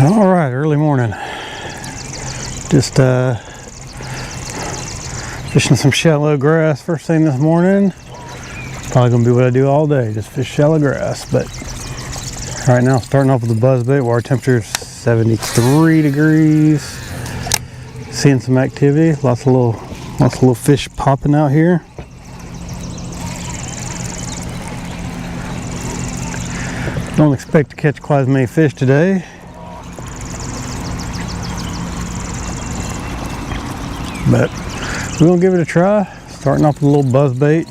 All right, early morning. Just fishing some shallow grass first thing this morning. Probably gonna be what I do all day, just fish shallow grass. But right now, starting off with the buzzbait. Water temperature is 73 degrees. Seeing some activity. Lots of little fish popping out here. Don't expect to catch quite as many fish today. But we're gonna give it a try. Starting off with a little buzzbait.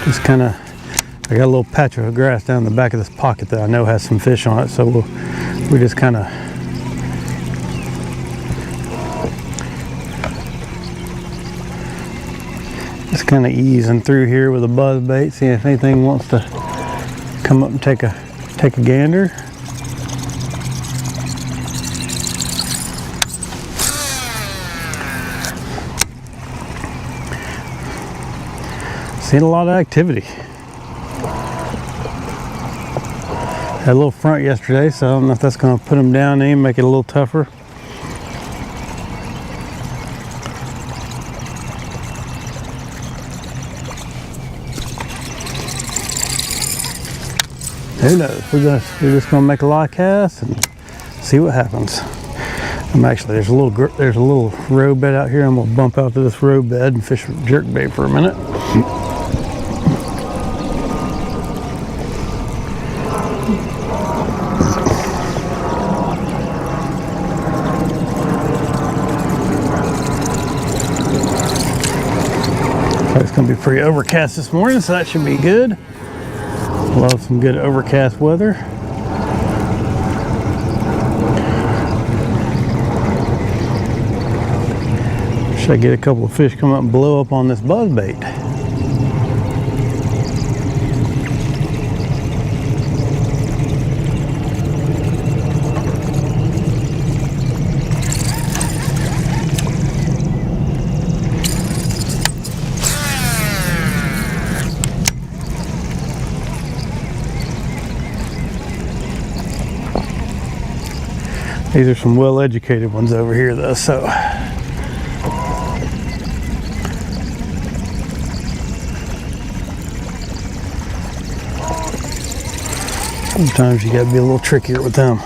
Just kind of, I got a little patch of grass down the back of this pocket that I know has some fish on it, so we just kind of easing through here with a buzzbait, seeing if anything wants to come up and take a gander. Seen a lot of activity. Had a little front yesterday, so I don't know if that's going to put them down any, make it a little tougher. Who knows? We're just going to make a lot of casts and see what happens. There's a little road bed out here. I'm going to bump out to this road bed and fish jerkbait for a minute. It's going to be pretty overcast this morning, so that should be good. Love some good overcast weather. Should I get a couple of fish come up and blow up on this buzzbait? These are some well-educated ones over here though, so. Sometimes you gotta be a little trickier with them.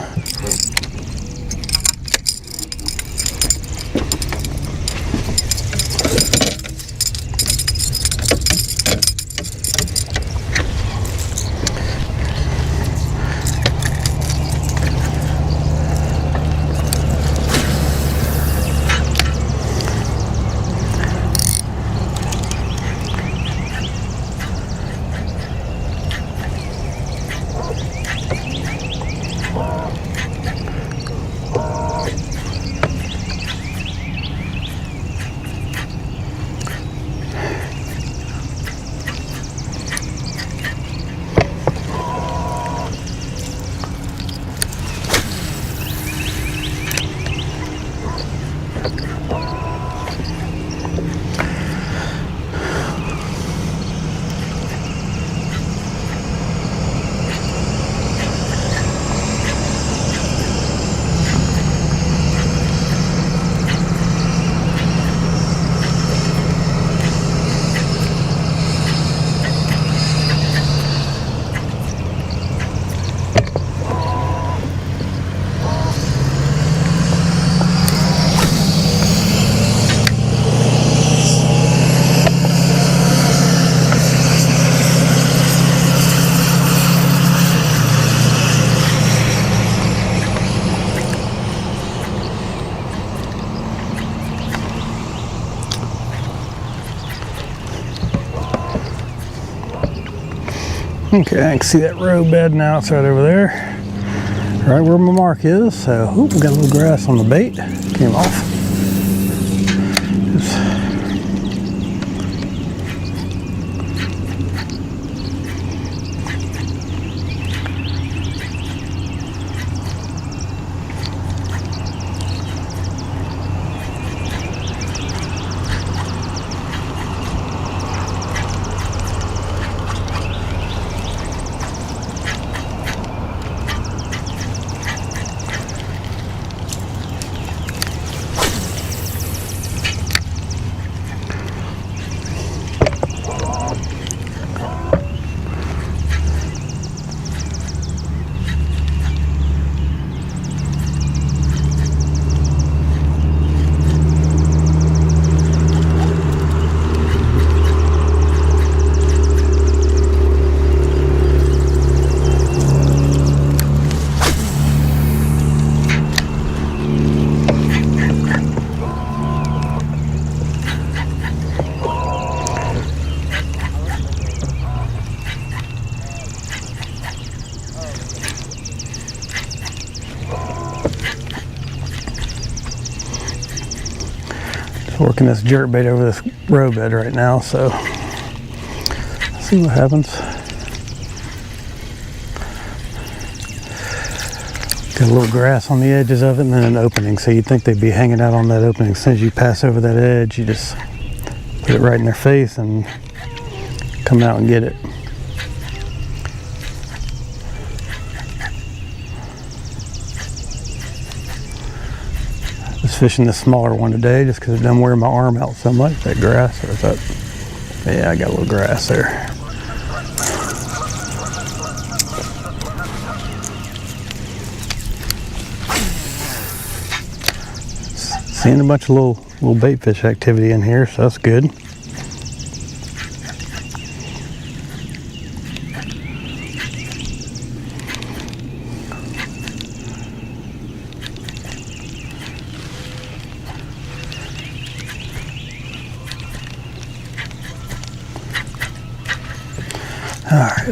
Okay, I can see that road bed now. It's right over there, right where my mark is. So, we got a little grass on the bait. Came off. Working this jerk bait over this row bed right now, so let's see what happens. Got a little grass on the edges of it and then an opening, so you'd think they'd be hanging out on that opening. As soon as you pass over that edge, you just put it right in their face and come out and get it. Just fishing this smaller one today just because it doesn't wear my arm out so much. That grass, or is that? Yeah, I got a little grass there. Seeing a bunch of little bait fish activity in here, so that's good. All right.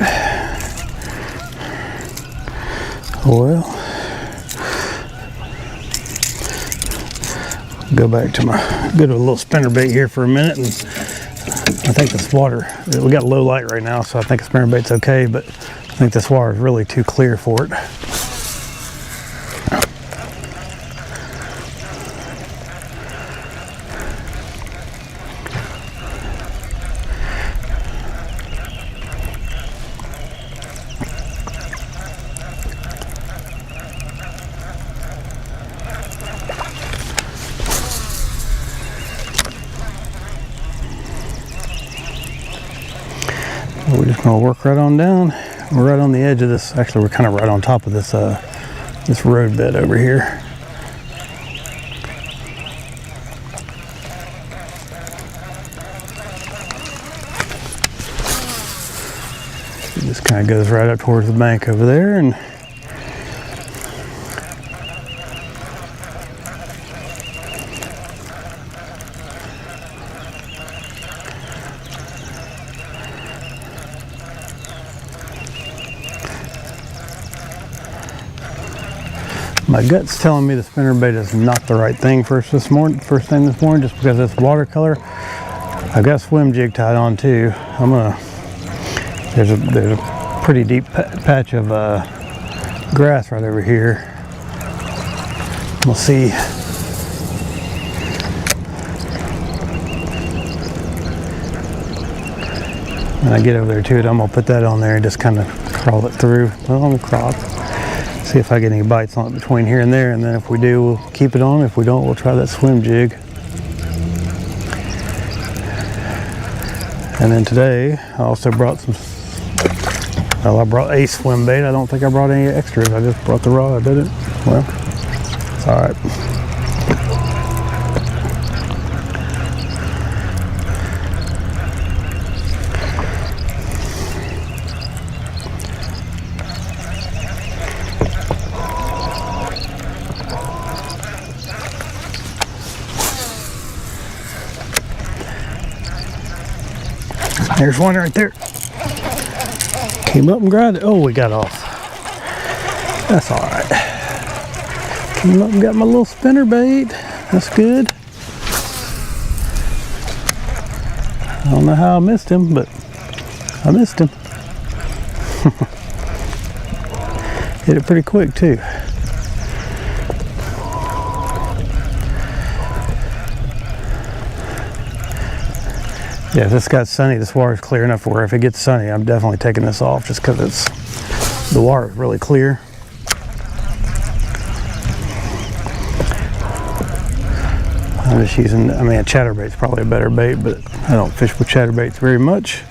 Well, go back to my go to a little spinnerbait here for a minute, and I think this water, we got low light right now, so I think a spinnerbait's okay, but I think this water is really too clear for it. We're just gonna work right on down. We're right on the edge of this. Actually, we're kind of right on top of this this road bed over here. It just kind of goes right up towards the bank over there, and my gut's telling me the spinnerbait is not the right thing first thing this morning, just because it's watercolor. I've got swim jig tied on too. There's a pretty deep patch of grass right over here. We'll see. When I get over there to it, I'm gonna put that on there and just kind of crawl it through. Well, I'm gonna crawl. See if I get any bites on it between here and there, and then if we do, we'll keep it on. If we don't, we'll try that swim jig. And then today, I also brought I brought a swim bait. I don't think I brought any extras. I just brought the rod, did it? Well, it's all right. There's one right there. Came up and grabbed it. Oh, we got off. That's all right. Came up and got my little spinnerbait. That's good. I don't know how I missed him, but I missed him. Hit it pretty quick too. Yeah, if this got sunny, this water's clear enough where if it gets sunny, I'm definitely taking this off just because the water is really clear. I'm just using, a chatterbait's probably a better bait, but I don't fish with chatterbaits very much.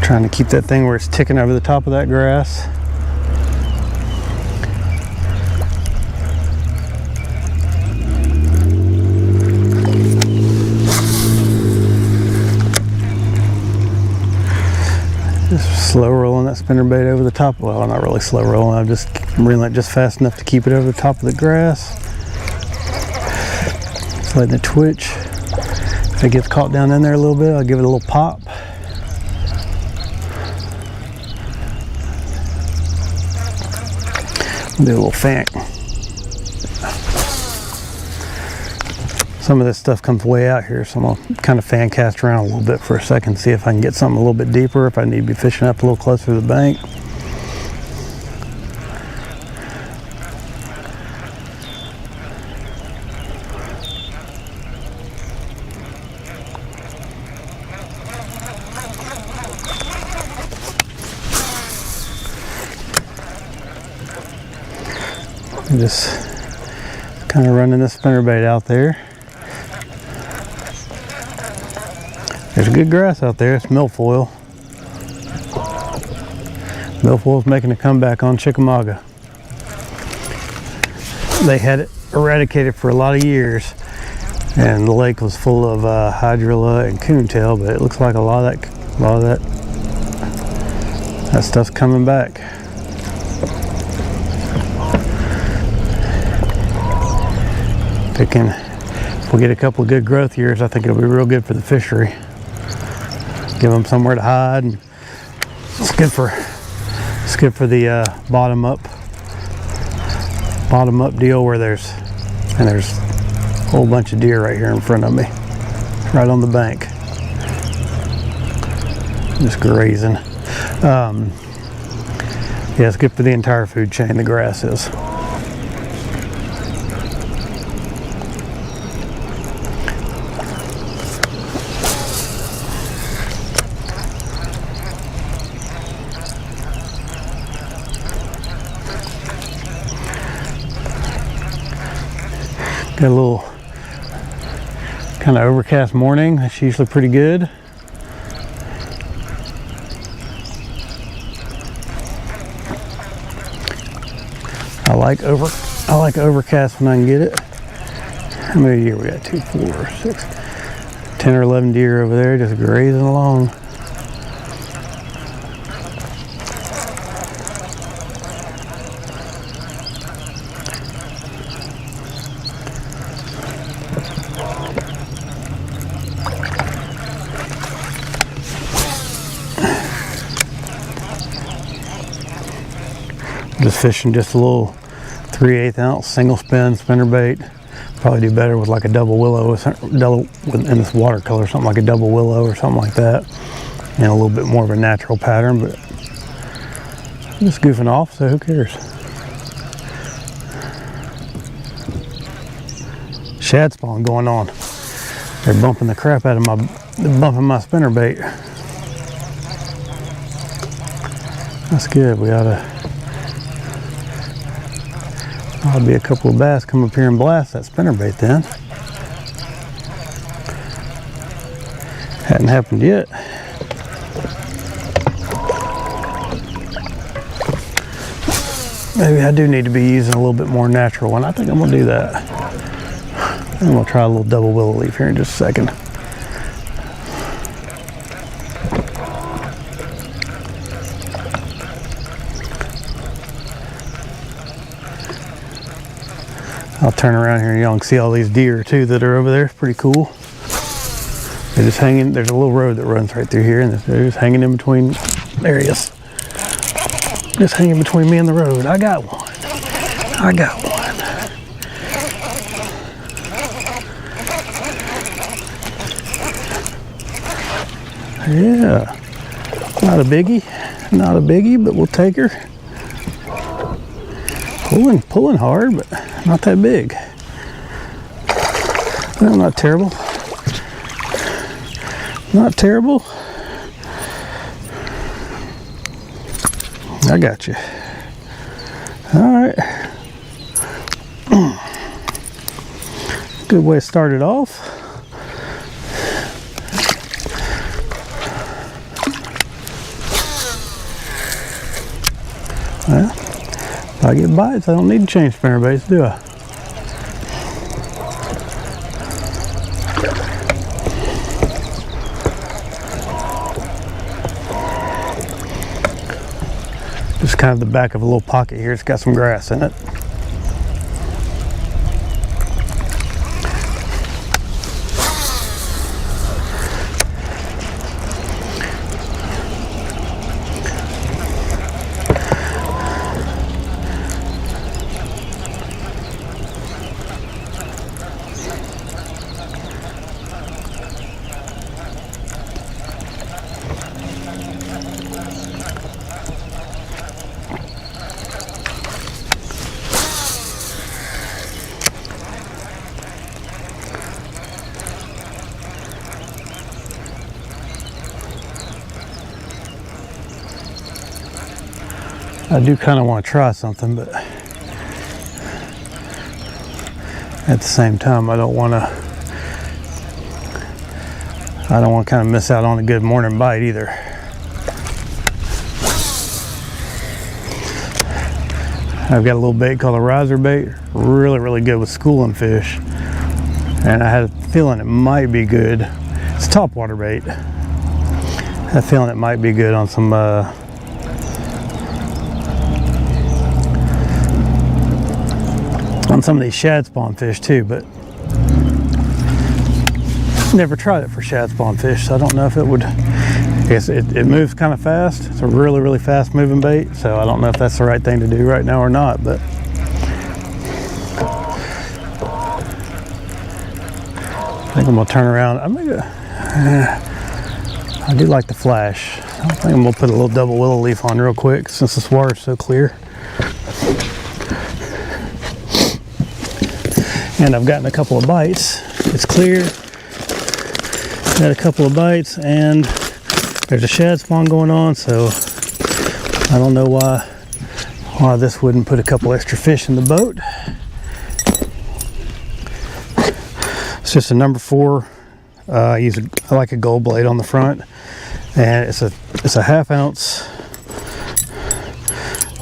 Trying to keep that thing where it's ticking over the top of that grass. Just slow rolling that spinnerbait over the top. Well, not really slow rolling. I'm just reeling it just fast enough to keep it over the top of the grass. Just letting it twitch. If it gets caught down in there a little bit, I'll give it a little pop. Do a little fan. Some of this stuff comes way out here, so I'm gonna kind of fan cast around a little bit for a second, see if I can get something a little bit deeper, if I need to be fishing up a little closer to the bank. I'm just kind of running this spinnerbait out there. There's good grass out there. It's milfoil. Milfoil's making a comeback on Chickamauga. They had it eradicated for a lot of years, and the lake was full of hydrilla and coontail, but it looks like a lot of that stuff's coming back. If we get a couple of good growth years, I think it'll be real good for the fishery. Give them somewhere to hide, and it's good for the bottom up deal where there's a whole bunch of deer right here in front of me, right on the bank, just grazing. Yeah, it's good for the entire food chain. The grass is. Got a little kind of overcast morning. That's usually pretty good. I like overcast when I can get it. How many deer we got? 2, 4, 6, 10 or 11 deer over there just grazing along. Just fishing just a little 3/8 ounce single spin spinnerbait. Probably do better with like a double willow in this watercolor, something like a double willow or something like that, and a little bit more of a natural pattern. But I'm just goofing off, so who cares? Shad spawn going on. They're bumping the crap out of my spinnerbait. That's good. I'll be a couple of bass come up here and blast that spinnerbait then. Hadn't happened yet. Maybe I do need to be using a little bit more natural one. I think I'm gonna do that. I'm gonna try a little double willow leaf here in just a second. I'll turn around here and y'all can see all these deer too that are over there. It's pretty cool. They're just hanging. There's a little road that runs right through here, and they're just hanging in between. There he is. Just hanging between me and the road. I got one. I got one. Yeah. Not a biggie. Not a biggie, but we'll take her. Pulling hard, but not that big. Well, not terrible. Not terrible. I got you. All right. Good way to start it off. Well, if I get bites, I don't need to change spinner baits, do I? Just kind of the back of a little pocket here. It's got some grass in it. I do kind of want to try something, but at the same time, I don't want to kind of miss out on a good morning bite either. I've got a little bait called a riser bait, really good with schooling fish, and I had a feeling it might be good. It's topwater bait. I had a feeling it might be good on some of these shad spawn fish too, but never tried it for shad spawn fish, so I don't know if it would. I guess it moves kind of fast. It's a really fast moving bait, so I don't know if that's the right thing to do right now or not, but I think I'm gonna turn around. I do like the flash. I think I'm gonna put a little double willow leaf on real quick since this water's so clear. And I've gotten a couple of bites. It's clear. Got a couple of bites, and there's a shad spawn going on, so I don't know why this wouldn't put a couple extra fish in the boat. It's just a number 4. I like a gold blade on the front, and it's a ½ ounce.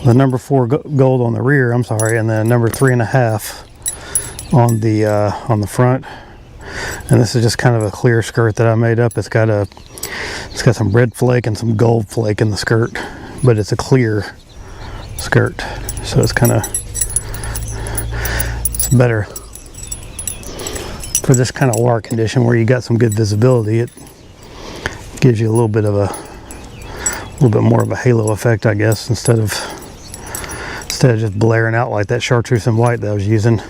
The number 4 gold on the rear. I'm sorry, and then number 3.5 on the front. And this is just kind of a clear skirt that I made up. It's got some red flake and some gold flake in the skirt, but it's a clear skirt, so it's better for this kind of water condition where you got some good visibility. It gives you a little bit more of a halo effect, I guess, instead of just blaring out like that chartreuse and white that I was using.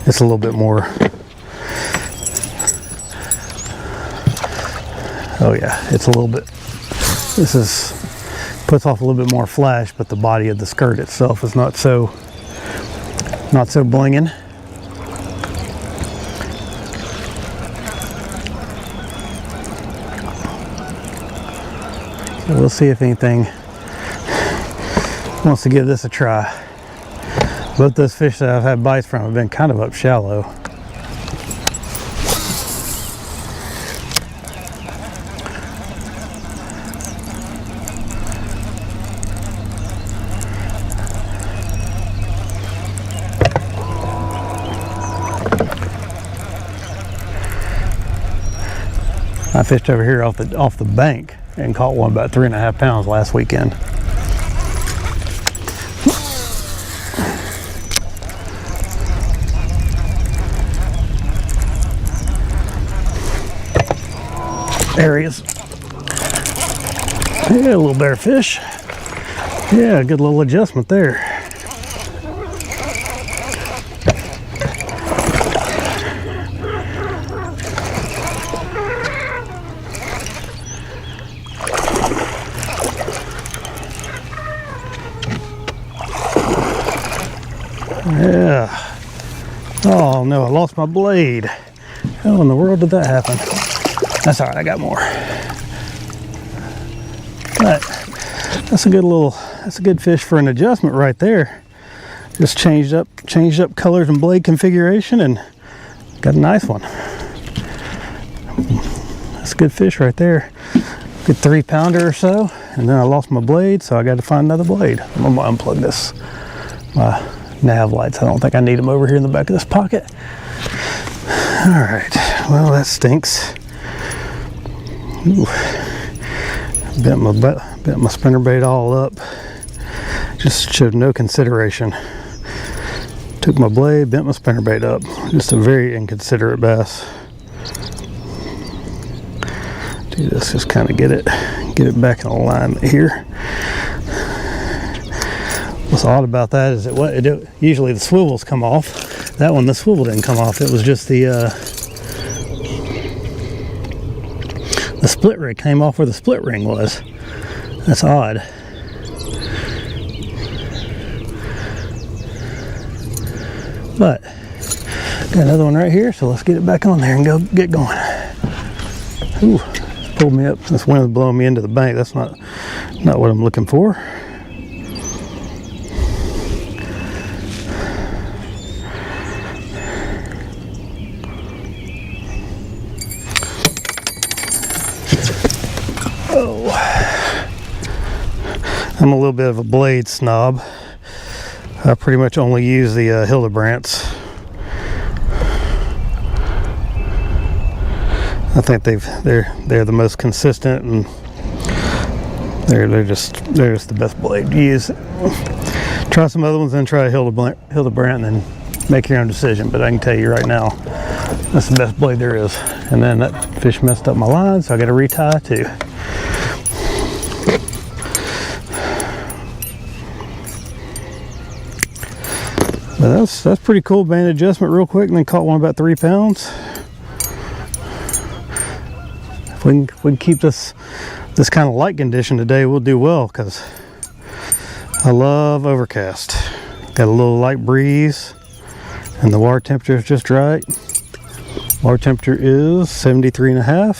It's a little bit more. Oh yeah, it's a little bit. Puts off a little bit more flash, but the body of the skirt itself is not so blinging. So we'll see if anything wants to give this a try. Both those fish that I've had bites from have been kind of up shallow. I fished over here off the bank and caught one about 3.5 pounds last weekend. There he is. Yeah, a little bear fish. Yeah, good little adjustment there. Yeah. Oh no, I lost my blade. How in the world did that happen? That's all right, I got more. But that's a good fish for an adjustment right there. Just changed up colors and blade configuration and got a nice one. That's a good fish right there. Good 3-pounder or so. and then I lost my blade, so I got to find another blade. I'm gonna unplug this. My nav lights, I don't think I need them over here in the back of this pocket. All right, well, that stinks. Ooh. Bent my spinnerbait all up. Just showed no consideration. Took my blade, bent my spinnerbait up. Just a very inconsiderate bass. Do this, just kind of get it back in alignment here. What's odd about that is usually the swivels come off. That one, the swivel didn't come off. It was just the split ring came off where the split ring was. That's odd. But got another one right here, so let's get it back on there and go get going. Ooh, pulled me up. This wind is blowing me into the bank. That's not what I'm looking for. Oh, I'm a little bit of a blade snob. I pretty much only use the Hildebrands. I think they're the most consistent, and they're just the best blade to use. Try some other ones, then try a Hildebrand, and then make your own decision. But I can tell you right now, that's the best blade there is. And then that fish messed up my line, so I got to retie too. But that's pretty cool. Band adjustment real quick, and then caught one about 3 pounds. If we can keep this kind of light condition today, we'll do well, because I love overcast. Got a little light breeze, and the water temperature is just right. Water temperature is 73.5.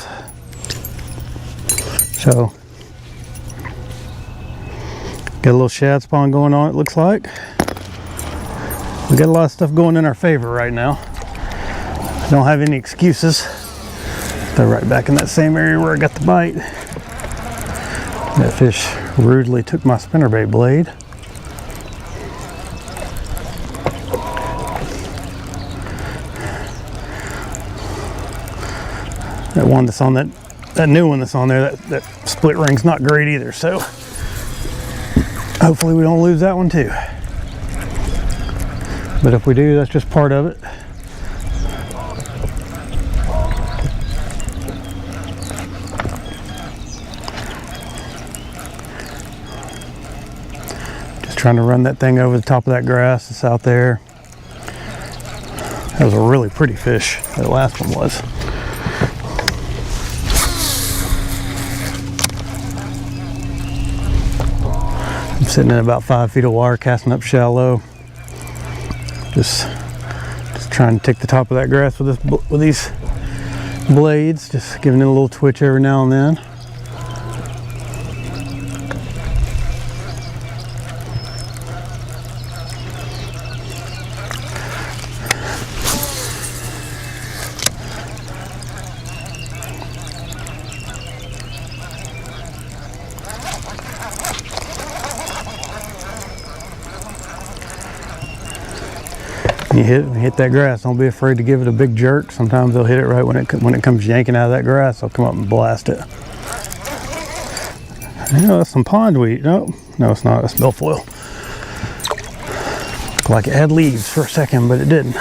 So got a little shad spawn going on, it looks like. We got a lot of stuff going in our favor right now. Don't have any excuses. They're right back in that same area where I got the bite. That fish rudely took my spinnerbait blade. That one that's on that new one that's on there, that split ring's not great either, so hopefully we don't lose that one too. But if we do, that's just part of it. Just trying to run that thing over the top of that grass that's out there. That was a really pretty fish, that last one was. I'm sitting in about 5 feet of water, casting up shallow. Just trying to take the top of that grass with these blades, just giving it a little twitch every now and then. You hit that grass, don't be afraid to give it a big jerk. Sometimes they'll hit it right when it comes yanking out of that grass. They'll come up and blast it. You know, that's some pondweed. No, it's not. It's milfoil. Looked like it had leaves for a second, but it didn't.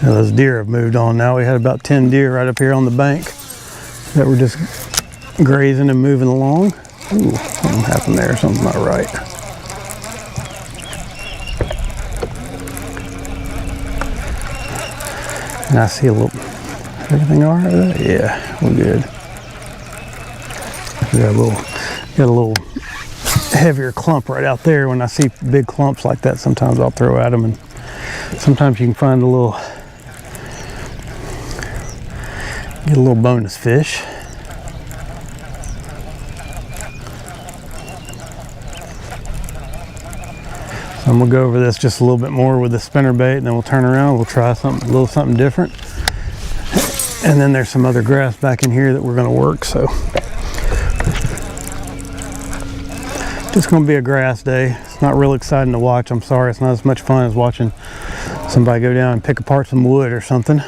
Those deer have moved on now. We had about 10 deer right up here on the bank that were just grazing and moving along. Ooh, something happened there. Something's not right. And I see a little. Everything all right with that? Yeah, we're good. We got a little heavier clump right out there. When I see big clumps like that, sometimes I'll throw at them, and sometimes you can find get a little bonus fish. I'm gonna go over this just a little bit more with the spinner bait, and then we'll turn around. We'll try something, a little something different. And then there's some other grass back in here that we're gonna work. So just gonna be a grass day. It's not real exciting to watch. I'm sorry, it's not as much fun as watching somebody go down and pick apart some wood or something.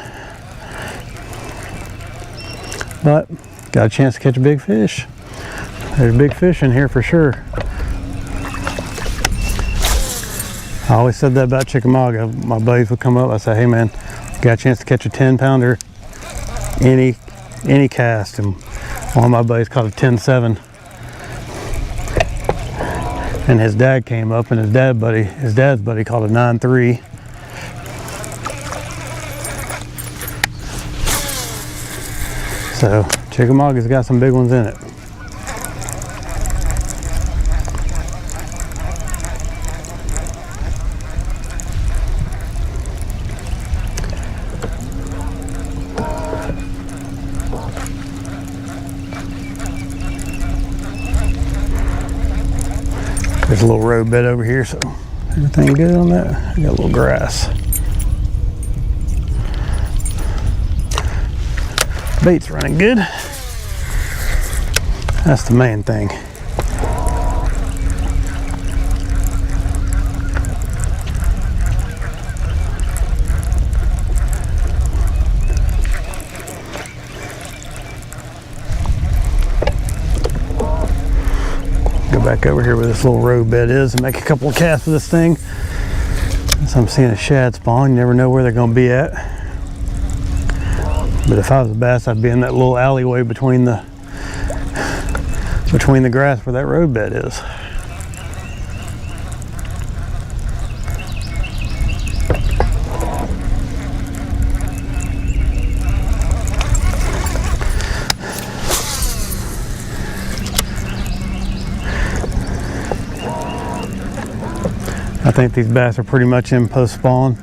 But got a chance to catch a big fish. There's big fish in here for sure. I always said that about Chickamauga. My buddies would come up, I say, hey man, got a chance to catch a 10-pounder, any cast, and one of my buddies caught a 10-7. And his dad came up, and his dad's buddy caught a 9-3. So Chickamauga's got some big ones in it. There's a little road bed over here, so everything good on that. I got a little grass. Bait's running good. That's the main thing. Back over here where this little road bed is and make a couple of casts with this thing. So I'm seeing a shad spawn. You never know where they're going to be at. But if I was a bass, I'd be in that little alleyway between the grass where that road bed is. I think these bass are pretty much in post spawn.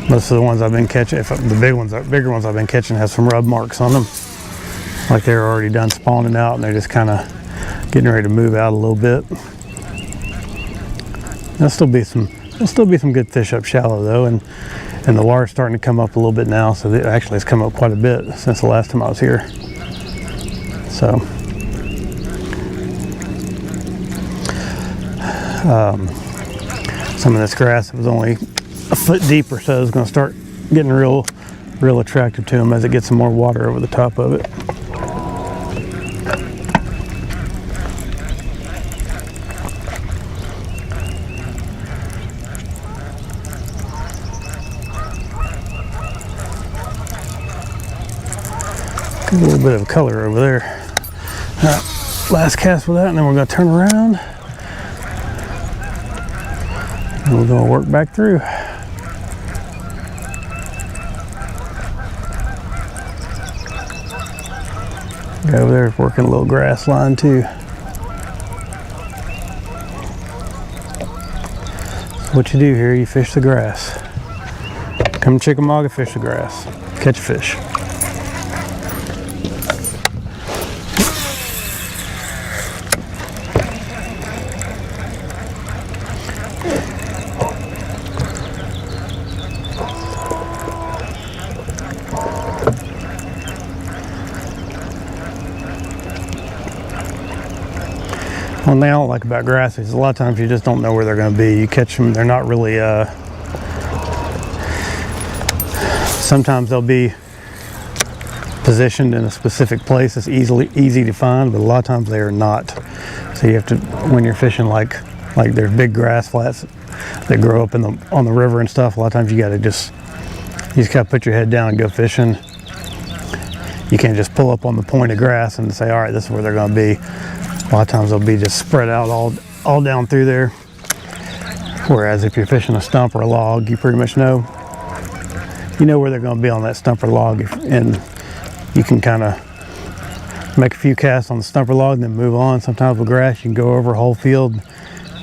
Most of the ones I've been catching, bigger ones I've been catching have some rub marks on them, like they're already done spawning out and they're just kind of getting ready to move out a little bit. There'll still be some good fish up shallow though, and the water's starting to come up a little bit now, so actually it's come up quite a bit since the last time I was here. So some of this grass that was only a foot deep or so is going to start getting real attractive to them as it gets some more water over the top of it. A little bit of color over there. All right, last cast with that, and then we're going to turn around and we're going to work back through. Over there working a little grass line too. So what you do here, you fish the grass. Come to Chickamauga, fish the grass, catch a fish. One thing I don't like about grass is a lot of times you just don't know where they're going to be. You catch them, they're not really, sometimes they'll be positioned in a specific place. It's easy to find, but a lot of times they are not. So you have to, when you're fishing like there's big grass flats that grow up on the river and stuff, a lot of times you just got to put your head down and go fishing. You can't just pull up on the point of grass and say, all right, this is where they're going to be. A lot of times they'll be just spread out all down through there. Whereas if you're fishing a stump or a log, you pretty much know where they're going to be on that stump or log, and you can kind of make a few casts on the stump or log and then move on. Sometimes with grass, you can go over a whole field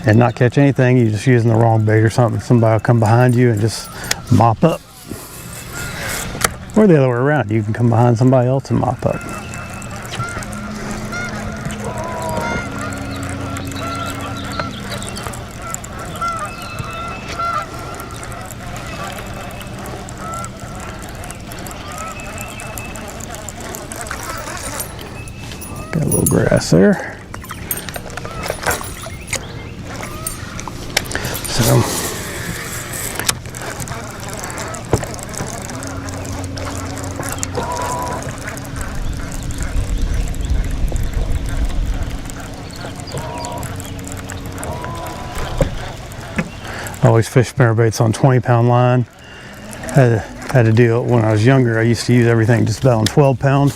and not catch anything. You're just using the wrong bait or something. Somebody will come behind you and just mop up. Or the other way around, you can come behind somebody else and mop up. Got a little grass there. So I always fish spinnerbaits on 20-pound line. Had to do it when I was younger. I used to use everything just about on 12-pound,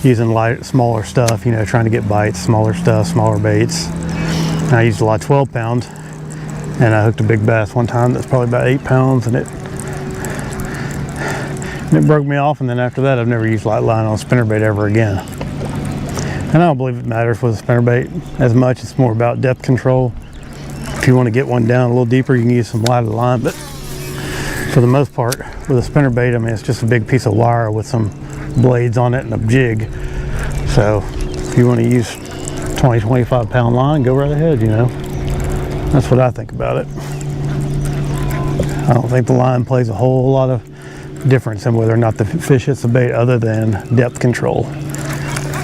using light, smaller stuff, you know, trying to get bites, smaller stuff, smaller baits. And I used a lot of 12-pound, and I hooked a big bass one time that's probably about 8 pounds, and it broke me off. And then after that, I've never used light line on a spinnerbait ever again. And I don't believe it matters with a spinnerbait as much. It's more about depth control. If you want to get one down a little deeper, you can use some lighter line, but for the most part, with a spinnerbait, I mean, it's just a big piece of wire with some blades on it and a jig. So if you want to use 20, 25-pound line, go right ahead, you know. That's what I think about it. I don't think the line plays a whole lot of difference in whether or not the fish hits the bait other than depth control.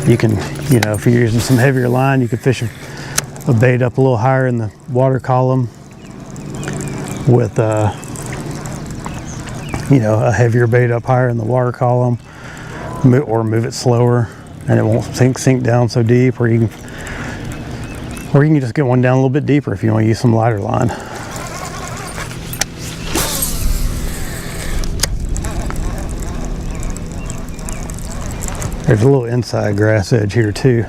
You can, you know, if you're using some heavier line, you could fish a bait up a little higher in the water column with you know, a heavier bait up higher in the water column, or move it slower and it won't sink down so deep, or you can just get one down a little bit deeper if you want to use some lighter line. There's a little inside grass edge here too.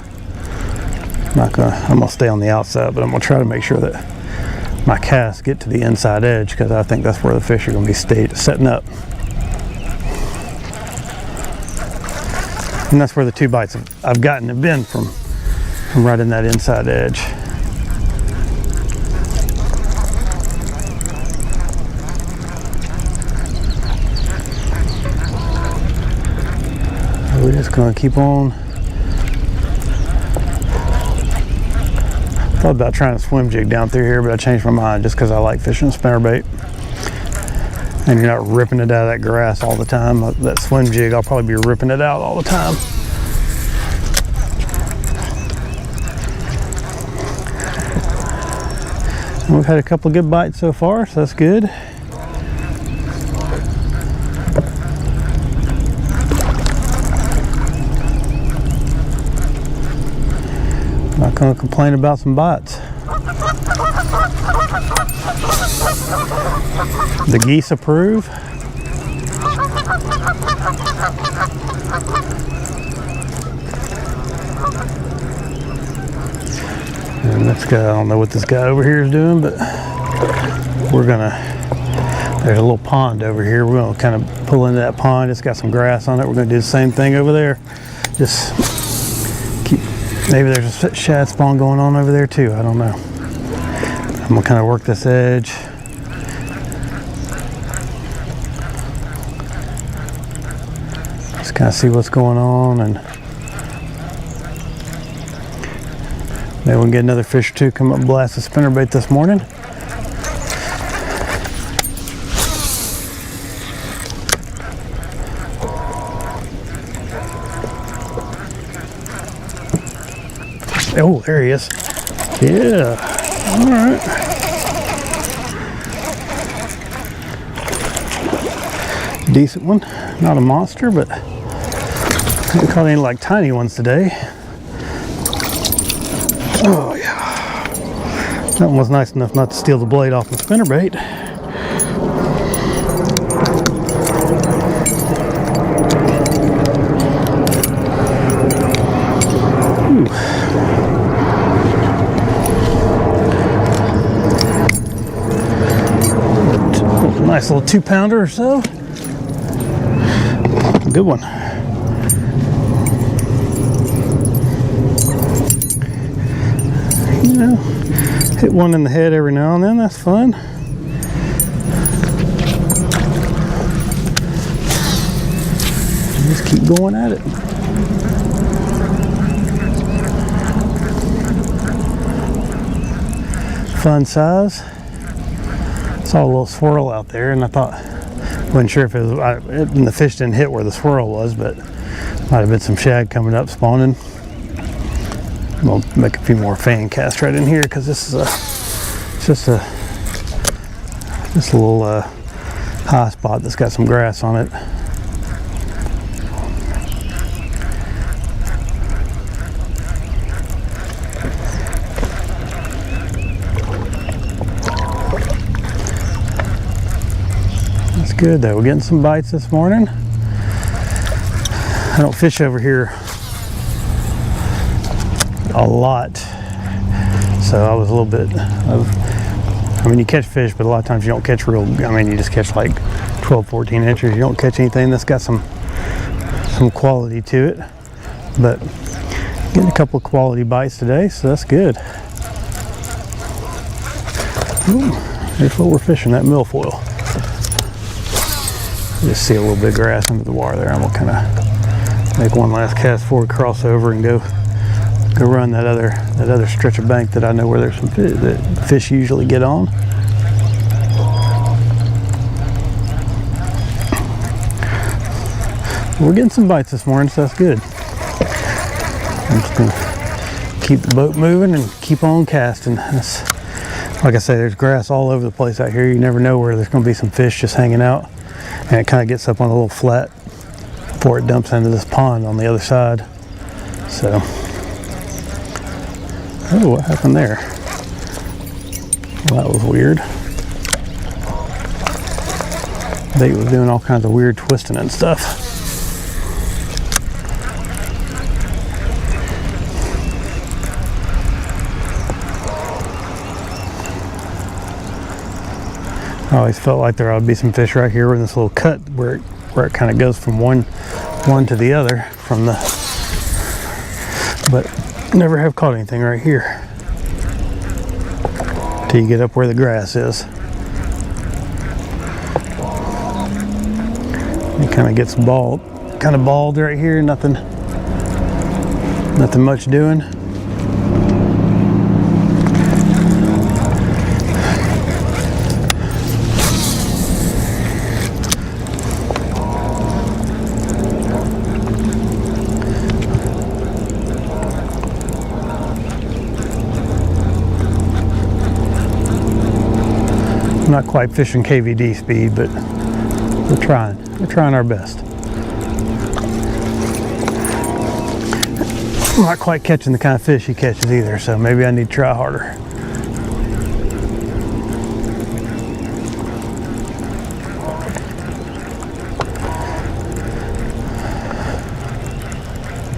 I'm gonna stay on the outside, but I'm gonna try to make sure that my casts get to the inside edge, because I think that's where the fish are gonna be setting up. And that's where the 2 bites I've gotten have been from right in that inside edge. So we're just gonna keep on. Thought about trying to swim jig down through here, but I changed my mind just because I like fishing spinnerbait. And you're not ripping it out of that grass all the time. That swim jig, I'll probably be ripping it out all the time. And we've had a couple of good bites so far, so that's good. Not going to complain about some bites. The geese approve. And this guy, I don't know what this guy over here is doing, but there's a little pond over here. We're gonna kind of pull into that pond. It's got some grass on it. We're gonna do the same thing over there. Just maybe there's a shad spawn going on over there too. I don't know. I'm gonna kind of work this edge. Just kind of see what's going on, and maybe we can get another fish or two come up and blast the spinnerbait this morning. Oh, there he is. Yeah. All right. Decent one. Not a monster, but I haven't caught any like tiny ones today. Oh yeah. That one was nice enough not to steal the blade off the spinnerbait. Nice little 2-pounder or so. Good one. You know, hit one in the head every now and then, that's fun. Just keep going at it. Fun size. Saw a little swirl out there, and I thought, wasn't sure if it was, and the fish didn't hit where the swirl was, but might have been some shad coming up spawning. We'll make a few more fan casts right in here because this is just a little high spot that's got some grass on it. That's good though. We're getting some bites this morning. I don't fish over here a lot, so I was a little bit I mean, you catch fish, but a lot of times you don't catch real, I mean, you just catch like 12-14 inches. You don't catch anything that's got some quality to it, but getting a couple of quality bites today, so that's good. Ooh, here's what we're fishing, that milfoil. Just see a little bit of grass under the water there. I'm gonna kind of make one last cast forward, cross over, and go run that other stretch of bank that I know where there's some fish that fish usually get on. We're getting some bites this morning, so that's good. I'm just gonna keep the boat moving and keep on casting. That's, like I say, there's grass all over the place out here. You never know where there's gonna be some fish just hanging out, and it kind of gets up on a little flat before it dumps into this pond on the other side. So. Oh, what happened there? Well, that was weird. Bait was doing all kinds of weird twisting and stuff. I always felt like there ought to be some fish right here in this little cut where it kind of goes from one to the other from the, but never have caught anything right here till you get up where the grass is. It kind of gets bald right here. Nothing much doing. I'm not quite fishing KVD speed, but we're trying our best. I'm not quite catching the kind of fish he catches either, so maybe I need to try harder.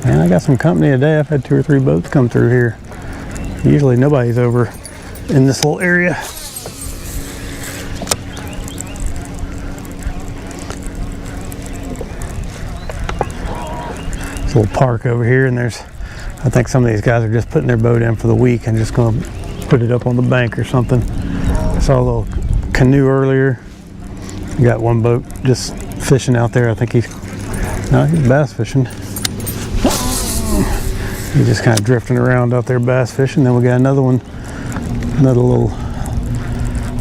Man, I got some company today. I've had 2 or 3 boats come through here. Usually nobody's over in this little area. This little park over here, and I think some of these guys are just putting their boat in for the week and just going to put it up on the bank or something. I saw a little canoe earlier. We got one boat just fishing out there. I think he's bass fishing. He's just kind of drifting around out there bass fishing. Then we got another little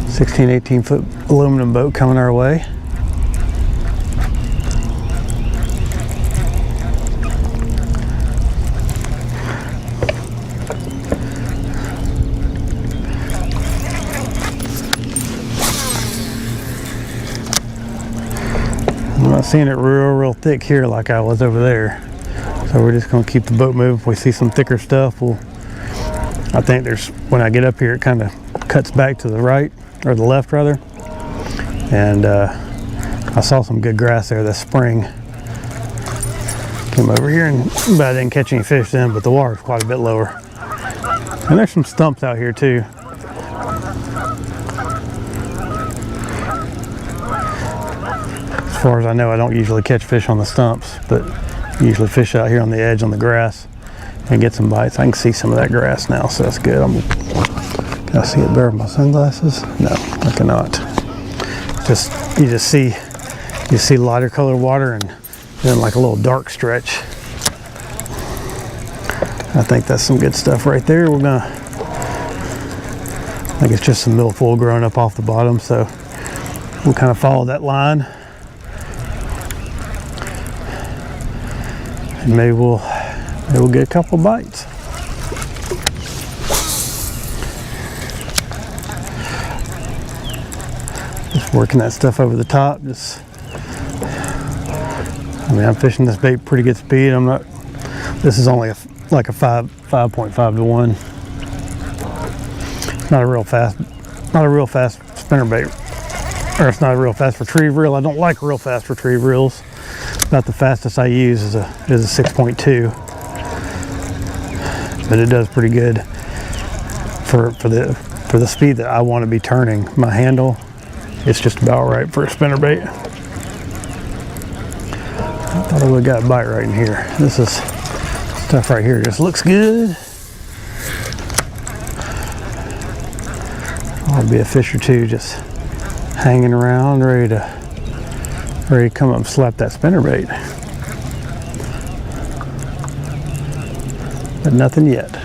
16-18 foot aluminum boat coming our way. I'm not seeing it real thick here like I was over there. So we're just gonna keep the boat moving. If we see some thicker stuff, I think when I get up here, it kind of cuts back to the right, or the left rather. And I saw some good grass there this spring. Came over here but I didn't catch any fish then, but the water's quite a bit lower. And there's some stumps out here too. As far as I know, I don't usually catch fish on the stumps, but usually fish out here on the edge on the grass and get some bites. I can see some of that grass now, so that's good. Can I see it better with my sunglasses? No, I cannot. You just see lighter colored water and Doing like a little dark stretch. I think that's some good stuff right there. We're gonna, I think it's just some milfoil growing up off the bottom, so we'll kind of follow that line. And maybe we'll get a couple bites. Just working that stuff over the top. I mean, I'm fishing this bait pretty good speed. This is only like a 5.5 to 1. Not a real fast spinnerbait, or it's not a real fast retrieve reel. I don't like real fast retrieve reels. About the fastest I use is a 6.2, but it does pretty good for the speed that I want to be turning my handle. It's just about right for a spinnerbait. I thought I would have got a bite right in here. This is stuff right here just looks good. I'll be a fish or two just hanging around, ready to come up and slap that spinnerbait. But nothing yet.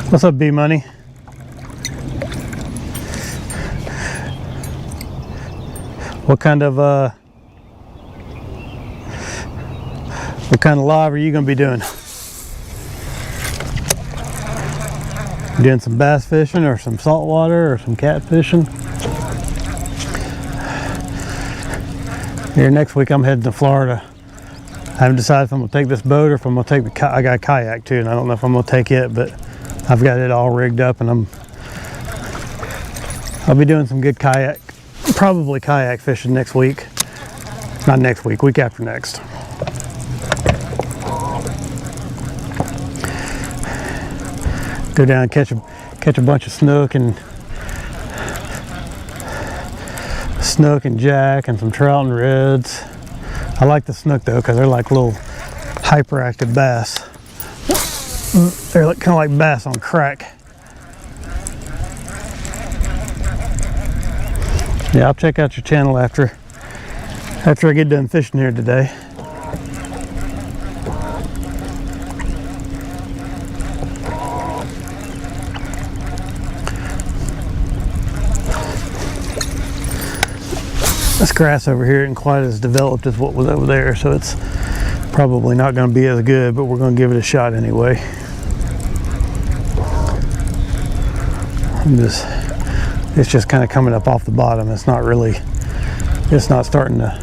What's up, B Money? What kind of live are you gonna be doing? Doing some bass fishing or some saltwater or some cat fishing? Here next week I'm heading to Florida. I haven't decided if I'm gonna take this boat or if I'm gonna take I got a kayak too, and I don't know if I'm gonna take it, but I've got it all rigged up, and I'll be doing some good probably kayak fishing next week. Not next week, week after next. Go down and catch a bunch of snook and jack and some trout and reds. I like the snook though, because they're like little hyperactive bass. They're like, kind of like bass on crack. Yeah, I'll check out your channel after I get done fishing here today. This grass over here isn't quite as developed as what was over there, so it's probably not going to be as good, but we're going to give it a shot anyway. It's just kind of coming up off the bottom. It's not starting to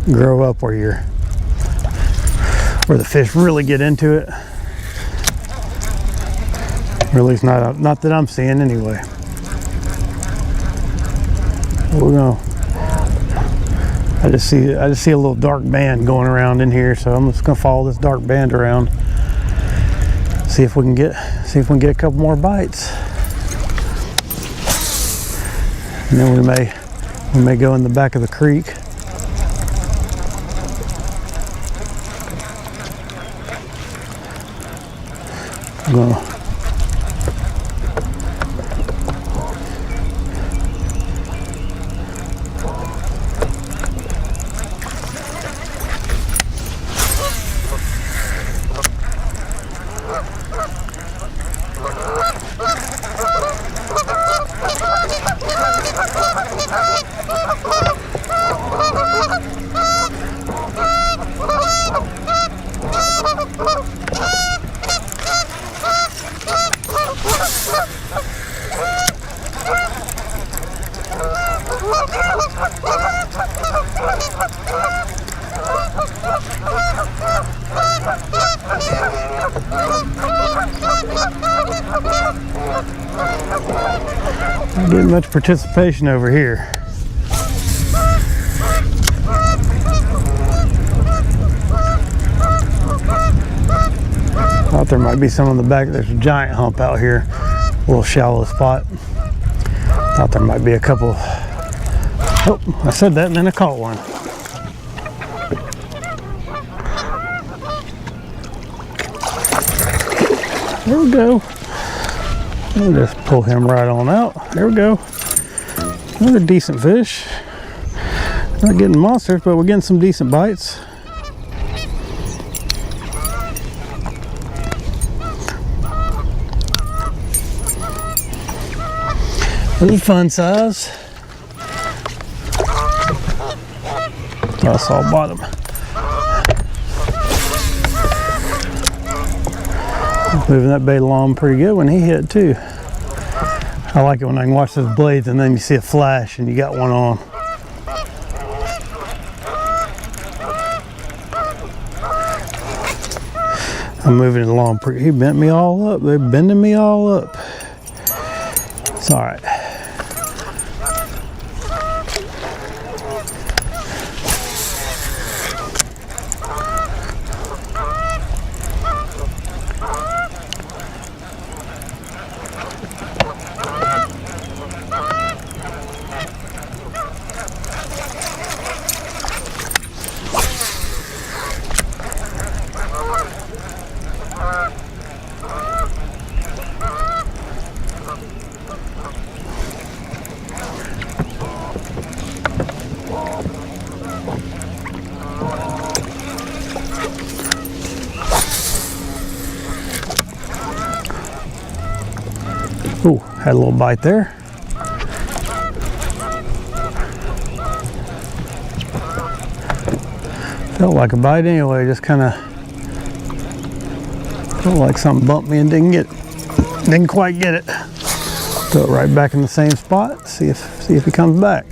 grow up where the fish really get into it. Or at least not that I'm seeing anyway. I just see a little dark band going around in here, so I'm just gonna follow this dark band around. See if we can get a couple more bites. And then we may go in the back of the creek. Not getting much participation over here. Thought there might be some on the back. There's a giant hump out here. little shallow spot. Thought there might be a couple. Oh, I said that and then I caught one. There we go. We'll just pull him right on out. There we go. Another decent fish. Not getting monsters, but we're getting some decent bites. This is fun size. I saw bottom. Moving that bait along pretty good when he hit too. I like it when I can watch those blades and then you see a flash and you got one on. I'm moving it along pretty. He bent me all up. They're bending me all up. It's all right. Ooh, had a little bite there. Felt like a bite anyway, just kind of felt like something bumped me and didn't quite get it. Throw it right back in the same spot, see if he comes back.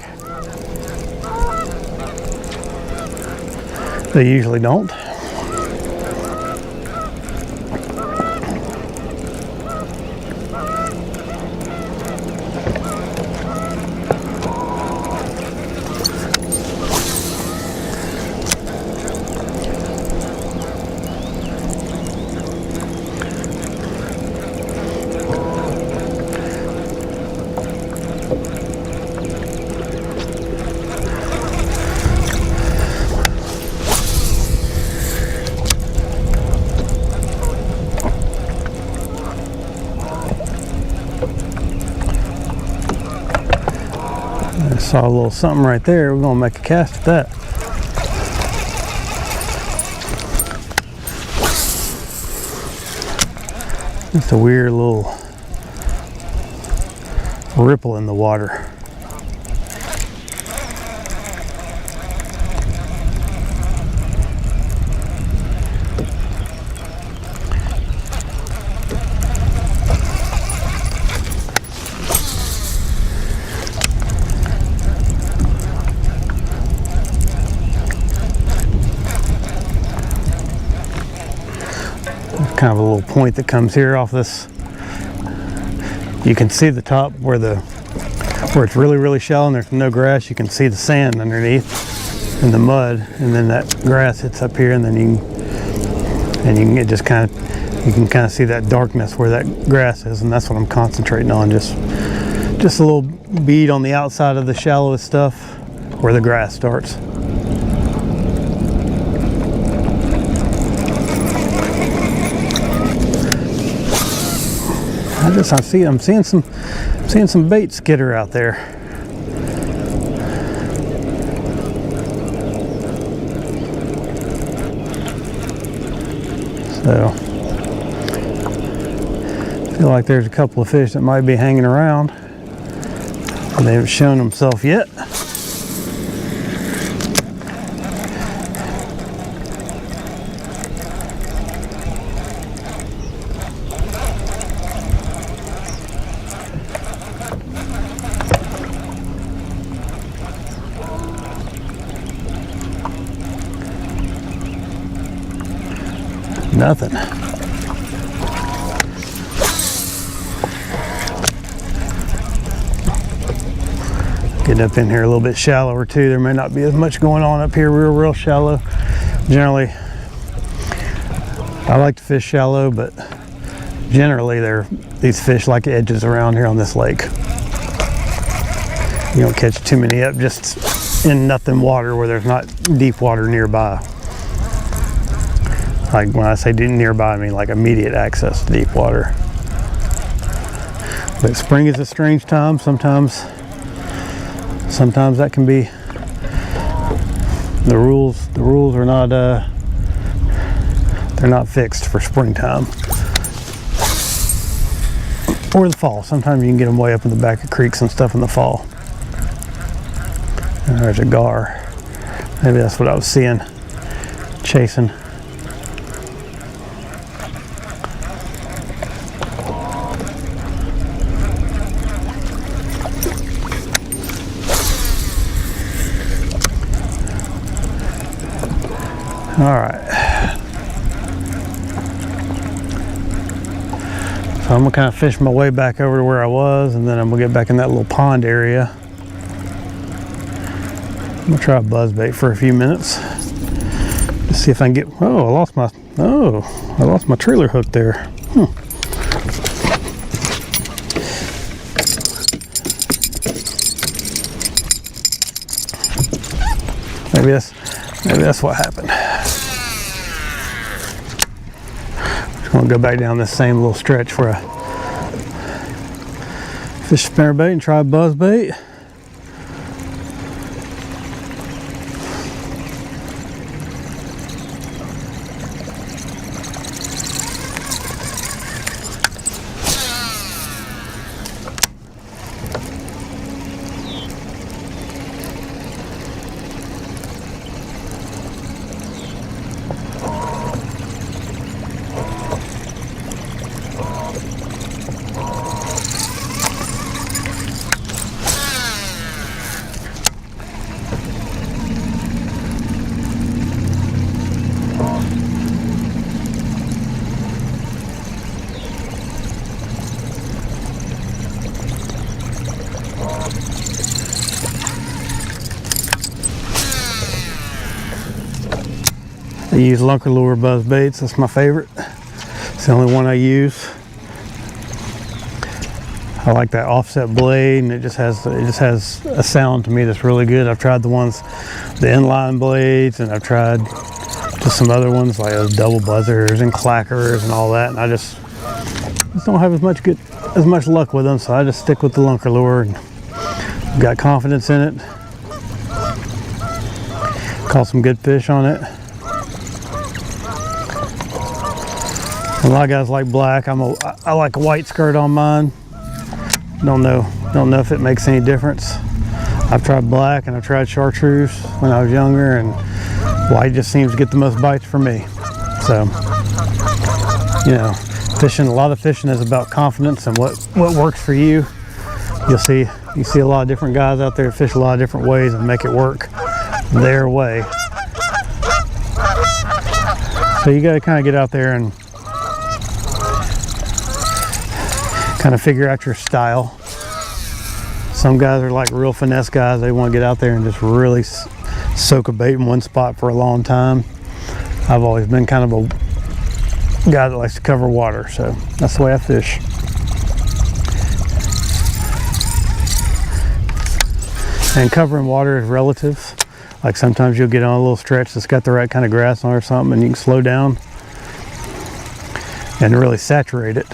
They usually don't. Saw a little something right there. We're gonna make a cast at that. Just a weird little ripple in the water. Kind of a little point that comes here off this. You can see the top where it's really shallow and there's no grass. You can see the sand underneath and the mud, and then that grass hits up here, and then you can just kind of see that darkness where that grass is, and that's what I'm concentrating on. Just a little bead on the outside of the shallowest stuff where the grass starts. I'm seeing some bait skitter out there. So I feel like there's a couple of fish that might be hanging around. They haven't shown themselves yet. Nothing. Getting up in here a little bit shallower too. There may not be as much going on up here real shallow. Generally, I like to fish shallow, but generally these fish like edges around here on this lake. You don't catch too many up just in nothing water where there's not deep water nearby. Like when I say nearby, I mean like immediate access to deep water. But spring is a strange time. Sometimes that can be, the rules are not, they're not fixed for springtime. Or the fall. Sometimes you can get them way up in the back of creeks and stuff in the fall. And there's a gar. Maybe that's what I was seeing, chasing. All right. So I'm gonna kind of fish my way back over to where I was, and then I'm gonna get back in that little pond area. I'm gonna try a buzzbait for a few minutes. Let's see if I can get, I lost my trailer hook there. Maybe that's what happened. I'm gonna go back down this same little stretch where I fish spinnerbait and try buzzbait. I use lunker lure buzz baits. That's my favorite. It's the only one I use. I like that offset blade, and it just has a sound to me that's really good. I've tried the inline blades, and I've tried just some other ones like those double buzzers and clackers and all that, and I just don't have as much luck with them, so I just stick with the lunker lure and got confidence in it. Caught some good fish on it. A lot of guys like black. I like a white skirt on mine. Don't know if it makes any difference. I've tried black and I've tried chartreuse when I was younger, and white just seems to get the most bites for me. So, you know, a lot of fishing is about confidence and what works for you. You see a lot of different guys out there fish a lot of different ways and make it work their way. So you got to kind of get out there and kind of figure out your style. Some guys are like real finesse guys. They want to get out there and just really soak a bait in one spot for a long time. I've always been kind of a guy that likes to cover water, so that's the way I fish. And covering water is relative. Like sometimes you'll get on a little stretch that's got the right kind of grass on it or something, and you can slow down and really saturate it,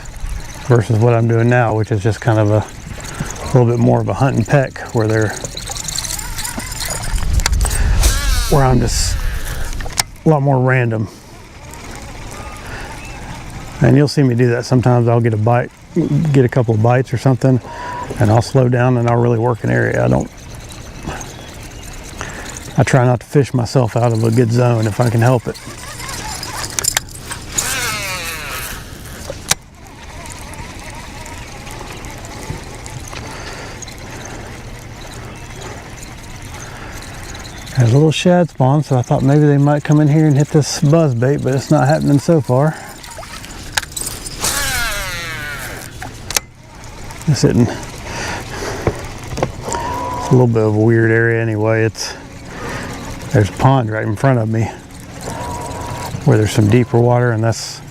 versus what I'm doing now, which is just kind of a little bit more of a hunt and peck, where I'm just a lot more random. And you'll see me do that. Sometimes I'll get a couple of bites or something, and I'll slow down and I'll really work an area. I try not to fish myself out of a good zone if I can help it. There's a little shad spawn, so I thought maybe they might come in here and hit this buzz bait, but it's not happening so far. It's a little bit of a weird area anyway. There's a pond right in front of me where there's some deeper water, and that's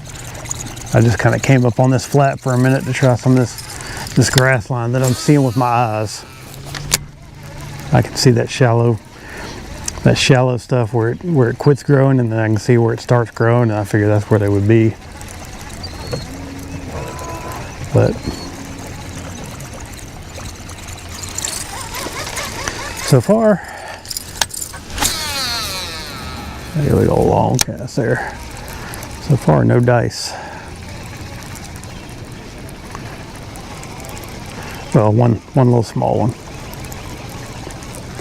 I just kind of came up on this flat for a minute to try some of this grass line that I'm seeing with my eyes. I can see that shallow stuff where it quits growing, and then I can see where it starts growing, and I figure that's where they would be. But so far, there we go, long cast there. So far, no dice. Well, one little small one, a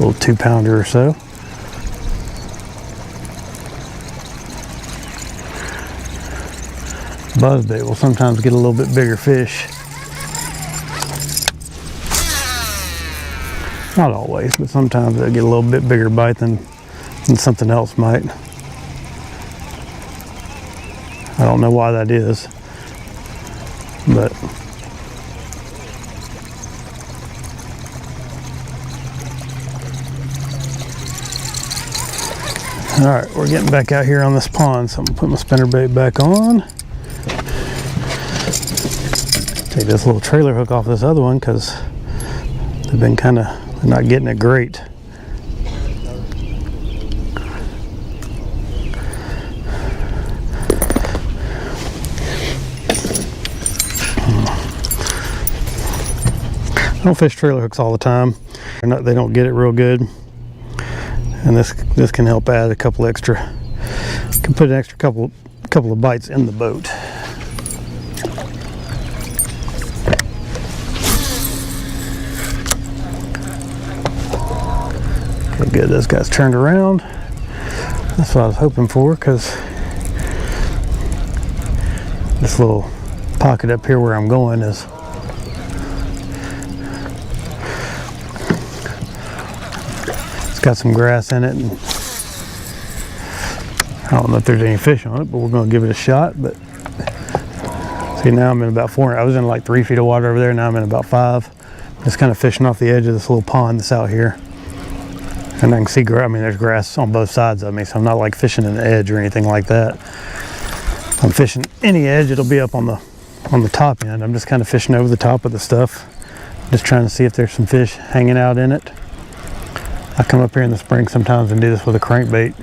little 2-pounder or so. Buzzbait will sometimes get a little bit bigger fish. Not always, but sometimes they'll get a little bit bigger bite than something else might. I don't know why that is, but all right, we're getting back out here on this pond, so I'm gonna put my spinnerbait back on. Take this little trailer hook off this other one because they've been they're not getting it great. I don't fish trailer hooks all the time. They don't get it real good, and this can help add a couple extra. Can put an extra couple of bites in the boat. Okay, good. Those guys turned around. That's what I was hoping for, because this little pocket up here where I'm going is got some grass in it, and I don't know if there's any fish on it, but we're going to give it a shot. But see, now I'm in about 4. I was in like 3 feet of water over there. Now I'm in about 5. Just kind of fishing off the edge of this little pond that's out here, and I can see grass. I mean, there's grass on both sides of me, so I'm not like fishing an edge or anything like that. If I'm fishing any edge, it'll be up on the top end. I'm just kind of fishing over the top of the stuff, just trying to see if there's some fish hanging out in it. I come up here in the spring sometimes and do this with a crankbait.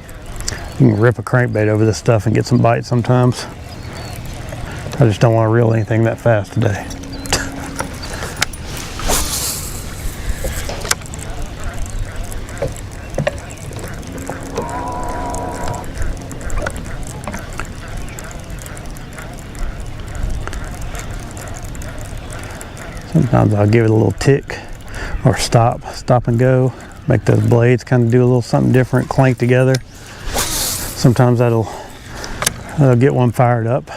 You can rip a crankbait over this stuff and get some bites sometimes. I just don't want to reel anything that fast today. Sometimes I'll give it a little tick or stop and go. Make those blades kind of do a little something different, clank together. Sometimes that'll get one fired up.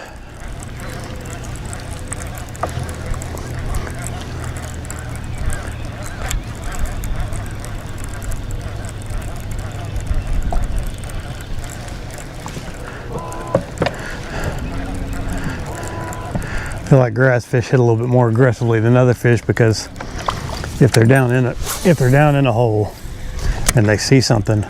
I feel like grass fish hit a little bit more aggressively than other fish, because if they're down in a hole and they see something,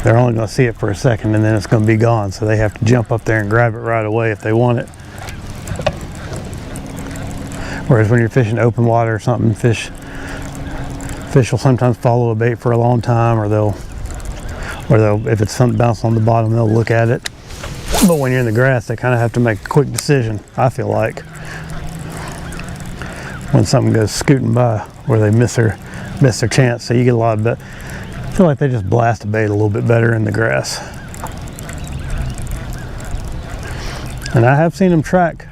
they're only going to see it for a second, and then it's going to be gone. So they have to jump up there and grab it right away if they want it. Whereas when you're fishing open water or something, fish will sometimes follow a bait for a long time, or they'll if it's something bouncing on the bottom, they'll look at it. But when you're in the grass, they kind of have to make a quick decision, I feel like, when something goes scooting by, where they miss their chance. So you get a lot of bait. I feel like they just blast a bait a little bit better in the grass. And I have seen them track.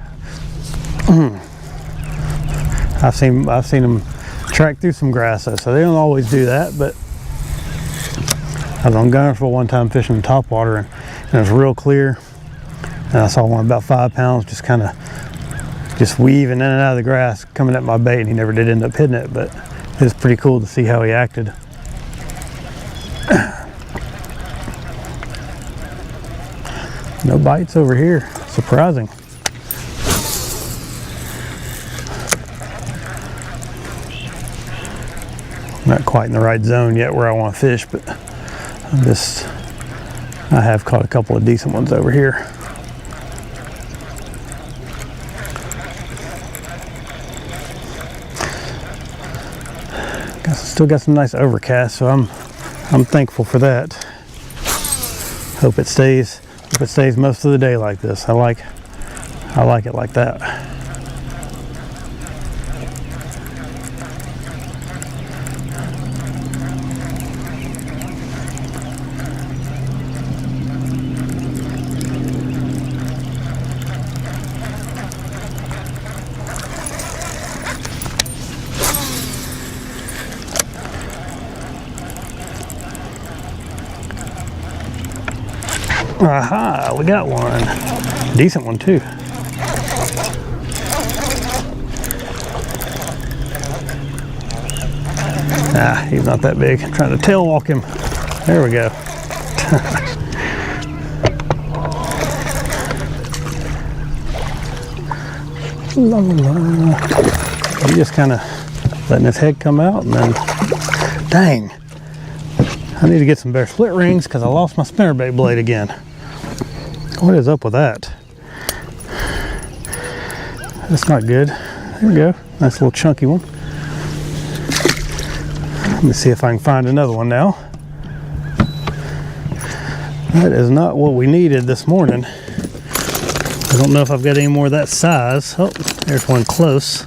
I've seen them track through some grass, so they don't always do that. But I was on Gunnersville one time fishing topwater, and it was real clear. And I saw one about 5 pounds just weaving in and out of the grass, coming at my bait, and he never did end up hitting it, but it was pretty cool to see how he acted. No bites over here, surprising. Not quite in the right zone yet where I want to fish, but I have caught a couple of decent ones over here. Still got some nice overcast, so I'm thankful for that. Hope it stays most of the day like this. I like it like that. Aha, we got one. Decent one too. Ah, he's not that big. I'm trying to tail walk him. There we go. La, la, la. He just kind of letting his head come out, and then, dang. I need to get some better split rings because I lost my spinnerbait blade again. What is up with that? That's not good. There we go. Nice little chunky one. Let me see if I can find another one now. That is not what we needed this morning. I don't know if I've got any more of that size. Oh, there's one close.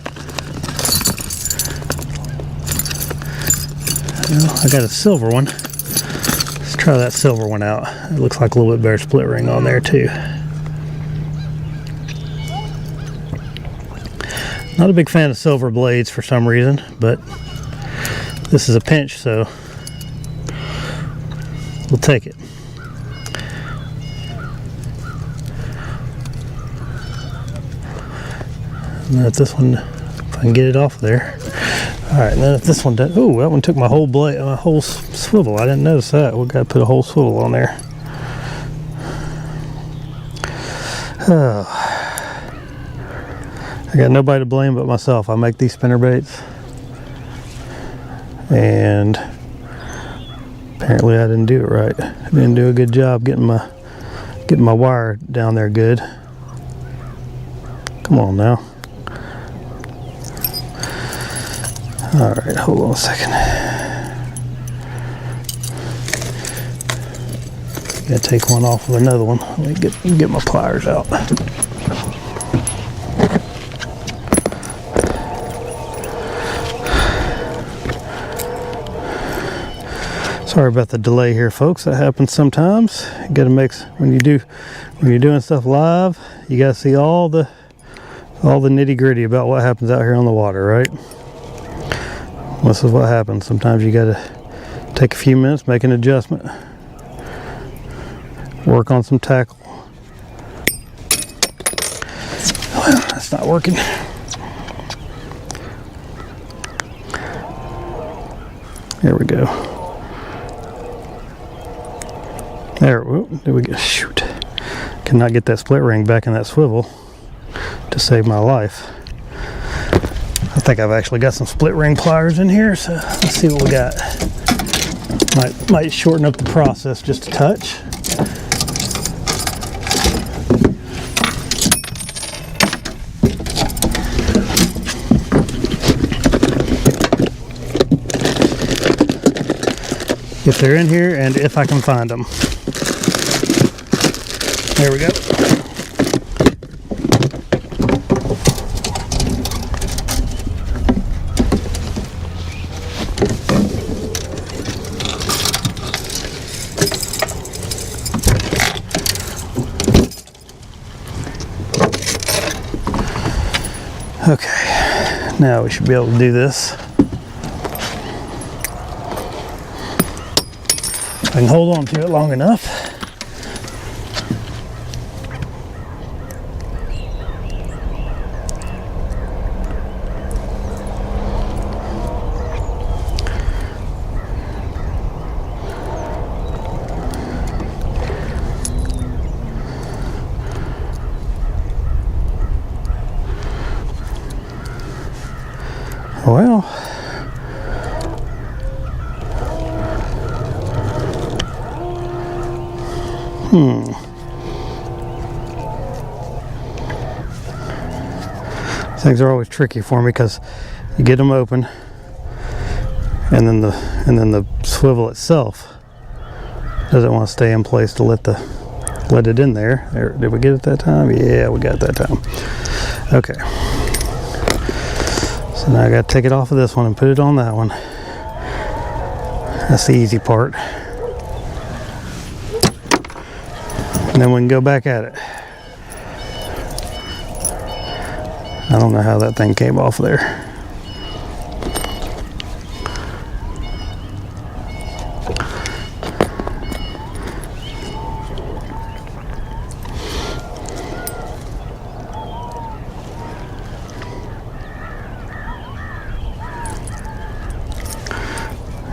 Well, I got a silver one. Let's try that silver one out. It looks like a little bit better split ring on there too. Not a big fan of silver blades for some reason, but this is a pinch, so we'll take it. And then if this one, if I can get it off there. All right, and then if this one does, oh, that one took my whole blade, my whole swivel. I didn't notice that. We got to put a whole swivel on there. Oh. I got nobody to blame but myself. I make these spinner baits, and apparently I didn't do it right. I didn't do a good job getting my wire down there good. Come on now. All right, hold on a second. Gotta take one off with another one. Let me get my pliers out. Sorry about the delay here, folks. That happens sometimes. You gotta mix when you're doing stuff live. You gotta see all the nitty-gritty about what happens out here on the water, right? This is what happens. Sometimes you gotta take a few minutes, make an adjustment, work on some tackle. Well, that's not working. There we go. There, there we go. Shoot. Cannot get that split ring back in that swivel to save my life. I think I've actually got some split ring pliers in here, so let's see what we got. Might shorten up the process just a touch. If they're in here and if I can find them. There we go. Okay, now we should be able to do this. I can hold on to it long enough. Well, things are always tricky for me because you get them open and then the swivel itself doesn't want to stay in place to let it in there. Did we get it that time? Yeah, we got it that time. Okay. So now I got to take it off of this one and put it on that one. That's the easy part. And then we can go back at it. I don't know how that thing came off there.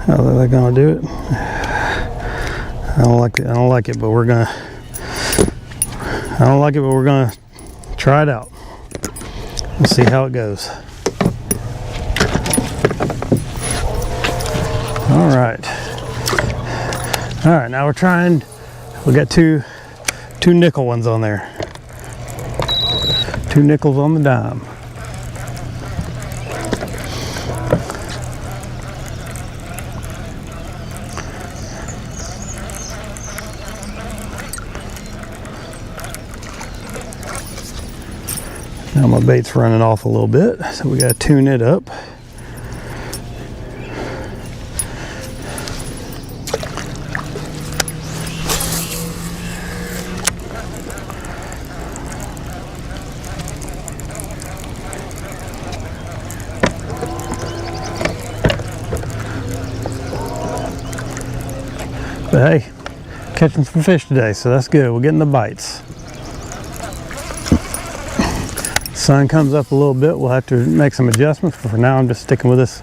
How are they gonna do it? I don't like it, but we're gonna. I don't like it, but we're gonna try it out. We'll see how it goes. All right. Now we're trying. We got two nickel ones on there. 2 nickels on the dime. Now my bait's running off a little bit, so we got to tune it up. But hey, catching some fish today, so that's good. We're getting the bites. Sun comes up a little bit, we'll have to make some adjustments, but for now I'm just sticking with this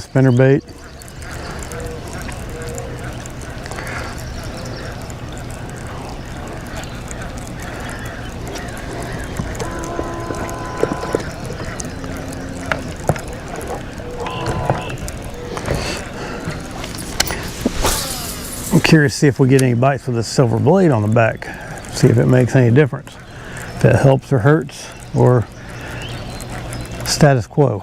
spinner bait. I'm curious to see if we get any bites with this silver blade on the back, see if it makes any difference. If it helps or hurts, or status quo.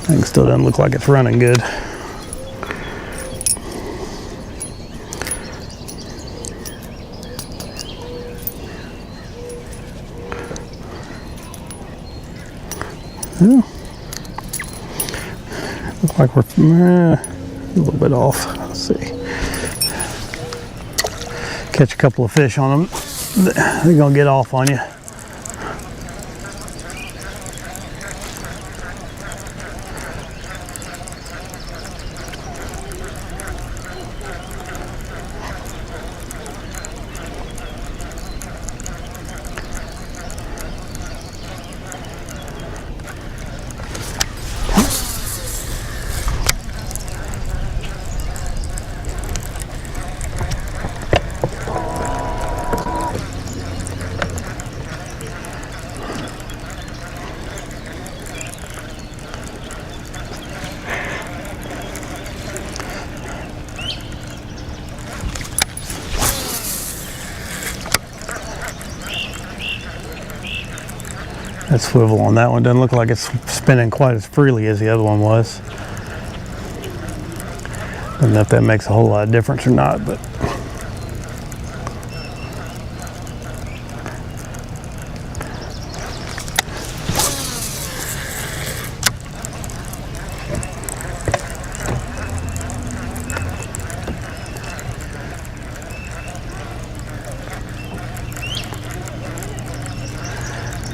Thing still doesn't look like it's running good. Yeah. Look like we're a little bit off. Let's see. Catch a couple of fish on them. They're gonna get off on you. That swivel on that one doesn't look like it's spinning quite as freely as the other one was. Don't know if that makes a whole lot of difference or not, but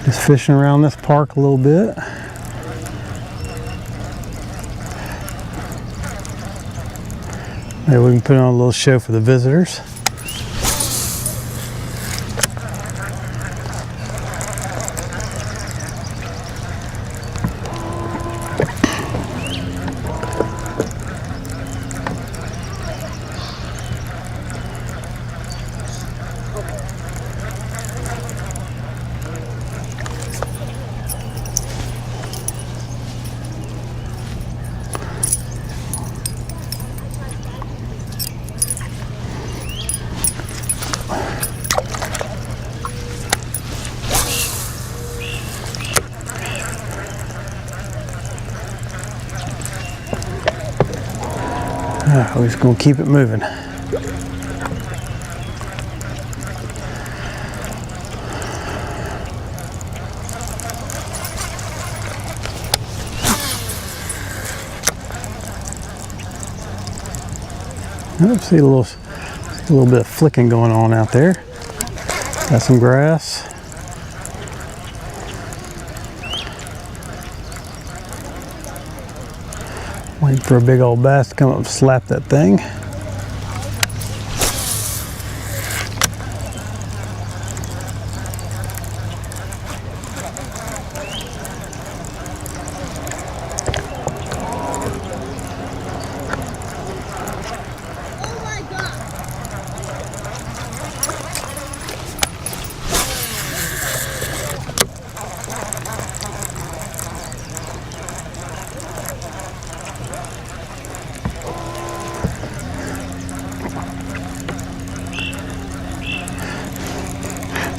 just fishing around this park a little bit. Maybe we can put on a little show for the visitors. We're just gonna keep it moving. I see a little bit of flicking going on out there. Got some grass. Waiting for a big old bass to come up and slap that thing.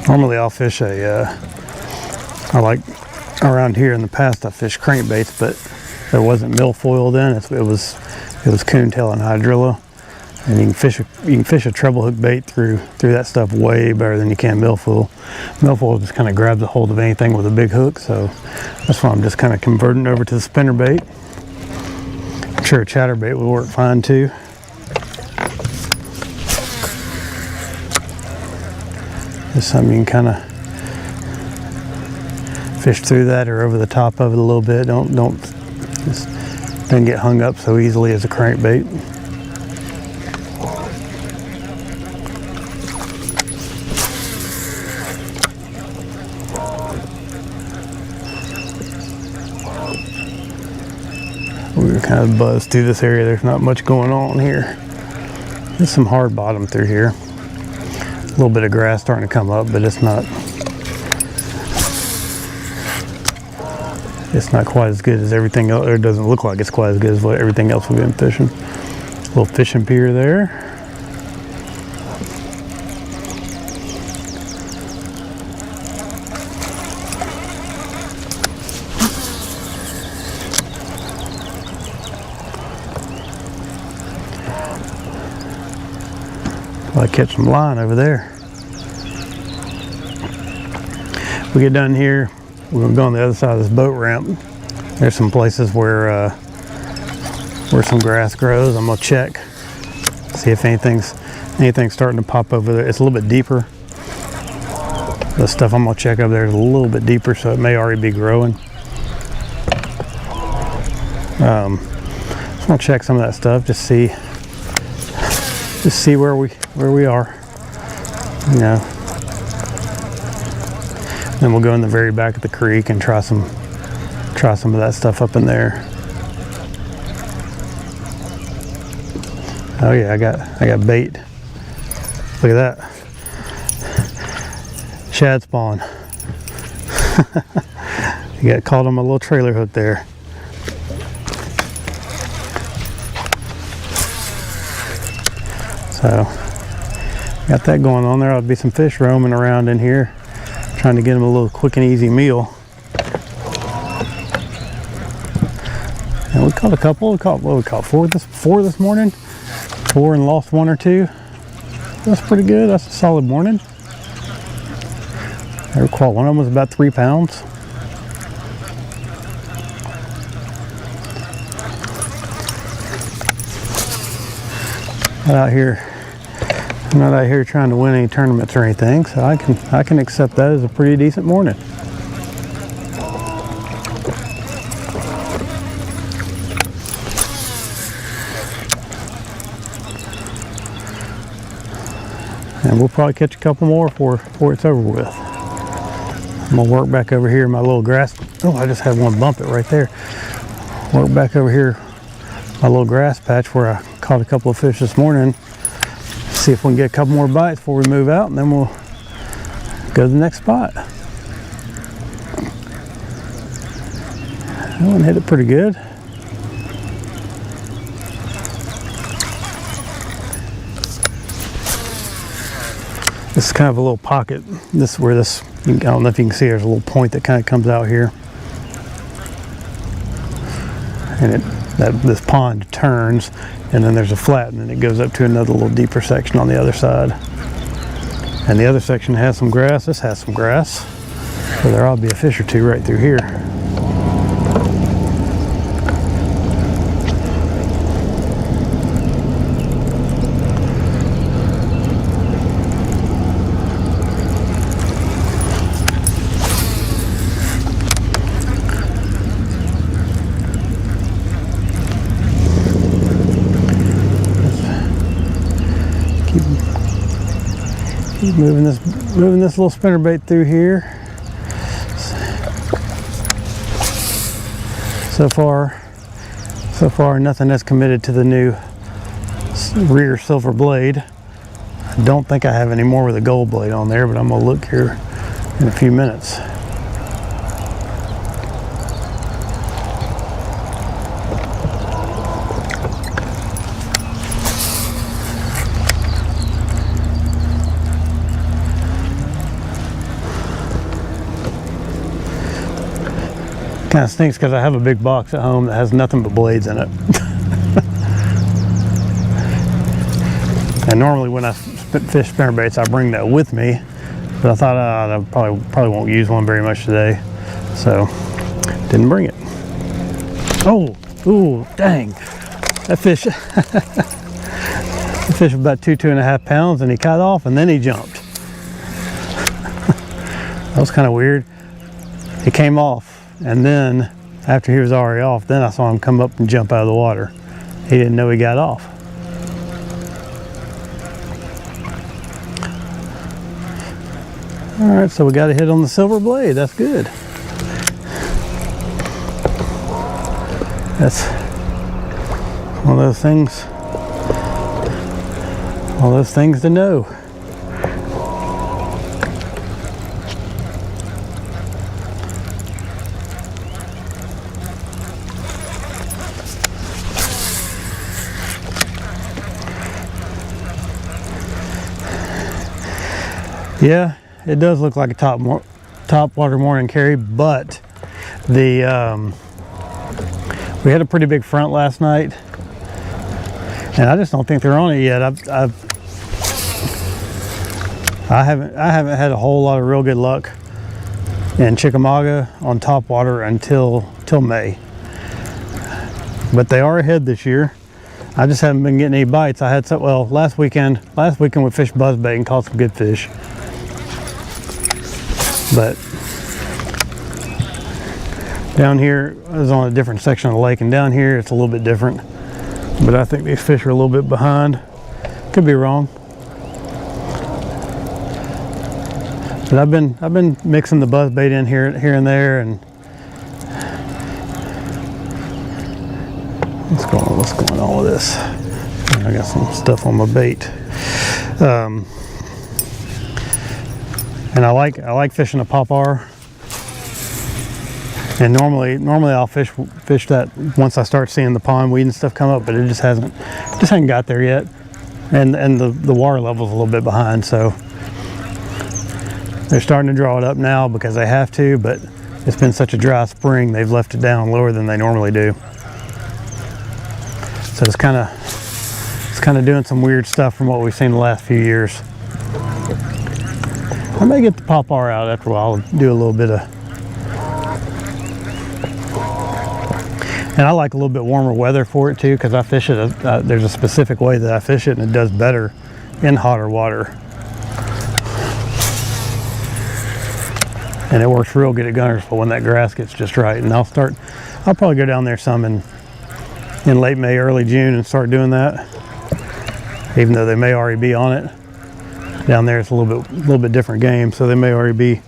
Normally I'll fish I like around here in the past I fished crankbaits, but there wasn't milfoil then. It was coontail and hydrilla, and you can fish a treble hook bait through that stuff way better than you can milfoil. Milfoil just kind of grabs a hold of anything with a big hook, so that's why I'm just kind of converting over to the spinner bait. I'm sure a chatterbait would work fine too. Just something you can kind of fish through that or over the top of it a little bit. Doesn't get hung up so easily as a crankbait. We were kind of buzzed through this area. There's not much going on here. There's some hard bottom through here. A little bit of grass starting to come up, but it's not quite as good as everything else, or it doesn't look like it's quite as good as what everything else we've been fishing. A little fishing pier there. I catch some line over there. We get done here, we're gonna go on the other side of this boat ramp. There's some places where some grass grows. I'm gonna check, see if anything's starting to pop over there. It's a little bit deeper. The stuff I'm gonna check over there is a little bit deeper, so it may already be growing. Just gonna check some of that stuff, just see where we are, you know. Then we'll go in the very back of the creek and try some of that stuff up in there. Oh yeah, I got bait. Look at that. Shad spawn. You got caught on my little trailer hook there. So got that going on there. Ought to be some fish roaming around in here, trying to get them a little quick and easy meal. And we caught a couple. We caught four this morning. 4 and lost 1 or 2. That's pretty good. That's a solid morning. I recall one of them was about 3 pounds. I'm not out here trying to win any tournaments or anything, so I can accept that as a pretty decent morning. And we'll probably catch a couple more before it's over with. I'm gonna work back over here in my little grass. Oh, I just had one bump it right there. Work back over here, my little grass patch where I caught a couple of fish this morning. See if we can get a couple more bites before we move out, and then we'll go to the next spot. That one hit it pretty good. This is kind of a little pocket. This is where this, I don't know if you can see, there's a little point that kind of comes out here. And this pond turns, and then there's a flat, and then it goes up to another little deeper section on the other side. And the other section has some grass. This has some grass, so there ought to be a fish or two right through here. Keep moving this little spinnerbait through here. So far nothing has committed to the new rear silver blade. I don't think I have any more with a gold blade on there, but I'm gonna look here in a few minutes. Kind of stinks because I have a big box at home that has nothing but blades in it. And normally when I fish spinnerbaits, I bring that with me, but I thought I probably won't use one very much today, so didn't bring it. Oh, ooh, dang! That fish, the fish was about 2.5 pounds, and he cut off, and then he jumped. That was kind of weird. He came off. And then, after he was already off, then I saw him come up and jump out of the water. He didn't know he got off. All right, so we got a hit on the silver blade. That's good. That's one of those things. All those things to know. Yeah, it does look like a top water morning carry, but the we had a pretty big front last night, and I just don't think they're on it yet. I haven't had a whole lot of real good luck in Chickamauga on top water until May, but they are ahead this year. I just haven't been getting any bites. I had some, well, last weekend we fished buzzbait and caught some good fish. But down here, I was on a different section of the lake, and down here it's a little bit different. But I think these fish are a little bit behind. Could be wrong. But I've been mixing the buzzbait in here and there, and what's going on with this? I got some stuff on my bait. And I like fishing a popar. And normally I'll fish that once I start seeing the pondweed and stuff come up, but it just hasn't got there yet. And the water level's a little bit behind, so they're starting to draw it up now because they have to, but it's been such a dry spring, they've left it down lower than they normally do. So it's kind of doing some weird stuff from what we've seen the last few years. I may get the popar out after a while and do a little bit of, and I like a little bit warmer weather for it too, because I fish it, there's a specific way that I fish it, and it does better in hotter water. And it works real good at Guntersville when that grass gets just right. And I'll probably go down there some in late May, early June and start doing that, even though they may already be on it. Down there it's a little bit different game, so they may already be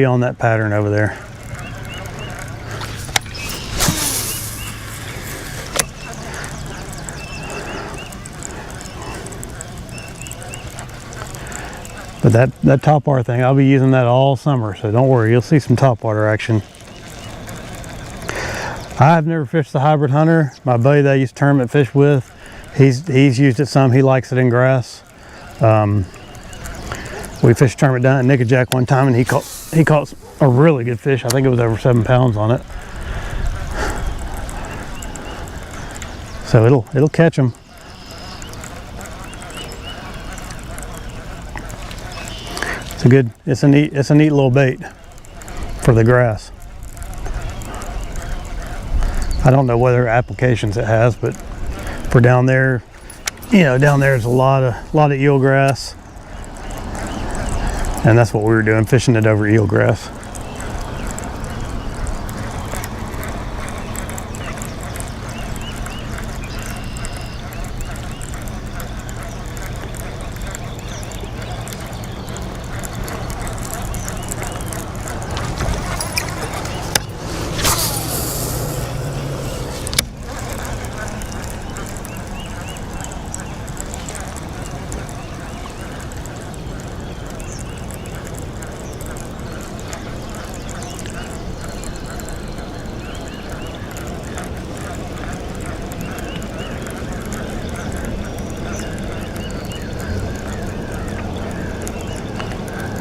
on that pattern over there. But that topwater thing, I'll be using that all summer, so don't worry, you'll see some topwater action. I've never fished the hybrid hunter. My buddy that I used to tournament fish with, he's used it some. He likes it in grass. We fished a tournament down at Nickajack one time, and he caught a really good fish. I think it was over 7 pounds on it. So it'll catch them. It's a neat little bait for the grass. I don't know what other applications it has, but for down there, you know, down there's a lot of eelgrass, and that's what we were doing, fishing it over eelgrass.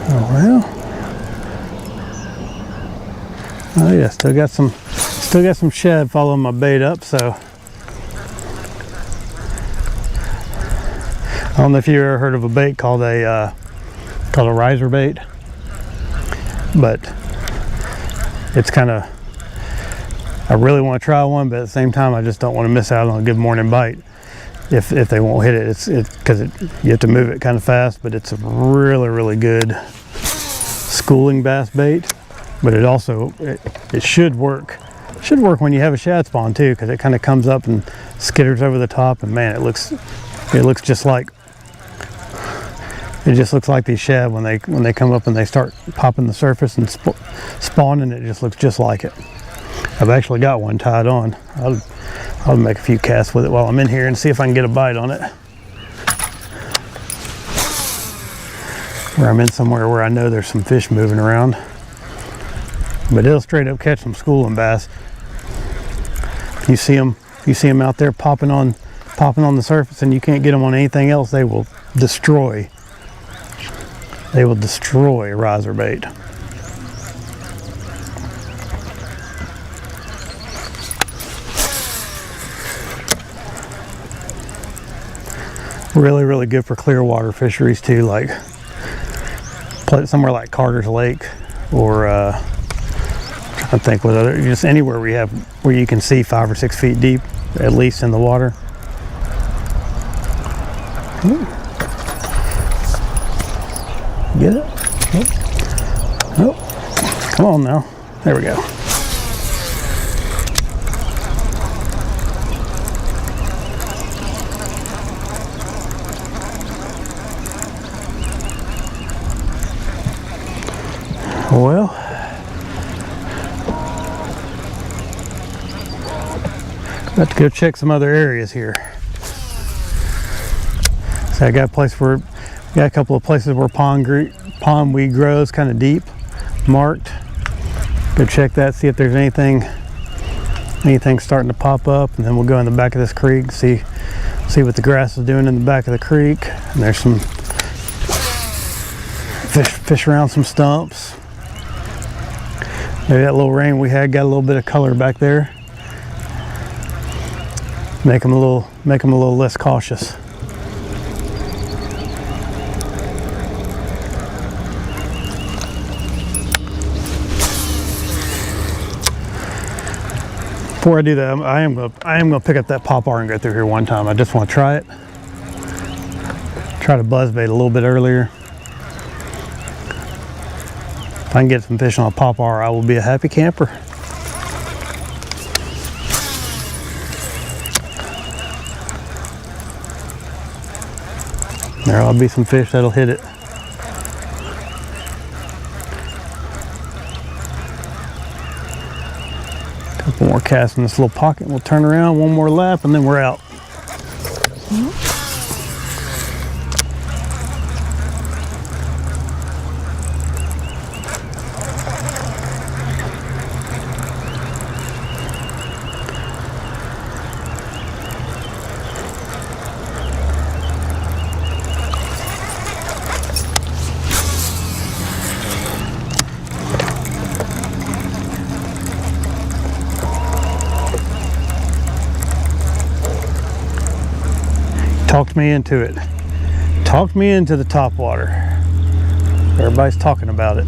Oh well. Oh yeah, still got some shad following my bait up, so I don't know if you ever heard of a bait called a riser bait, but it's kind of, I really want to try one, but at the same time I just don't want to miss out on a good morning bite if they won't hit it. It's because you have to move it kind of fast, but it's a really good schooling bass bait. But it also it should work when you have a shad spawn too, because it kind of comes up and skitters over the top, and man, it looks just like these shad when they come up and they start popping the surface and spawning. It just looks just like it. I've actually got one tied on. I'll make a few casts with it while I'm in here and see if I can get a bite on it. Where I'm in somewhere where I know there's some fish moving around. But it'll straight up catch some schooling bass. If you see them out there popping on the surface and you can't get them on anything else, they will destroy riser bait. Really good for clear water fisheries too, like somewhere like Carter's Lake, or I think with other, just anywhere where you can see 5 or 6 feet deep at least in the water. Get it? Oh, come on now. There we go. Well, about to go check some other areas here. So I got a couple of places where pondweed grows kind of deep, marked. Go check that, see if there's anything starting to pop up, and then we'll go in the back of this creek, see what the grass is doing in the back of the creek. And there's some fish around some stumps. Maybe that little rain we had got a little bit of color back there. Make them a little less cautious. Before I do that, I am gonna pick up that popper and go through here one time. I just want to try it. Try to buzzbait a little bit earlier. If I can get some fish on a popper, I will be a happy camper. There'll be some fish that'll hit it. Couple more casts in this little pocket, and we'll turn around one more lap, and then we're out. Talked me into it. Talked me into the top water. Everybody's talking about it.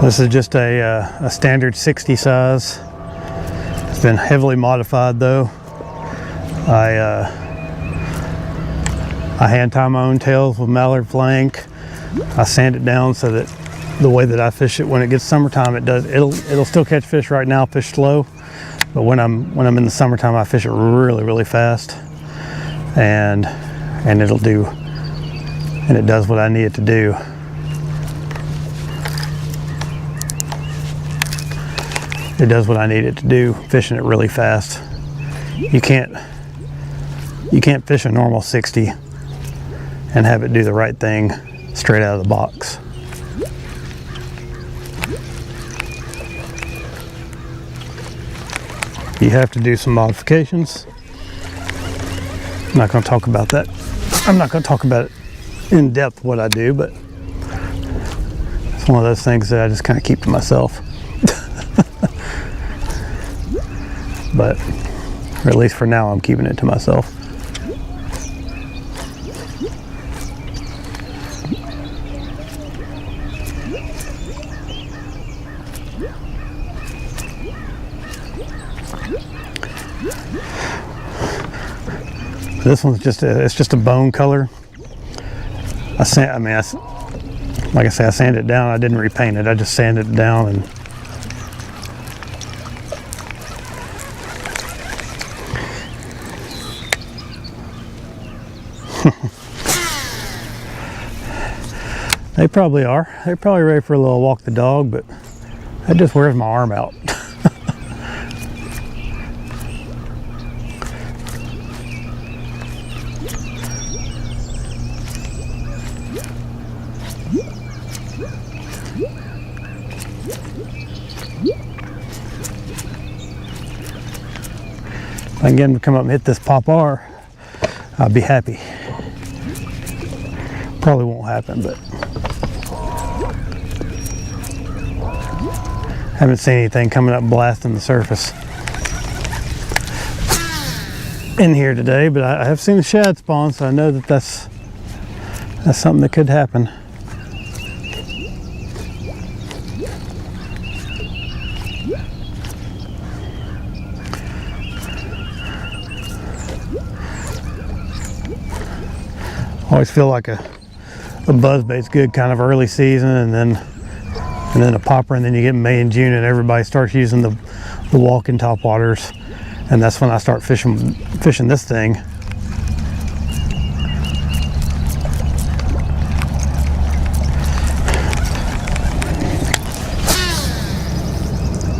This is just a standard 60 size. It's been heavily modified though. I hand tie my own tails with mallard flank. I sand it down so that the way that I fish it when it gets summertime, it'll still catch fish. Right now, fish slow, but when I'm in the summertime, I fish it really fast, and it does what I need it to do. It does what I need it to do, fishing it really fast. You can't fish a normal 60 and have it do the right thing straight out of the box. You have to do some modifications. I'm not going to talk about that. I'm not going to talk about it in depth what I do, but it's one of those things that I just kind of keep to myself. But, or at least for now, I'm keeping it to myself. This one's just a bone color. Like I say, I sanded it down. I didn't repaint it. I just sanded it down and they probably are. They're probably ready for a little walk the dog, but that just wears my arm out. If I can get him to come up and hit this pop-R, I'll be happy. Probably won't happen, but haven't seen anything coming up blasting the surface in here today, but I have seen the shad spawn, so I know that that's something that could happen. Always feel like a buzzbait's good kind of early season, and then a popper, and then you get May and June and everybody starts using the walking top waters, and that's when I start fishing this thing.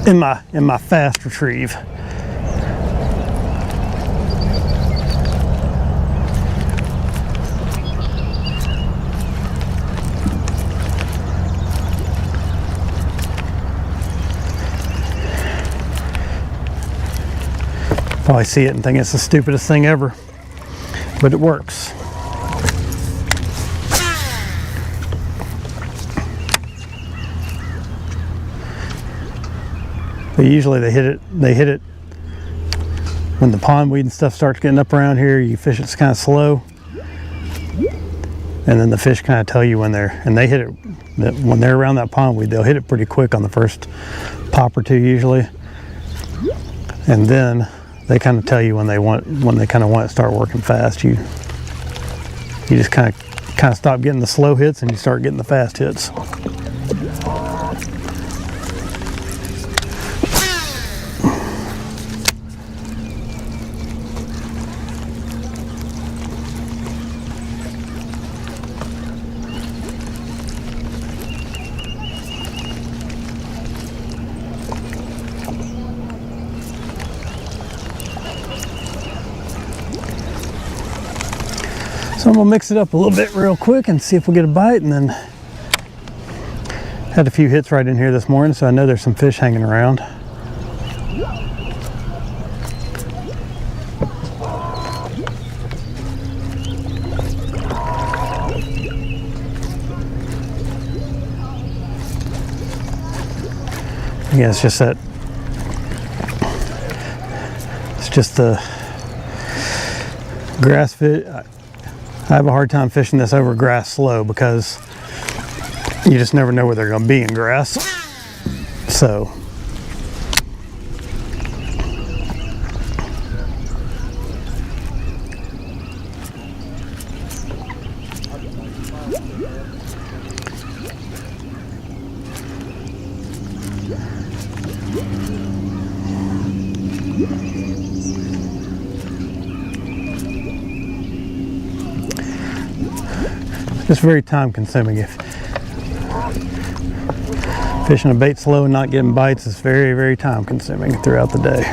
In my fast retrieve. Probably see it and think it's the stupidest thing ever, but it works. But usually they hit it when the pondweed and stuff starts getting up around here. You fish it's kind of slow, and then the fish kind of tell you when they hit it when they're around that pondweed. They'll hit it pretty quick on the first pop or two usually, and then they kind of tell you when they kind of want to start working fast. You just kind of stop getting the slow hits and you start getting the fast hits. So I'm gonna mix it up a little bit real quick and see if we get a bite, and then had a few hits right in here this morning, so I know there's some fish hanging around. Yeah, it's just that, it's just the grass fish. I have a hard time fishing this over grass slow because you just never know where they're going to be in grass. So it's very time consuming. If fishing a bait slow and not getting bites is very, very time consuming throughout the day.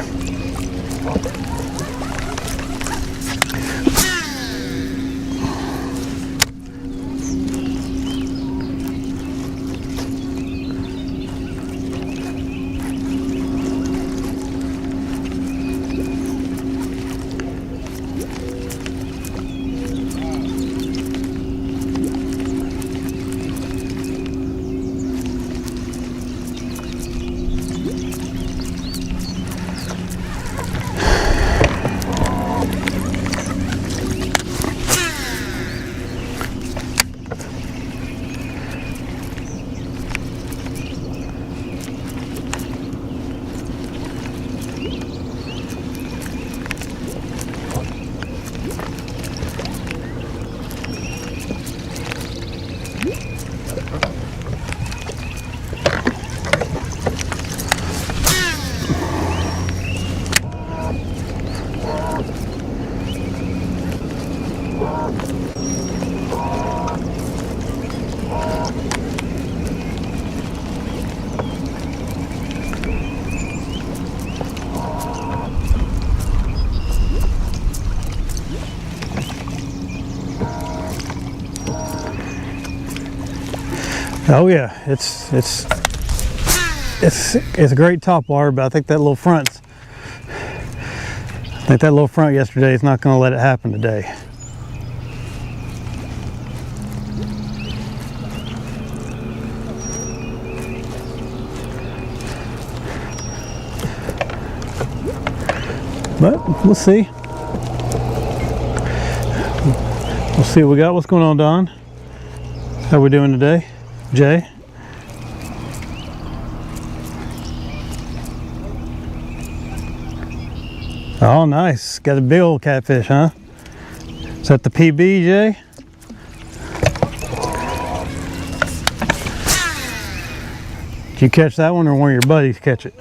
Oh yeah, it's a great topwater, but I think that little front yesterday is not going to let it happen today. But we'll see. We'll see what we got. What's going on, Don? How we doing today, Jay? Oh, nice. Got a big old catfish, huh? Is that the PB, Jay? Did you catch that one, or one of your buddies catch it?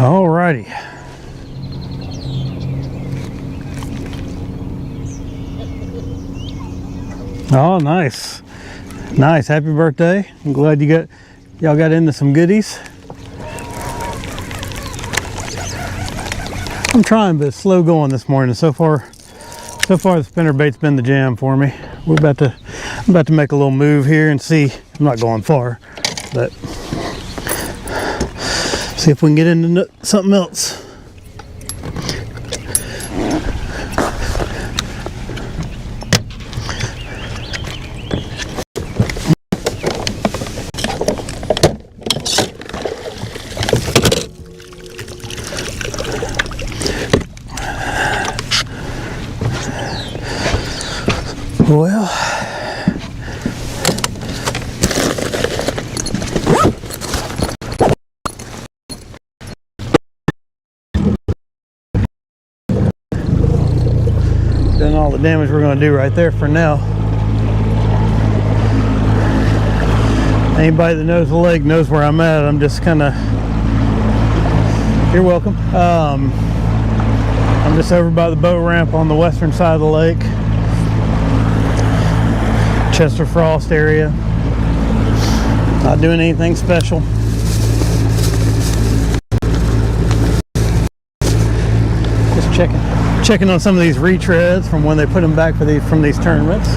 Alrighty. Oh, nice. Nice, happy birthday. I'm glad y'all got into some goodies. I'm trying, but it's slow going this morning. So far the spinnerbait's been the jam for me. I'm about to make a little move here and see. I'm not going far, but see if we can get into something else. Well, done all the damage we're going to do right there for now. Anybody that knows the lake knows where I'm at. I'm just kind of, you're welcome. I'm just over by the boat ramp on the western side of the lake. Chester Frost area. Not doing anything special. Just checking on some of these retreads from when they put them back from these tournaments.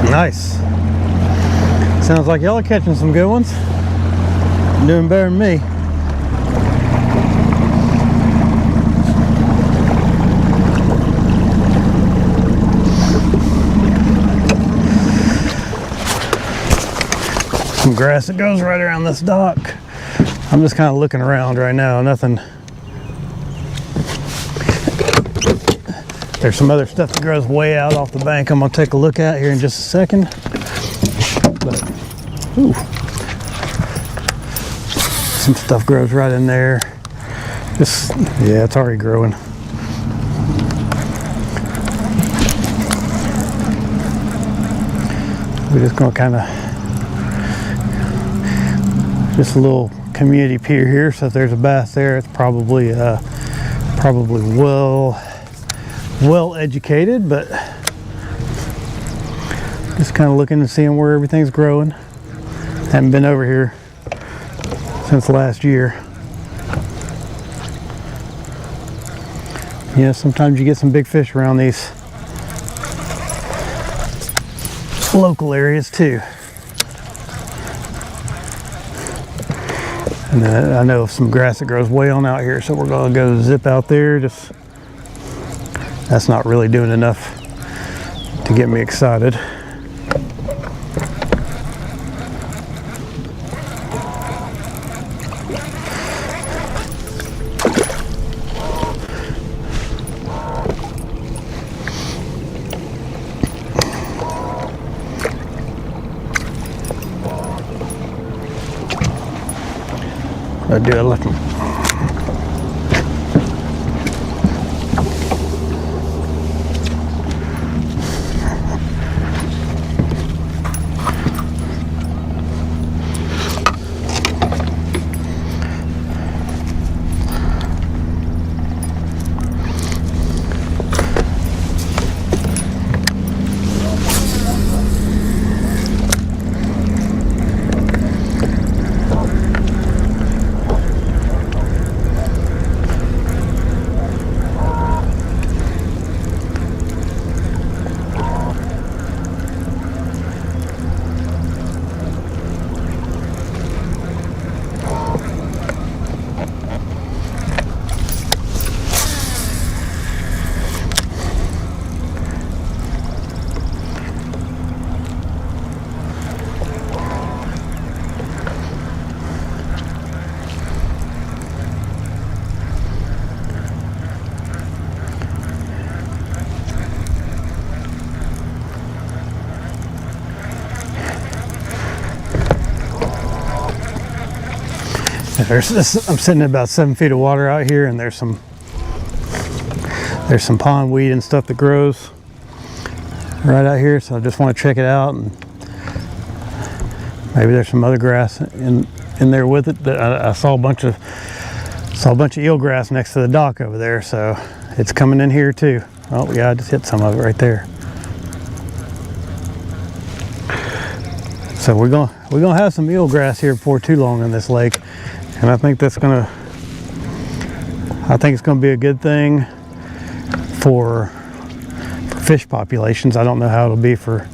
Nice. Sounds like y'all are catching some good ones. Doing better than me. Some grass that goes right around this dock. I'm just kind of looking around right now. Nothing. There's some other stuff that grows way out off the bank I'm gonna take a look at here in just a second. But, ooh. Some stuff grows right in there. Yeah, it's already growing. We're just gonna kind of, just a little community pier here. So if there's a bass there, it's probably well educated, but just kind of looking and seeing where everything's growing. Haven't been over here since last year. Yeah, sometimes you get some big fish around these local areas too. And I know some grass that grows way on out here, so we're gonna go zip out there, just that's not really doing enough to get me excited. I do. I left them. There's this, I'm sitting at about 7 feet of water out here, and there's some pond weed and stuff that grows right out here, so I just want to check it out, and maybe there's some other grass in there with it. That I saw a bunch of eelgrass next to the dock over there, so it's coming in here too. Oh yeah, I just hit some of it right there. So we're gonna have some eelgrass here before too long in this lake. And I think it's gonna be a good thing for fish populations. I don't know how it'll be for,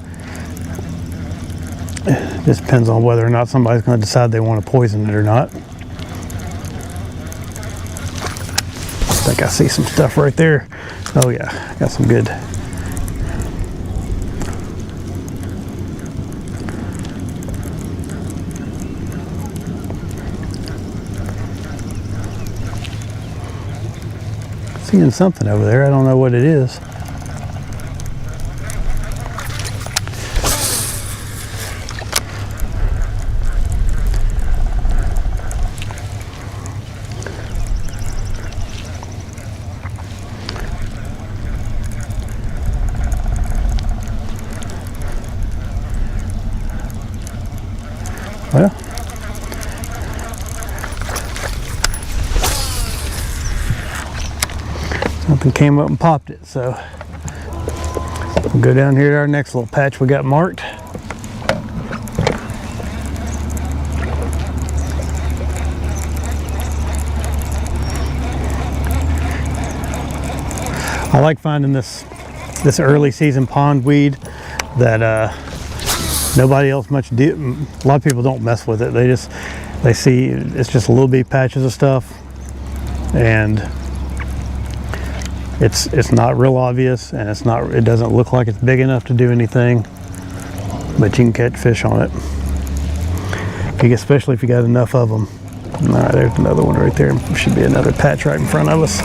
it just depends on whether or not somebody's gonna decide they want to poison it or not. I think I see some stuff right there. Oh yeah, got some good. Seeing something over there. I don't know what it is. Well, something came up and popped it, so we'll go down here to our next little patch we got marked. I like finding this early season pond weed that nobody else a lot of people don't mess with it. They see it's just little bitty patches of stuff, and it's not real obvious, and it doesn't look like it's big enough to do anything, but you can catch fish on it, especially if you got enough of them. All right, there's another one right there. There should be another patch right in front of us.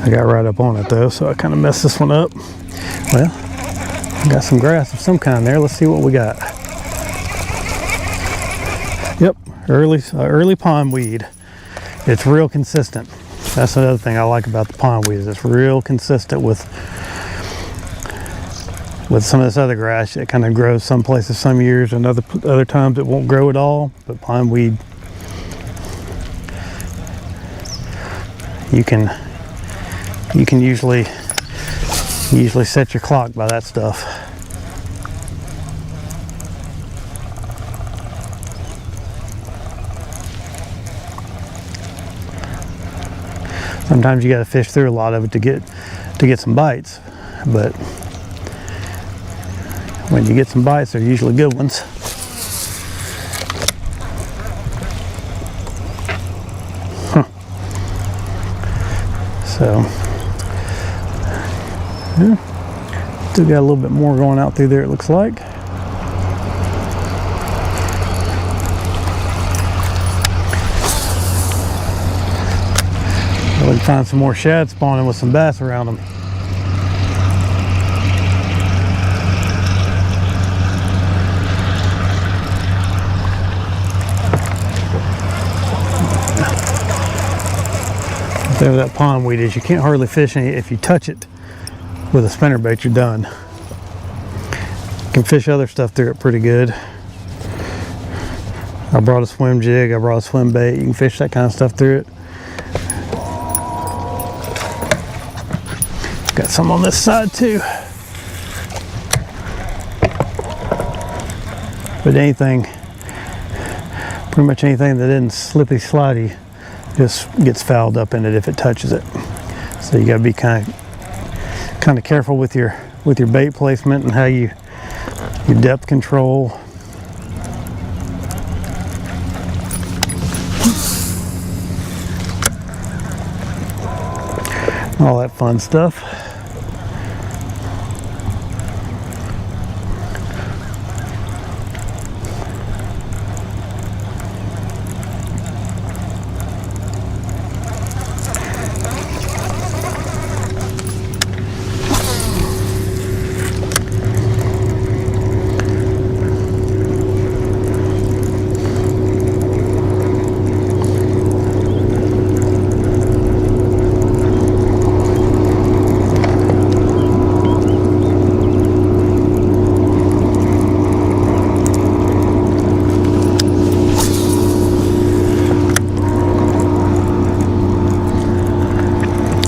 I got right up on it though, so I kind of messed this one up. Well, got some grass of some kind there. Let's see what we got. Yep, early pond weed. It's real consistent. That's another thing I like about the pond weed, is it's real consistent with some of this other grass. It kind of grows some places some years, and other times it won't grow at all. But pond weed, you can usually set your clock by that stuff. Sometimes you got to fish through a lot of it to get some bites, but when you get some bites, they're usually good ones. So, yeah, still got a little bit more going out through there, it looks like. We can find some more shad spawning with some bass around them. The thing with that pondweed is you can't hardly fish any. If you touch it with a spinnerbait, you're done. You can fish other stuff through it pretty good. I brought a swim jig, I brought a swim bait. You can fish that kind of stuff through it. Got some on this side too. But anything, pretty much anything that isn't slippy slidey just gets fouled up in it if it touches it. So you gotta be kind of careful with your bait placement and how your depth control. All that fun stuff.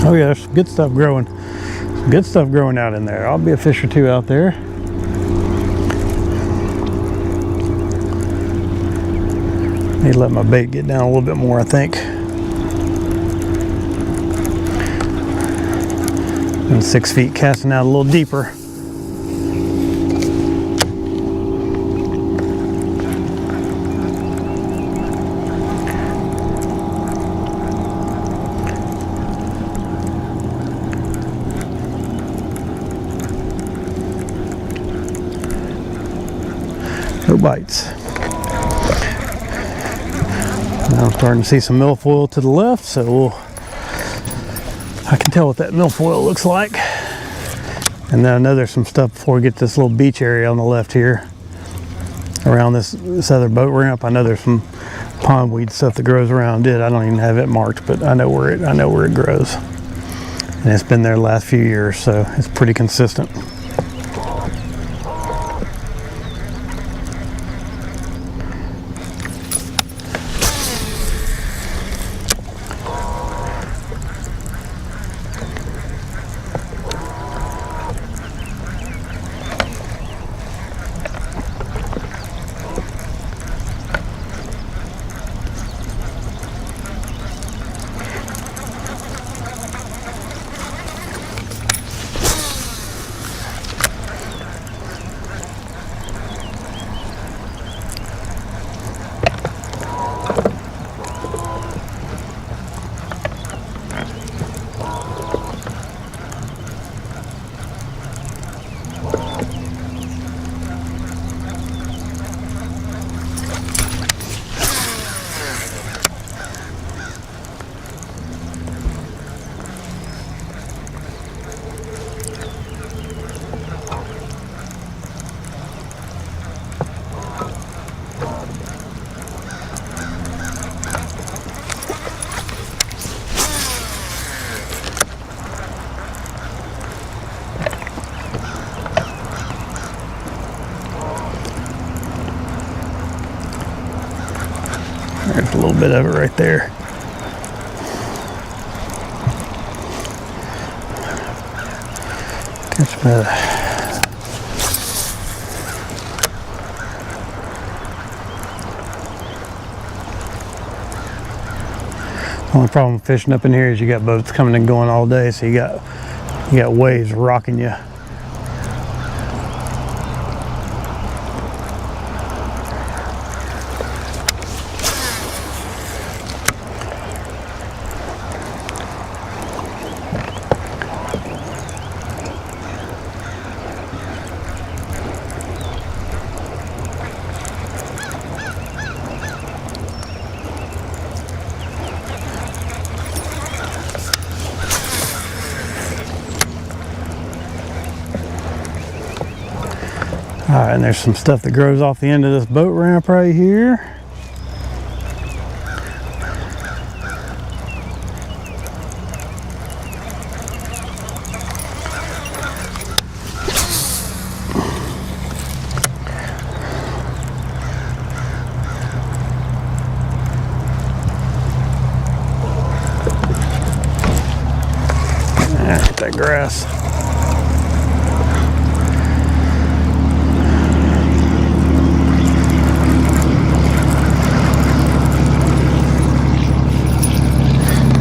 Oh yeah, there's good stuff growing. Some good stuff growing out in there. I'll be a fish or two out there. Need to let my bait get down a little bit more, I think. And 6 feet, casting out a little deeper. No bites. Now I'm starting to see some milfoil to the left, so I can tell what that milfoil looks like. And then I know there's some stuff before we get to this little beach area on the left here. Around this other boat ramp, I know there's some pondweed stuff that grows around it. I don't even have it marked, but I know where it grows. And it's been there the last few years, so it's pretty consistent. There's a little bit of it right there. Catch a The only problem with fishing up in here is you got boats coming and going all day, so you got waves rocking you. right, and there's some stuff that grows off the end of this boat ramp right here. Get that grass.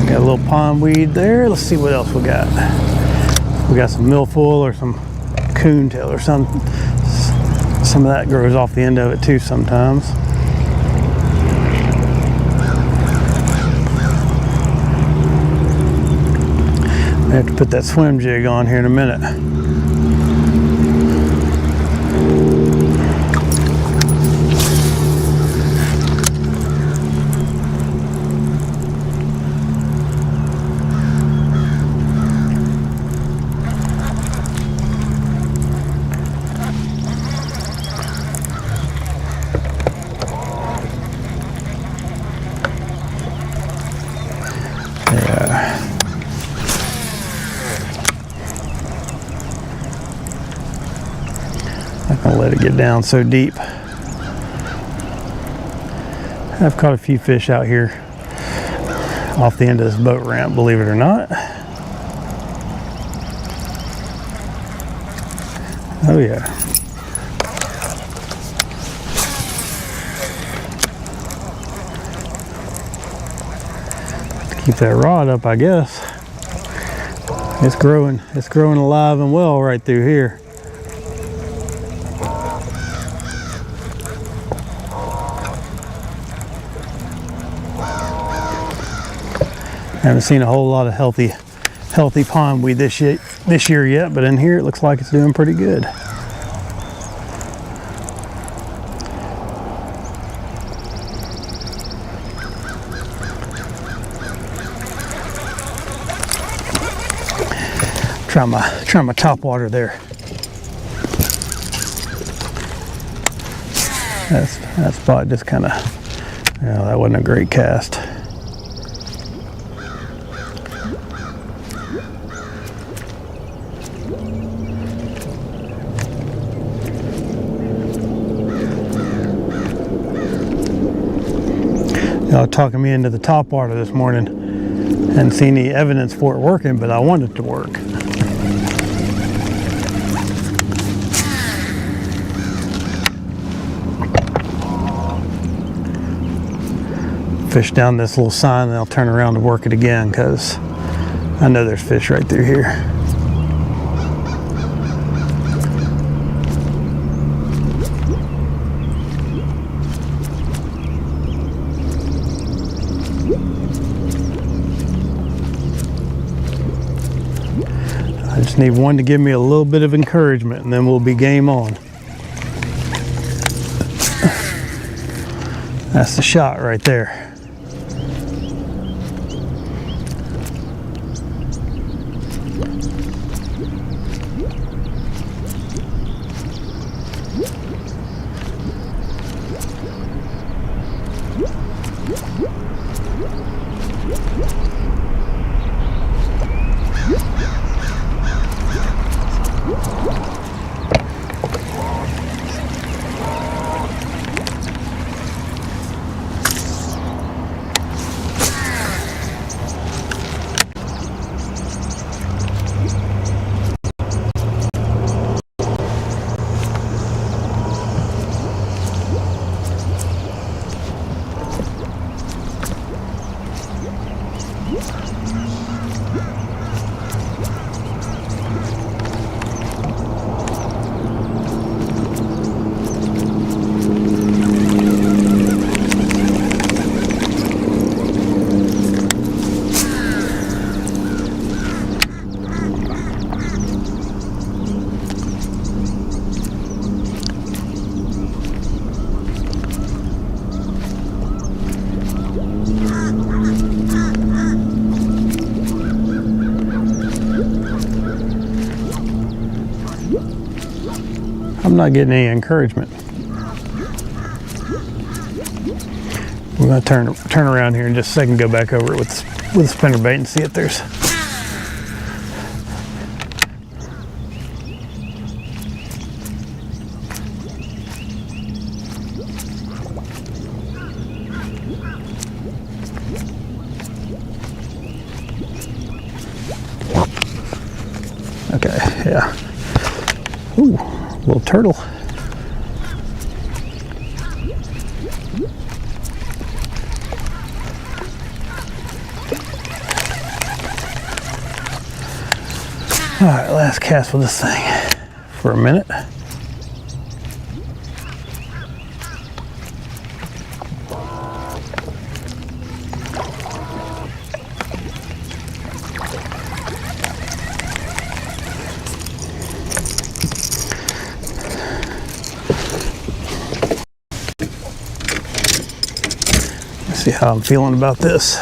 Got a little pondweed there. Let's see what else we got. We got some milfoil or some coontail or something. Some of that grows off the end of it too sometimes. I have to put that swim jig on here in a minute. I'll let it get down so deep. I've caught a few fish out here off the end of this boat ramp, believe it or not. Oh yeah. Keep that rod up, I guess. It's growing alive and well right through here. I haven't seen a whole lot of healthy pondweed this year yet, but in here it looks like it's doing pretty good. Try my topwater there. That spot just kind of, that wasn't a great cast. Y'all talking me into the topwater this morning. Hadn't seen any evidence for it working, but I want it to work. Fish down this little sign, and I'll turn around to work it again because I know there's fish right through here. I just need one to give me a little bit of encouragement, and then we'll be game on. That's the shot right there. not getting any encouragement. We're going to turn around here in just a second, go back over it with the spinnerbait and see if there's... Okay, yeah. Ooh, little turtle. All right, last cast with this thing for a minute. Let's see how I'm feeling about this.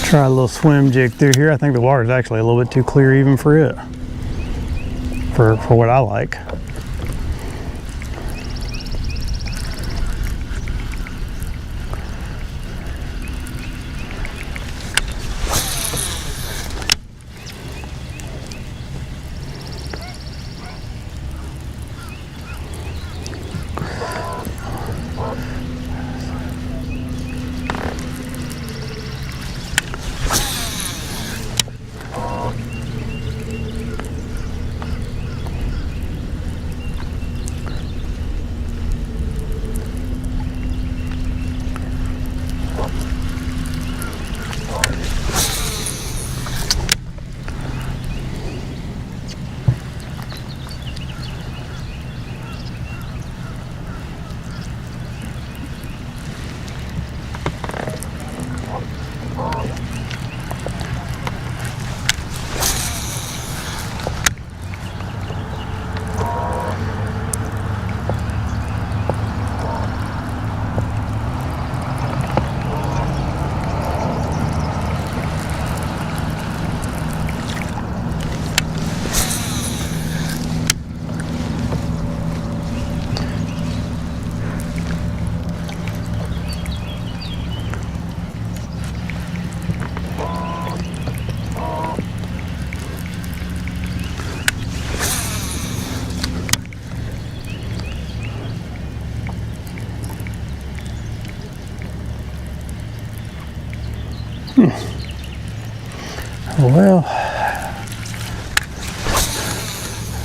Try a little swim jig through here. I think the water is actually a little bit too clear even for it, for what I like.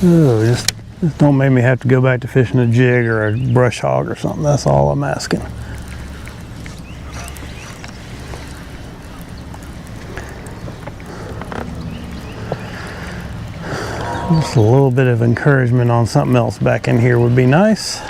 Well, just don't make me have to go back to fishing a jig or a brush hog or something. That's all I'm asking. Just a little bit of encouragement on something else back in here would be nice.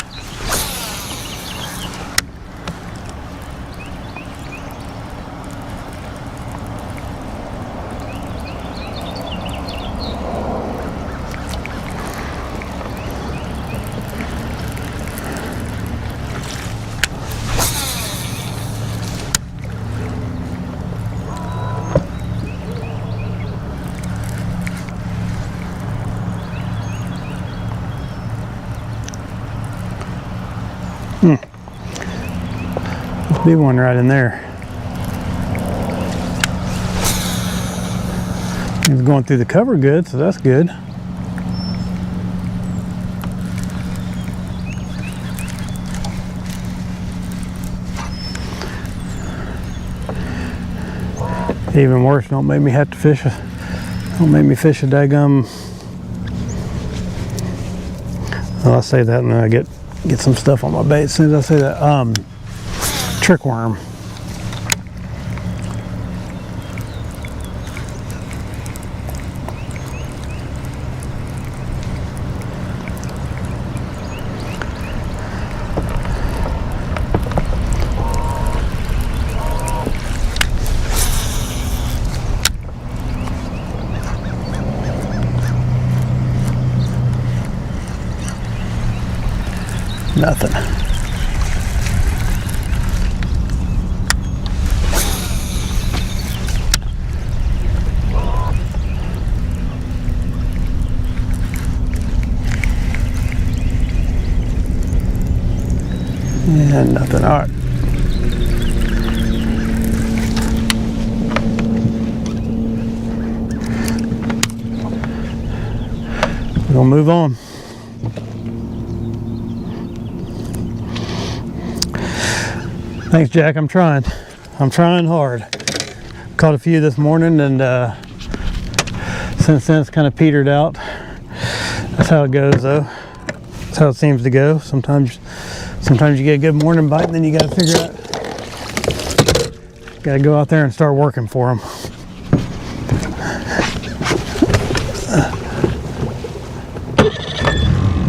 Big one right in there. It's going through the cover good, so that's good. Even worse, don't make me have to fish don't make me fish a daggum. Well, I say that and then I get some stuff on my bait as soon as I say that. Trick worm. Nothing. And nothing. All right. We're gonna move on. Thanks, Jack. I'm trying. I'm trying hard. Caught a few this morning, and since then it's kind of petered out. That's how it goes, though. That's how it seems to go. Sometimes you get a good morning bite, and then you got to figure out. Got to go out there and start working for them.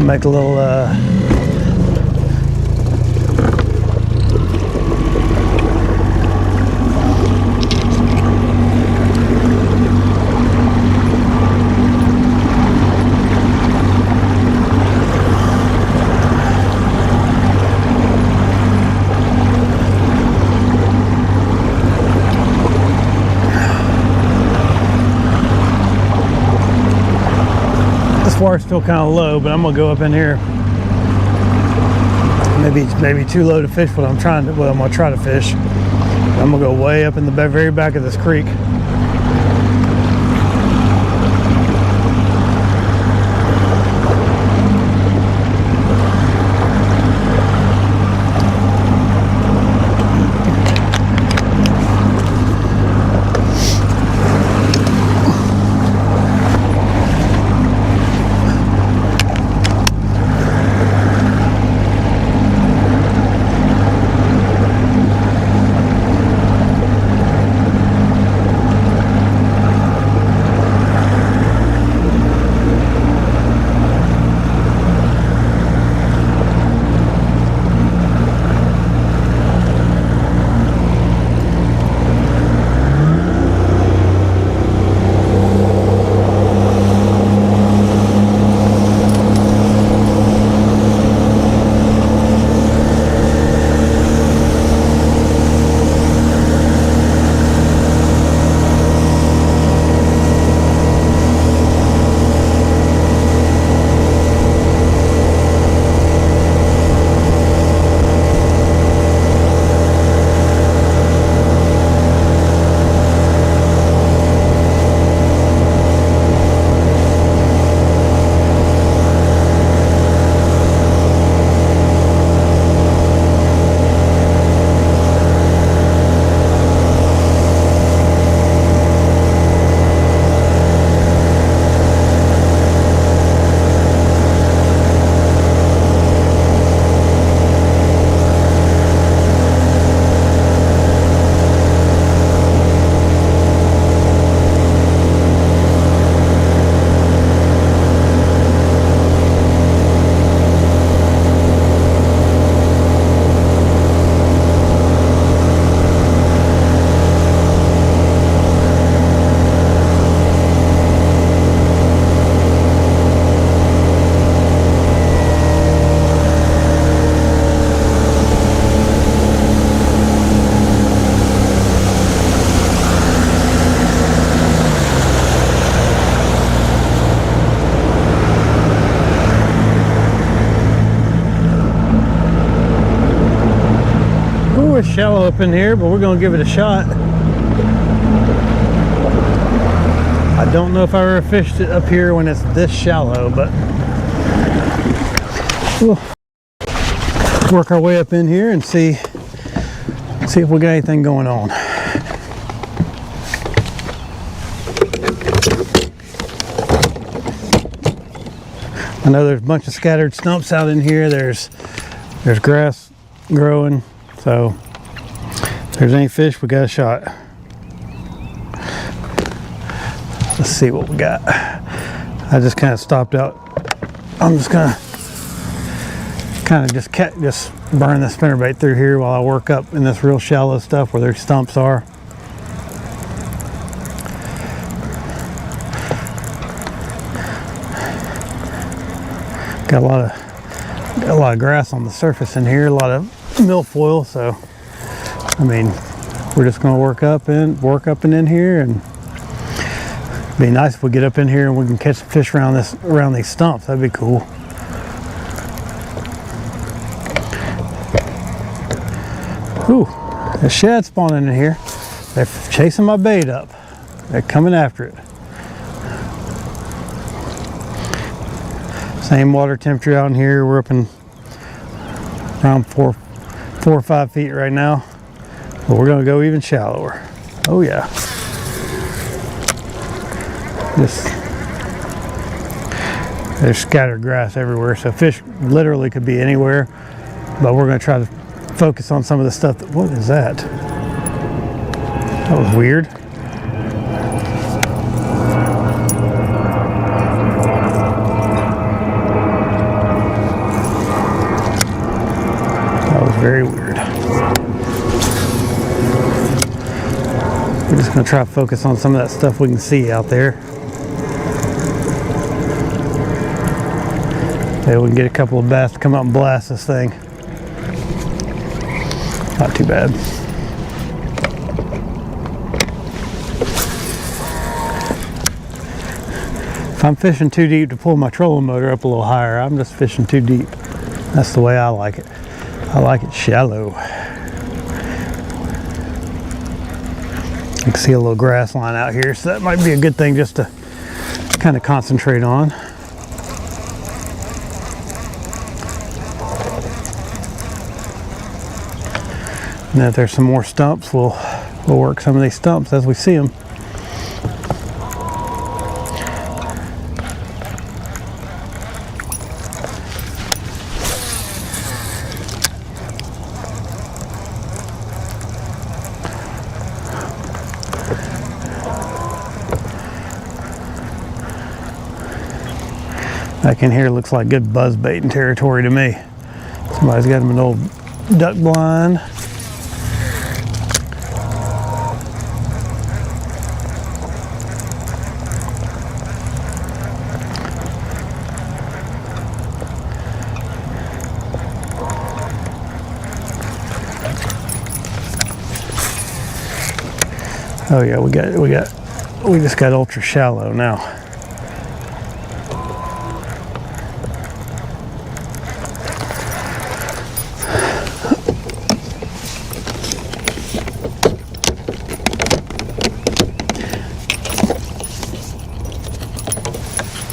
Make a little. This water's still kind of low, but I'm gonna go up in here. Maybe too low to fish what I'm trying to. Well, I'm gonna try to fish. I'm gonna go way up in the very back of this creek. It's shallow up in here, but we're gonna give it a shot. I don't know if I ever fished it up here when it's this shallow, but we'll work our way up in here and see if we got anything going on. I know there's a bunch of scattered stumps out in here. There's grass growing, so if there's any fish, we got a shot. Let's see what we got. I just kind of stopped out. I'm just gonna kind of just burn the spinnerbait through here while I work up in this real shallow stuff where their stumps are. Got Got a lot of grass on the surface in here, a lot of milfoil, so I mean, we're just gonna work up and in here, and it'd be nice if we get up in here and we can catch some fish around these stumps. That'd be cool. Ooh, a shad spawning in here. They're chasing my bait up. They're coming after it. Same water temperature out in here. We're up in around 4 or 5 feet right now, but we're gonna go even shallower. Oh yeah. There's scattered grass everywhere, so fish literally could be anywhere, but we're gonna try to focus on some of the stuff what is that? That was weird. Very weird. We're just going to try to focus on some of that stuff we can see out there. Maybe we can get a couple of bass to come up and blast this thing. Not too bad. If I'm fishing too deep to pull my trolling motor up a little higher, I'm just fishing too deep. That's the way I like it. I like it shallow. You can see a little grass line out here, so that might be a good thing just to kind of concentrate on. And if there's some more stumps, we'll work some of these stumps as we see them. Back in here looks like good buzz baiting territory to me. Somebody's got him an old duck blind. Oh yeah, we just got ultra shallow now.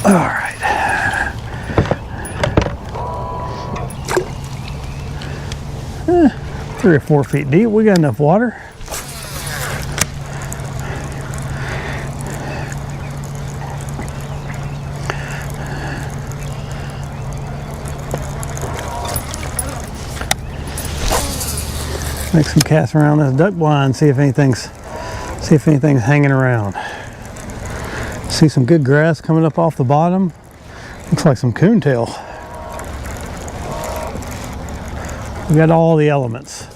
All right. Eh, 3 or 4 feet deep. We got enough water. Make some casts around this duck blind, see if anything's hanging around. See some good grass coming up off the bottom. Looks like some coontail. We got all the elements.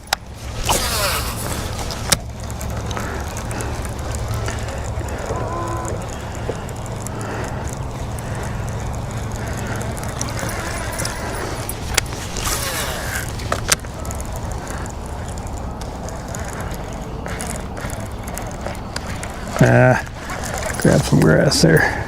Grab some grass there.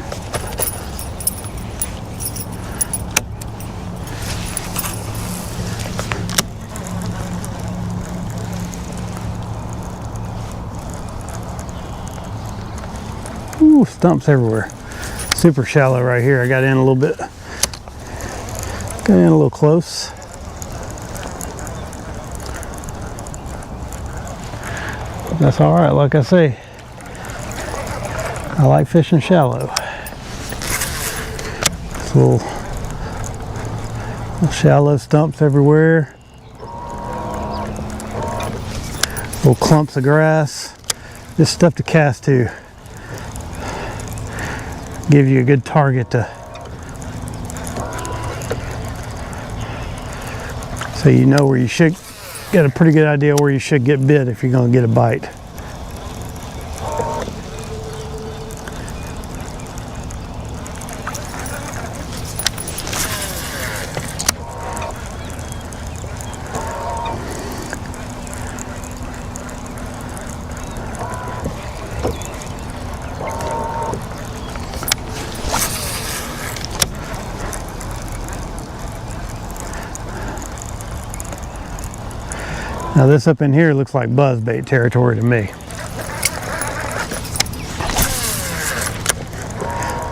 Ooh, stumps everywhere. Super shallow right here. I got in a little bit. Got in a little close. That's all right, like I say. I like fishing shallow. Little shallow stumps everywhere. Little clumps of grass. Just stuff to cast to. Give you a good target to. So you know where you should get a pretty good idea where you should get bit if you're going to get a bite. Now this up in here looks like buzzbait territory to me.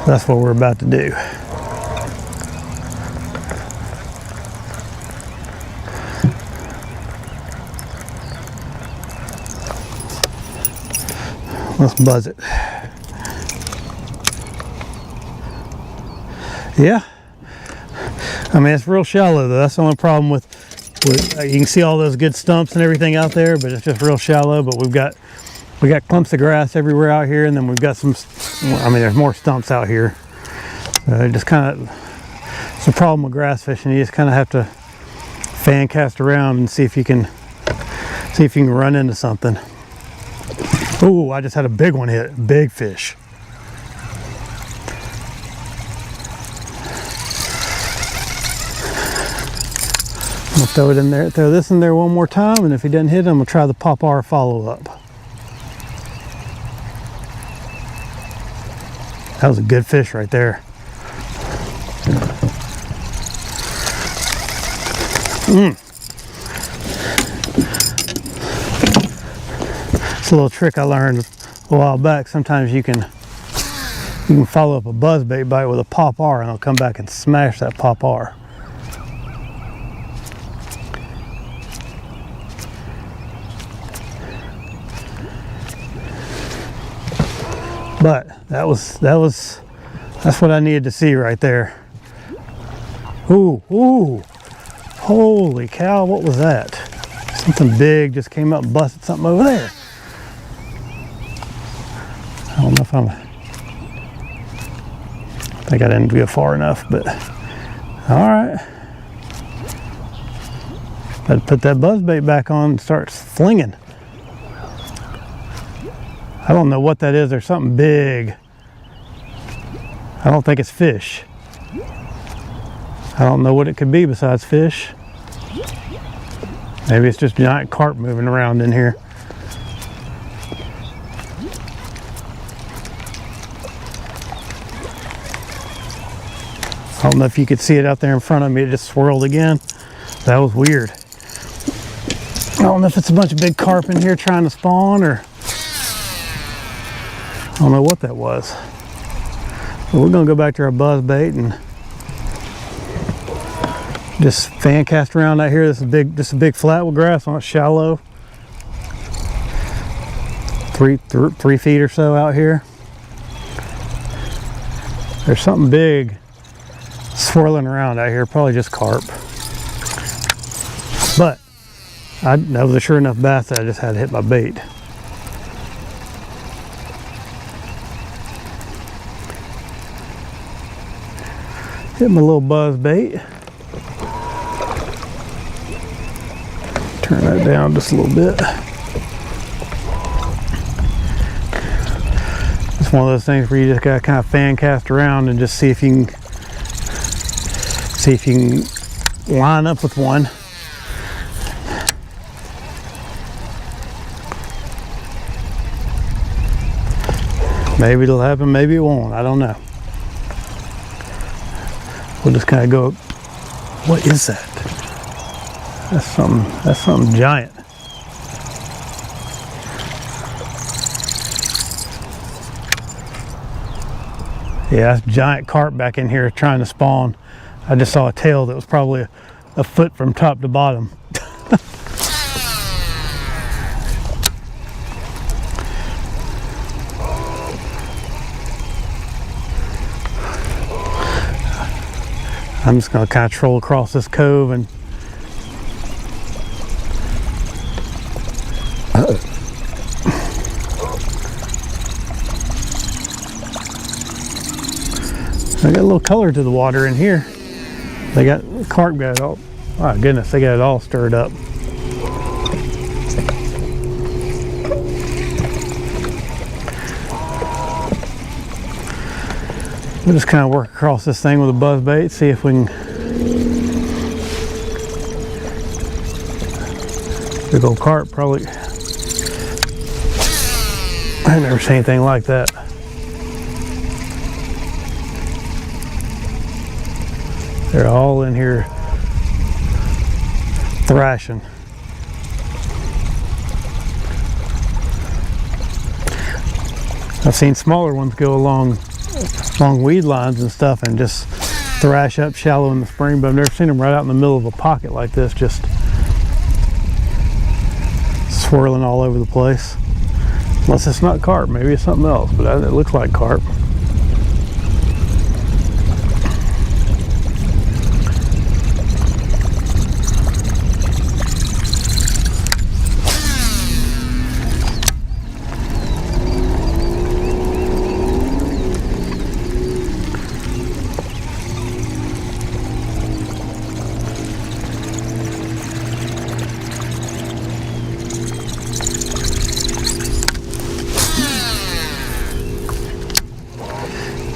That's what we're about to do. Let's buzz it. Yeah. I mean, it's real shallow though. That's the only problem with you can see all those good stumps and everything out there, but it's just real shallow. But we got clumps of grass everywhere out here, and then we've got some, I mean, there's more stumps out here. Just kind of, it's the problem with grass fishing. You just kind of have to fan cast around and see if you can run into something. Ooh, I just had a big one hit, big fish. I'm gonna throw it in there, throw this in there one more time, and if he doesn't hit it, I'm gonna try the pop-R follow-up. That was a good fish right there. It's a little trick I learned a while back. Sometimes you can follow up a buzzbait bite with a pop-R, and it'll come back and smash that pop-R. But that's what I needed to see right there. Ooh, holy cow, what was that? Something big just came up and busted something over there. I don't know if I think I didn't go far enough, but all right. I'd put that buzzbait back on and start flinging. I don't know what that is. There's something big. I don't think it's fish. I don't know what it could be besides fish. Maybe it's just giant carp moving around in here. I don't know if you could see it out there in front of me. It just swirled again. That was weird. I don't know if it's a bunch of big carp in here trying to spawn, or I don't know what that was. But we're gonna go back to our buzz bait and just fan cast around out here. This is a big flat with grass on it, shallow. 3 feet or so out here. There's something big swirling around out here, probably just carp. But that was a sure enough bass that I just had to hit my bait. Hit my little buzz bait. Turn that down just a little bit. It's one of those things where you just gotta kind of fan cast around and just see if you can line up with one. Maybe it'll happen, maybe it won't. I don't know. We'll just kind of go. What is that? That's something giant. Yeah, that's giant carp back in here trying to spawn. I just saw a tail that was probably a foot from top to bottom. I'm just gonna kind of troll across this cove and I got a little color to the water in here. They got carp got it all. Oh my goodness, they got it all stirred up. We'll just kind of work across this thing with a buzz bait, see if we can. Big old carp, probably. I've never seen anything like that. They're all in here thrashing. I've seen smaller ones go along weed lines and stuff and just thrash up shallow in the spring, but I've never seen them right out in the middle of a pocket like this, just swirling all over the place. Unless it's not carp, maybe it's something else, but it looks like carp.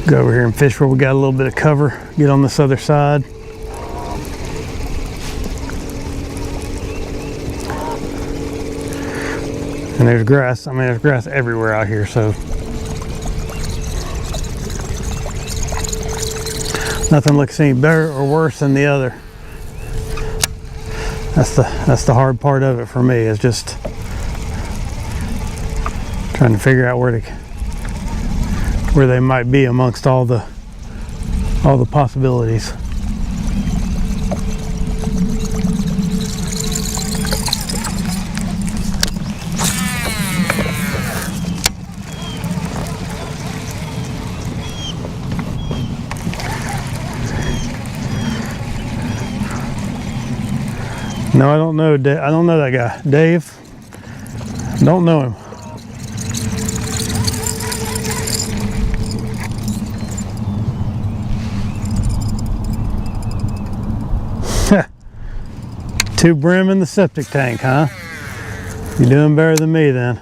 Go over here and fish where we got a little bit of cover. Get on this other side. And there's grass. I mean, there's grass everywhere out here, so nothing looks any better or worse than the other. That's the hard part of it for me, is just trying to figure out where they might be amongst all the possibilities. No, I don't know. I don't know that guy, Dave. Don't know him. Two brim in the septic tank, huh? You're doing better than me then.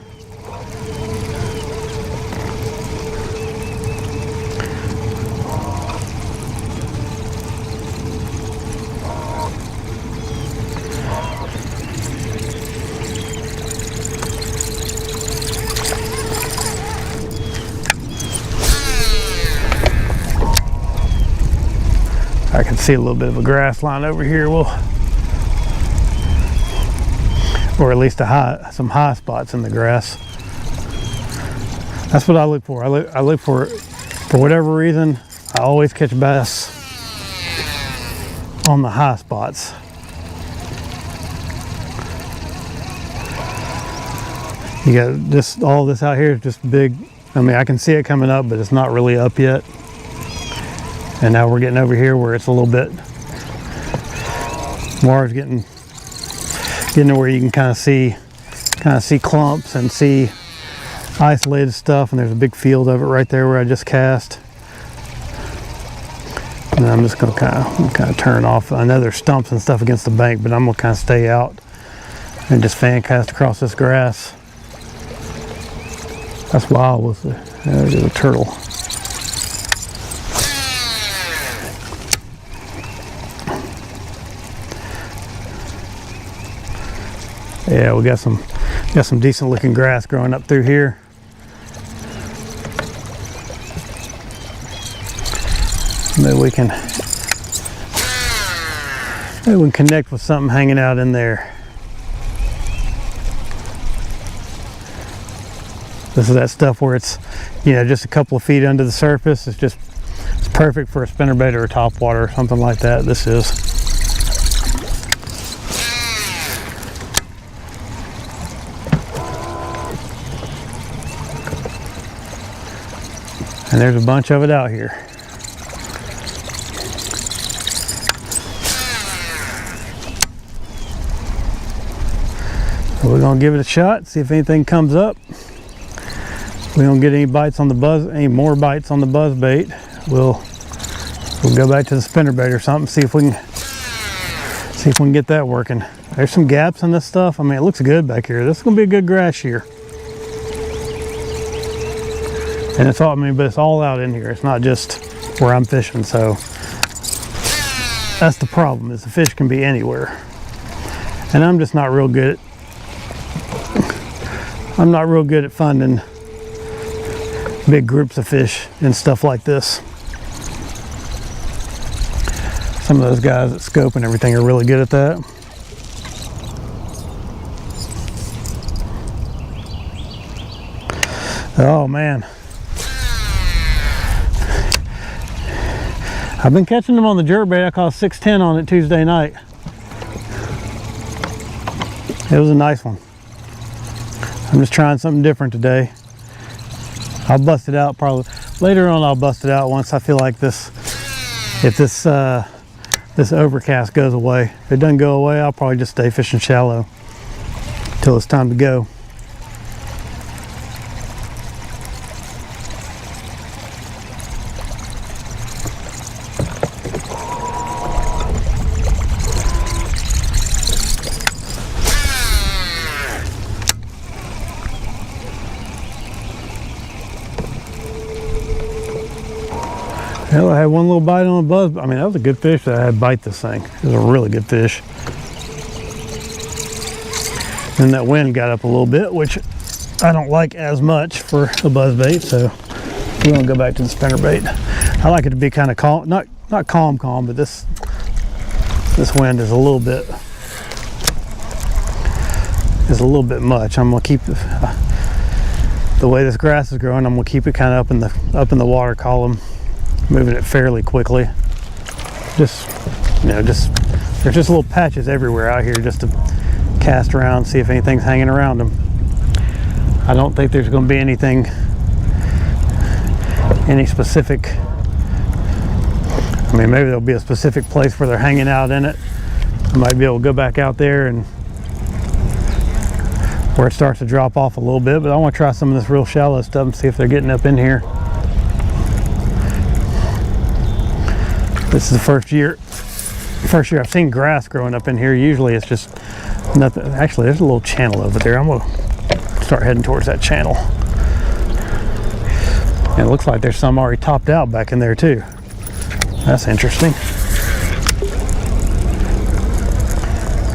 I can see a little bit of a grass line over here. Or at least some high spots in the grass. That's what I look for. I look for whatever reason, I always catch bass on the high spots. You got just all this out here is just big. I mean, I can see it coming up, but it's not really up yet. And now we're getting over here where it's a little bit, water's getting to where you can kind of see clumps and see isolated stuff, and there's a big field of it right there where I just cast. And I'm just gonna kind of turn off. I know there's stumps and stuff against the bank, but I'm gonna kind of stay out and just fan cast across this grass. That's wild. There's a turtle. Yeah, we got some decent looking grass growing up through here. Maybe we can connect with something hanging out in there. This is that stuff where it's, you know, just a couple of feet under the surface. It's perfect for a spinnerbait or a topwater or something like that. This is. And there's a bunch of it out here. So we're gonna give it a shot, see if anything comes up. If we don't get any bites on the any more bites on the buzz bait, we'll go back to the spinnerbait or something, see if we can get that working. There's some gaps in this stuff. I mean, it looks good back here. This is gonna be a good grass shear. And it's all, but it's all out in here. It's not just where I'm fishing, so that's the problem, is the fish can be anywhere. And I'm just not real good at finding big groups of fish and stuff like this. Some of those guys that scope and everything are really good at that. Oh man. I've been catching them on the jerkbait. I caught 610 on it Tuesday night. It was a nice one. I'm just trying something different today. I'll bust it out probably later on. I'll bust it out once I feel like this, if this this overcast goes away. If it doesn't go away, I'll probably just stay fishing shallow till it's time to go. Well, I had one little bite on a buzz. I mean, that was a good fish that I had bite this thing. It was a really good fish. And that wind got up a little bit, which I don't like as much for a buzz bait, so we're gonna go back to the spinnerbait. I like it to be kind of calm, not calm, but this wind is a little bit much. I'm gonna keep the way this grass is growing. I'm gonna keep it kind of up in the water column, moving it fairly quickly. Just there's just little patches everywhere out here just to cast around, see if anything's hanging around them. I don't think there's going to be any specific. I mean, maybe there'll be a specific place where they're hanging out in it. I might be able to go back out there and where it starts to drop off a little bit, but I want to try some of this real shallow stuff and see if they're getting up in here. This is the first year I've seen grass growing up in here. Usually it's just nothing. Actually, there's a little channel over there. I'm gonna start heading towards that channel. And it looks like there's some already topped out back in there too. That's interesting.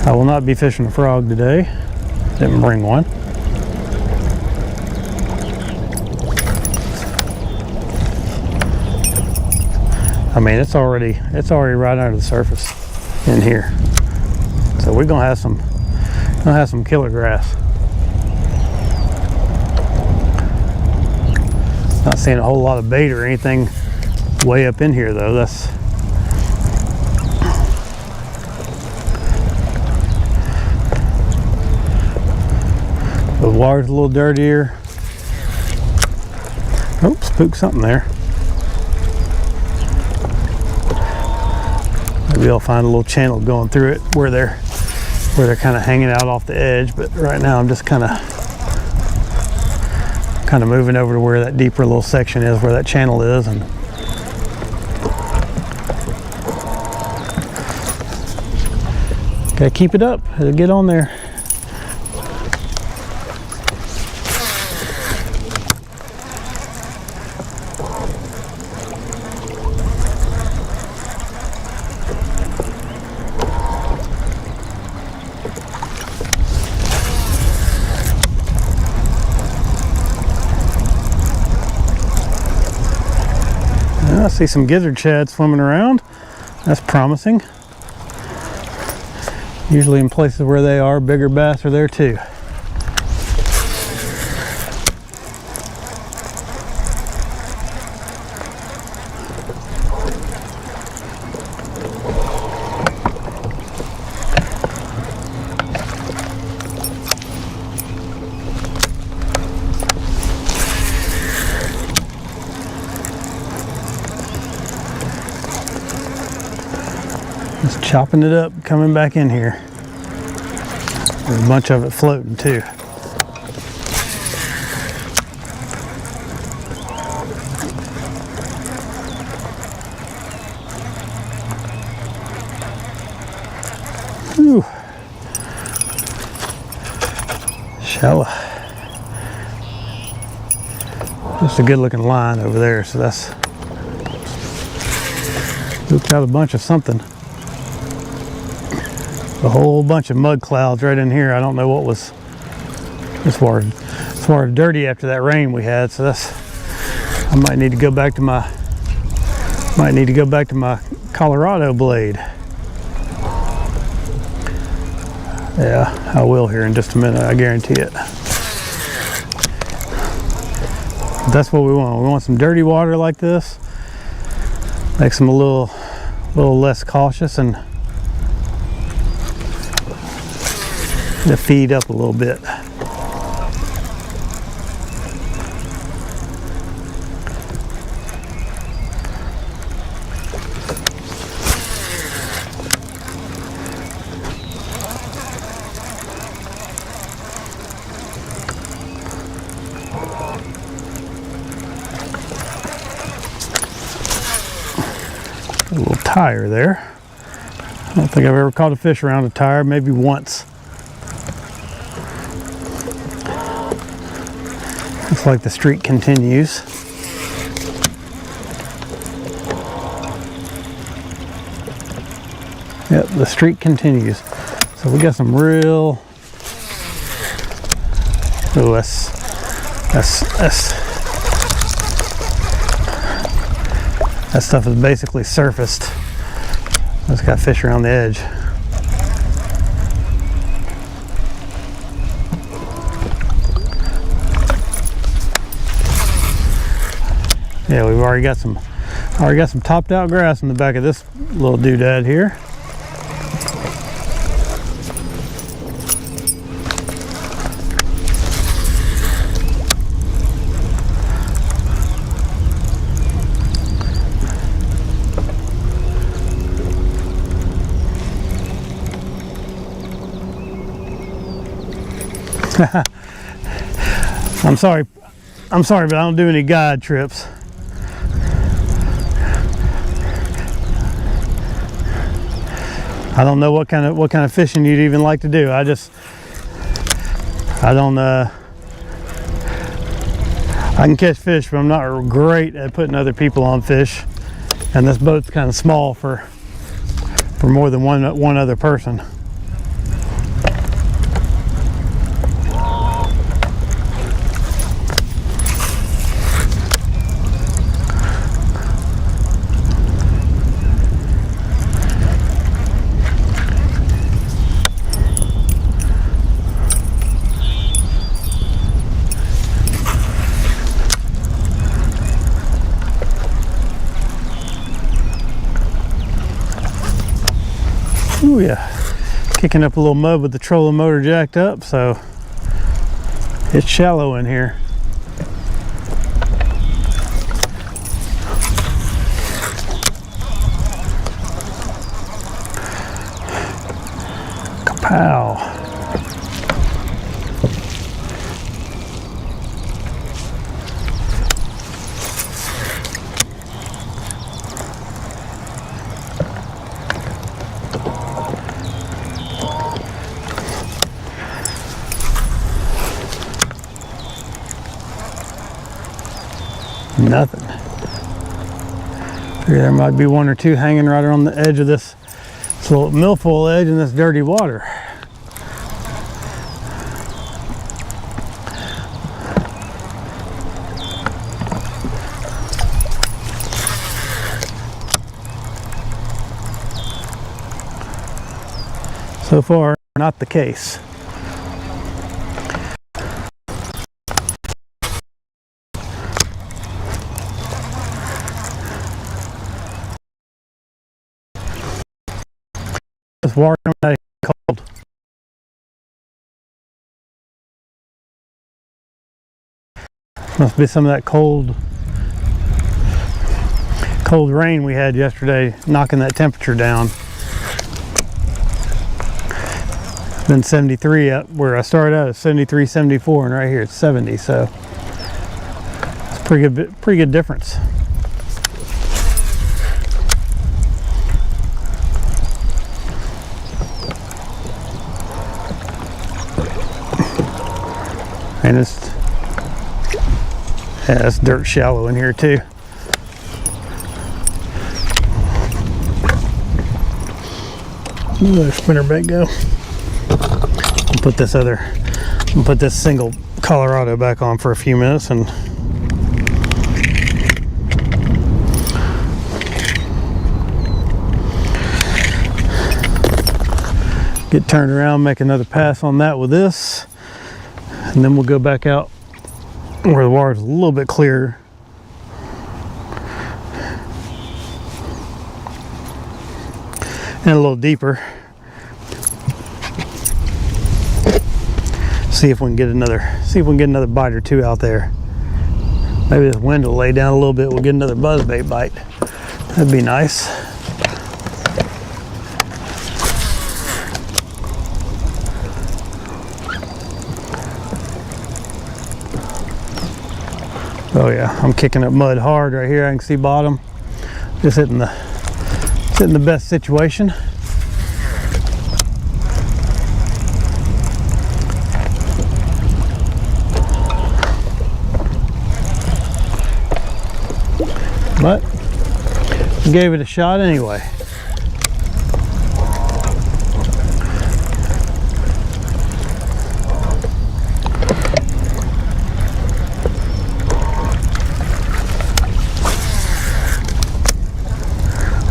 I will not be fishing a frog today. Didn't bring one. I mean, it's already right under the surface in here. So we're gonna have some killer grass. Not seeing a whole lot of bait or anything way up in here though. The water's a little dirtier. Oh, spooked something there. Maybe I'll find a little channel going through it where they're kind of hanging out off the edge, but right now I'm just kind of moving over to where that deeper little section is, where that channel is, and gotta keep it up. It'll get on there. I see some gizzard shad swimming around. That's promising. Usually in places where they are, bigger bass are there too. Just chopping it up, coming back in here. There's a bunch of it floating too. Whew. Shallow. Just a good looking line over there, so that's looked out a bunch of something. A whole bunch of mud clouds right in here. I don't know what was as far as dirty after that rain we had, so I might need to go back to my Colorado blade. Yeah, I will here in just a minute, I guarantee it. That's what we want. We want some dirty water like this. Makes them a little less cautious and to feed up a little bit. A little tire there. I don't think I've ever caught a fish around a tire, maybe once. Looks like the streak continues. Yep, the streak continues. So we got some real... Oh, that's that stuff is basically surfaced. It's got fish around the edge. Yeah, we've already got some topped out grass in the back of this little doodad here. I'm sorry, but I don't do any guide trips. I don't know what kind of fishing you'd even like to do. I can catch fish, but I'm not great at putting other people on fish. And this boat's kind of small for more than one other person. Ooh, yeah, kicking up a little mud with the trolling motor jacked up, so it's shallow in here. Kapow. Nothing. Figure there might be one or two hanging right on the edge of this little milfoil edge in this dirty water. So far, not the case. This water coming out cold. Must be some of that cold rain we had yesterday knocking that temperature down. It's been 73 up where I started out at 73, 74, and right here it's 70, so it's a pretty good difference. And it's dirt shallow in here too. Let our spinnerbait go. I'll put this single Colorado back on for a few minutes and get turned around, make another pass on that with this. And then we'll go back out where the water's a little bit clearer. and a little deeper. See if we can get another bite or two out there. Maybe this wind will lay down a little bit, we'll get another buzzbait bite. That'd be nice. Oh yeah, I'm kicking up mud hard right here. I can see bottom. Just hitting the best situation. But gave it a shot anyway.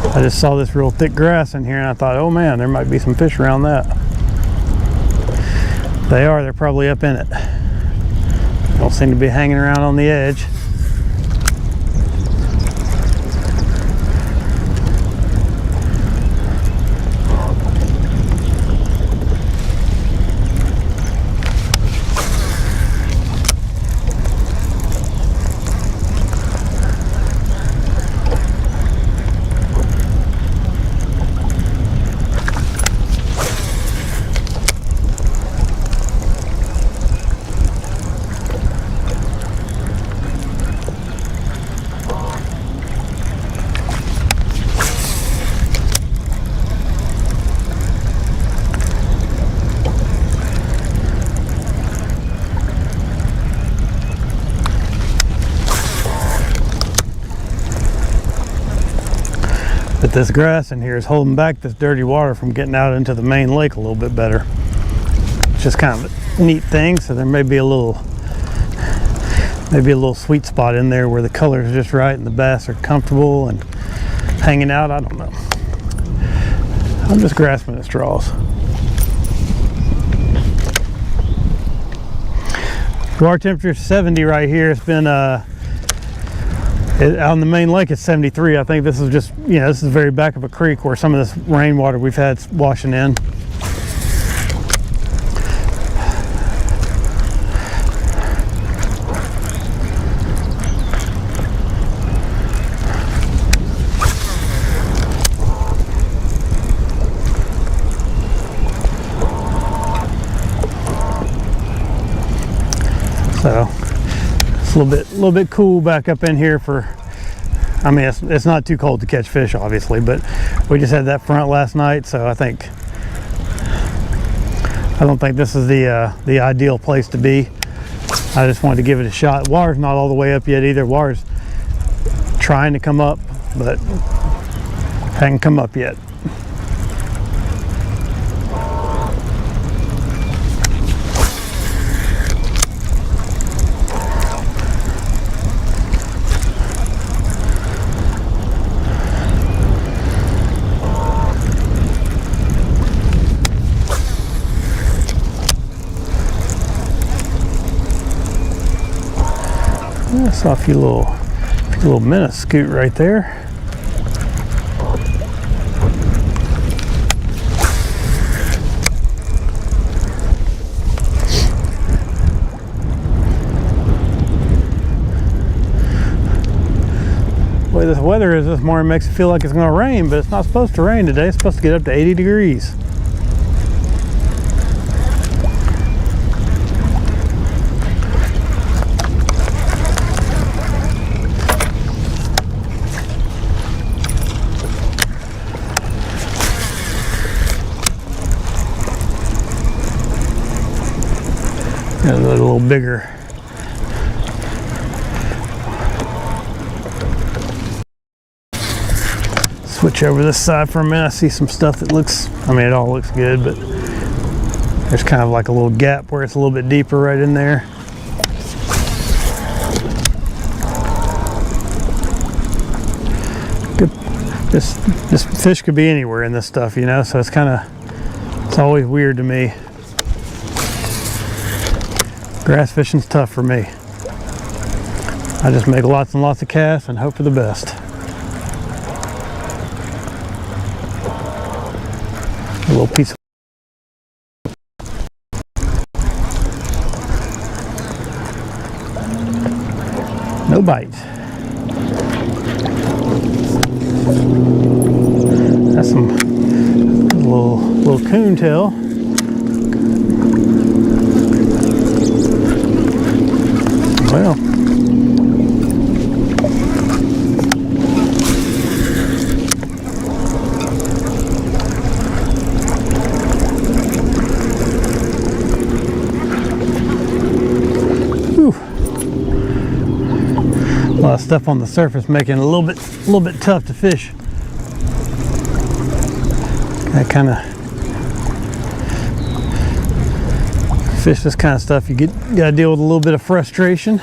I just saw this real thick grass in here and I thought, oh man, there might be some fish around that. They're probably up in it. Don't seem to be hanging around on the edge. But this grass in here is holding back this dirty water from getting out into the main lake a little bit better. It's just kind of a neat thing. So there may be a little sweet spot in there where the color is just right and the bass are comfortable and hanging out. I don't know. I'm just grasping at straws. Water temperature is 70 right here. It's been out in the main lake it's 73. I think this is just, this is the very back of a creek where some of this rainwater we've had washing in. So it's a little bit cool back up in here for, I mean, it's not too cold to catch fish obviously, but we just had that front last night, so I don't think this is the ideal place to be. I just wanted to give it a shot. Water's not all the way up yet either. Water's trying to come up, but hasn't come up yet. I saw a few little minnows scoot right there. The way this weather is this morning makes it feel like it's going to rain, but it's not supposed to rain today. It's supposed to get up to 80 degrees. A little bigger. Switch over this side for a minute. I see some stuff that looks, I mean, it all looks good, but there's kind of like a little gap where it's a little bit deeper right in there. Good. This fish could be anywhere in this stuff, so it's always weird to me. Grass fishing's tough for me. I just make lots and lots of casts and hope for the best. little piece of no bites. That's some little coon tail. Well, whew. A lot of stuff on the surface making it a little bit tough to fish. That kind of fish this kind of stuff, you gotta deal with a little bit of frustration.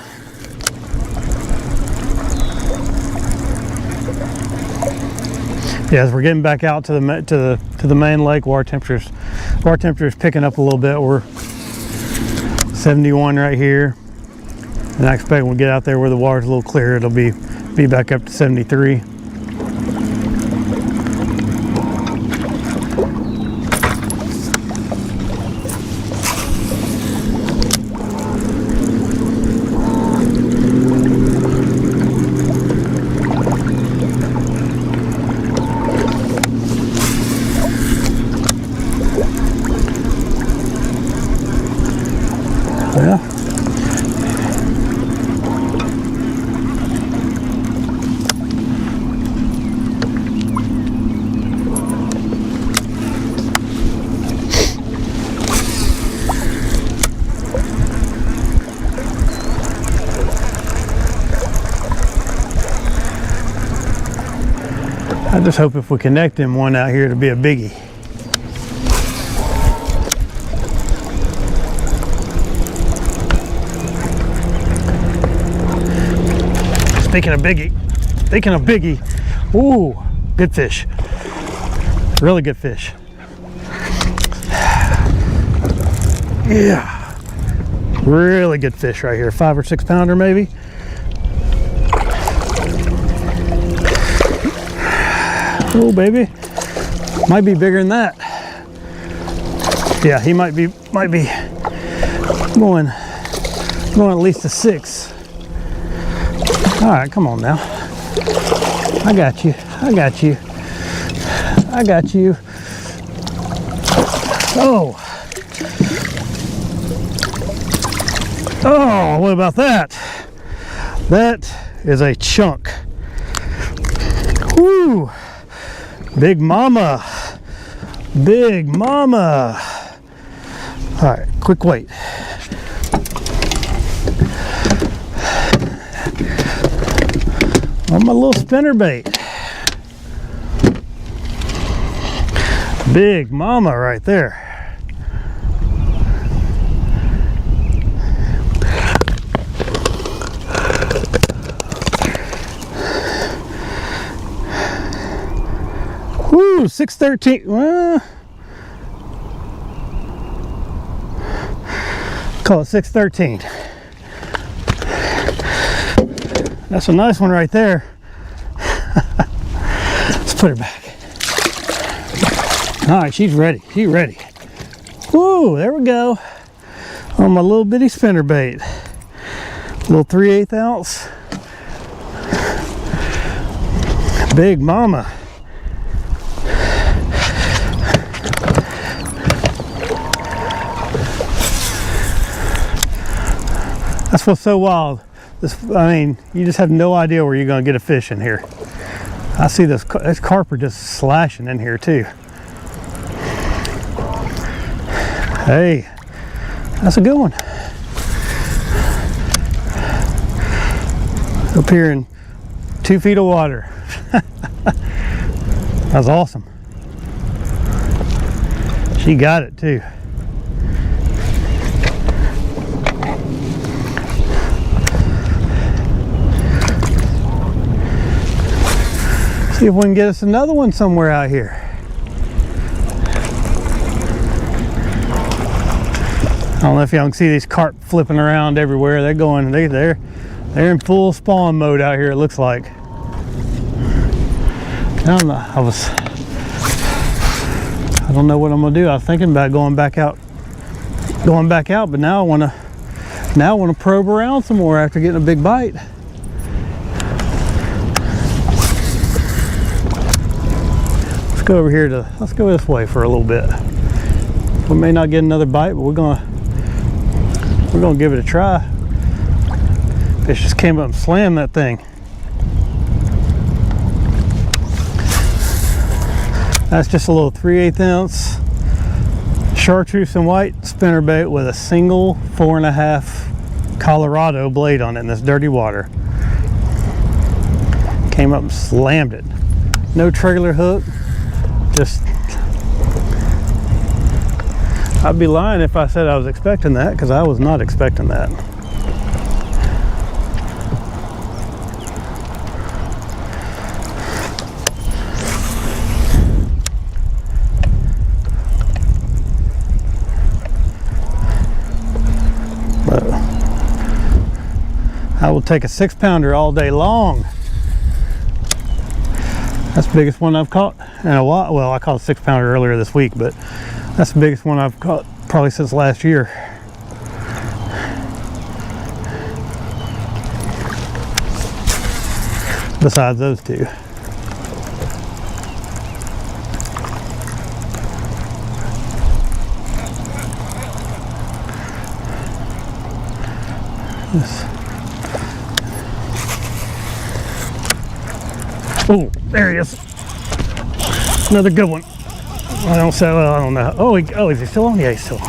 Yeah, as we're getting back out to the main lake, water temperature's picking up a little bit. We're 71 right here, and I expect when we get out there where the water's a little clearer, it'll be back up to 73. Yeah. I just hope if we connect him one out here to be a biggie. Speaking of biggie, ooh, good fish. Really good fish. Yeah, really good fish right here. 5 or 6 pounder maybe. Oh baby, might be bigger than that. Yeah, he might be going at least a 6. All right, come on now. I got you. Oh, what about that? That is a chunk. Woo! Big mama. All right, quick wait. On my little spinner bait. Big mama right there. Woo, 613. Well, call it 613. That's a nice one right there. Let's put her back. All right, she's ready. Woo, there we go. On my little bitty spinner bait. Little 3/8 ounce. Big mama. That's what's so wild. I mean, you just have no idea where you're going to get a fish in here. I see this carp are just slashing in here too. Hey, that's a good one. Up here in 2 feet of water. That's awesome. She got it too. See if we can get us another one somewhere out here. I don't know if y'all can see these carp flipping around everywhere. They're going, they're in full spawn mode out here, it looks like. I don't know, I I don't know what I'm gonna do. I was thinking about going back out, but now I want to probe around some more after getting a big bite. Let's go over here let's go this way for a little bit. We may not get another bite, but we're gonna give it a try. Fish just came up and slammed that thing. That's just a little 3/8 ounce chartreuse and white spinnerbait with a single 4.5 Colorado blade on it in this dirty water. Came up and slammed it. No trailer hook, just, I'd be lying if I said I was expecting that, because I was not expecting that. I will take a 6-pounder all day long. That's the biggest one I've caught in a while. Well, I caught a 6-pounder earlier this week, but that's the biggest one I've caught probably since last year. Besides those two. Oh, there he is. Another good one. I don't say, well, I don't know. Oh, is he still on? Yeah, he's still on.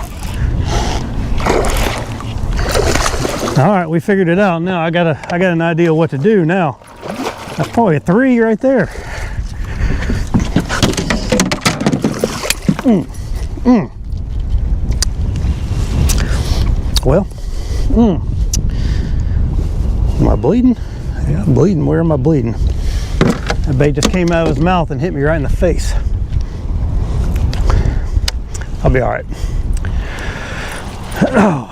All right, we figured it out. Now I got an idea what to do now. That's probably a 3 right there. Well, am I bleeding? Yeah, I'm bleeding. Where am I bleeding? That bait just came out of his mouth and hit me right in the face. I'll be all right. Oh.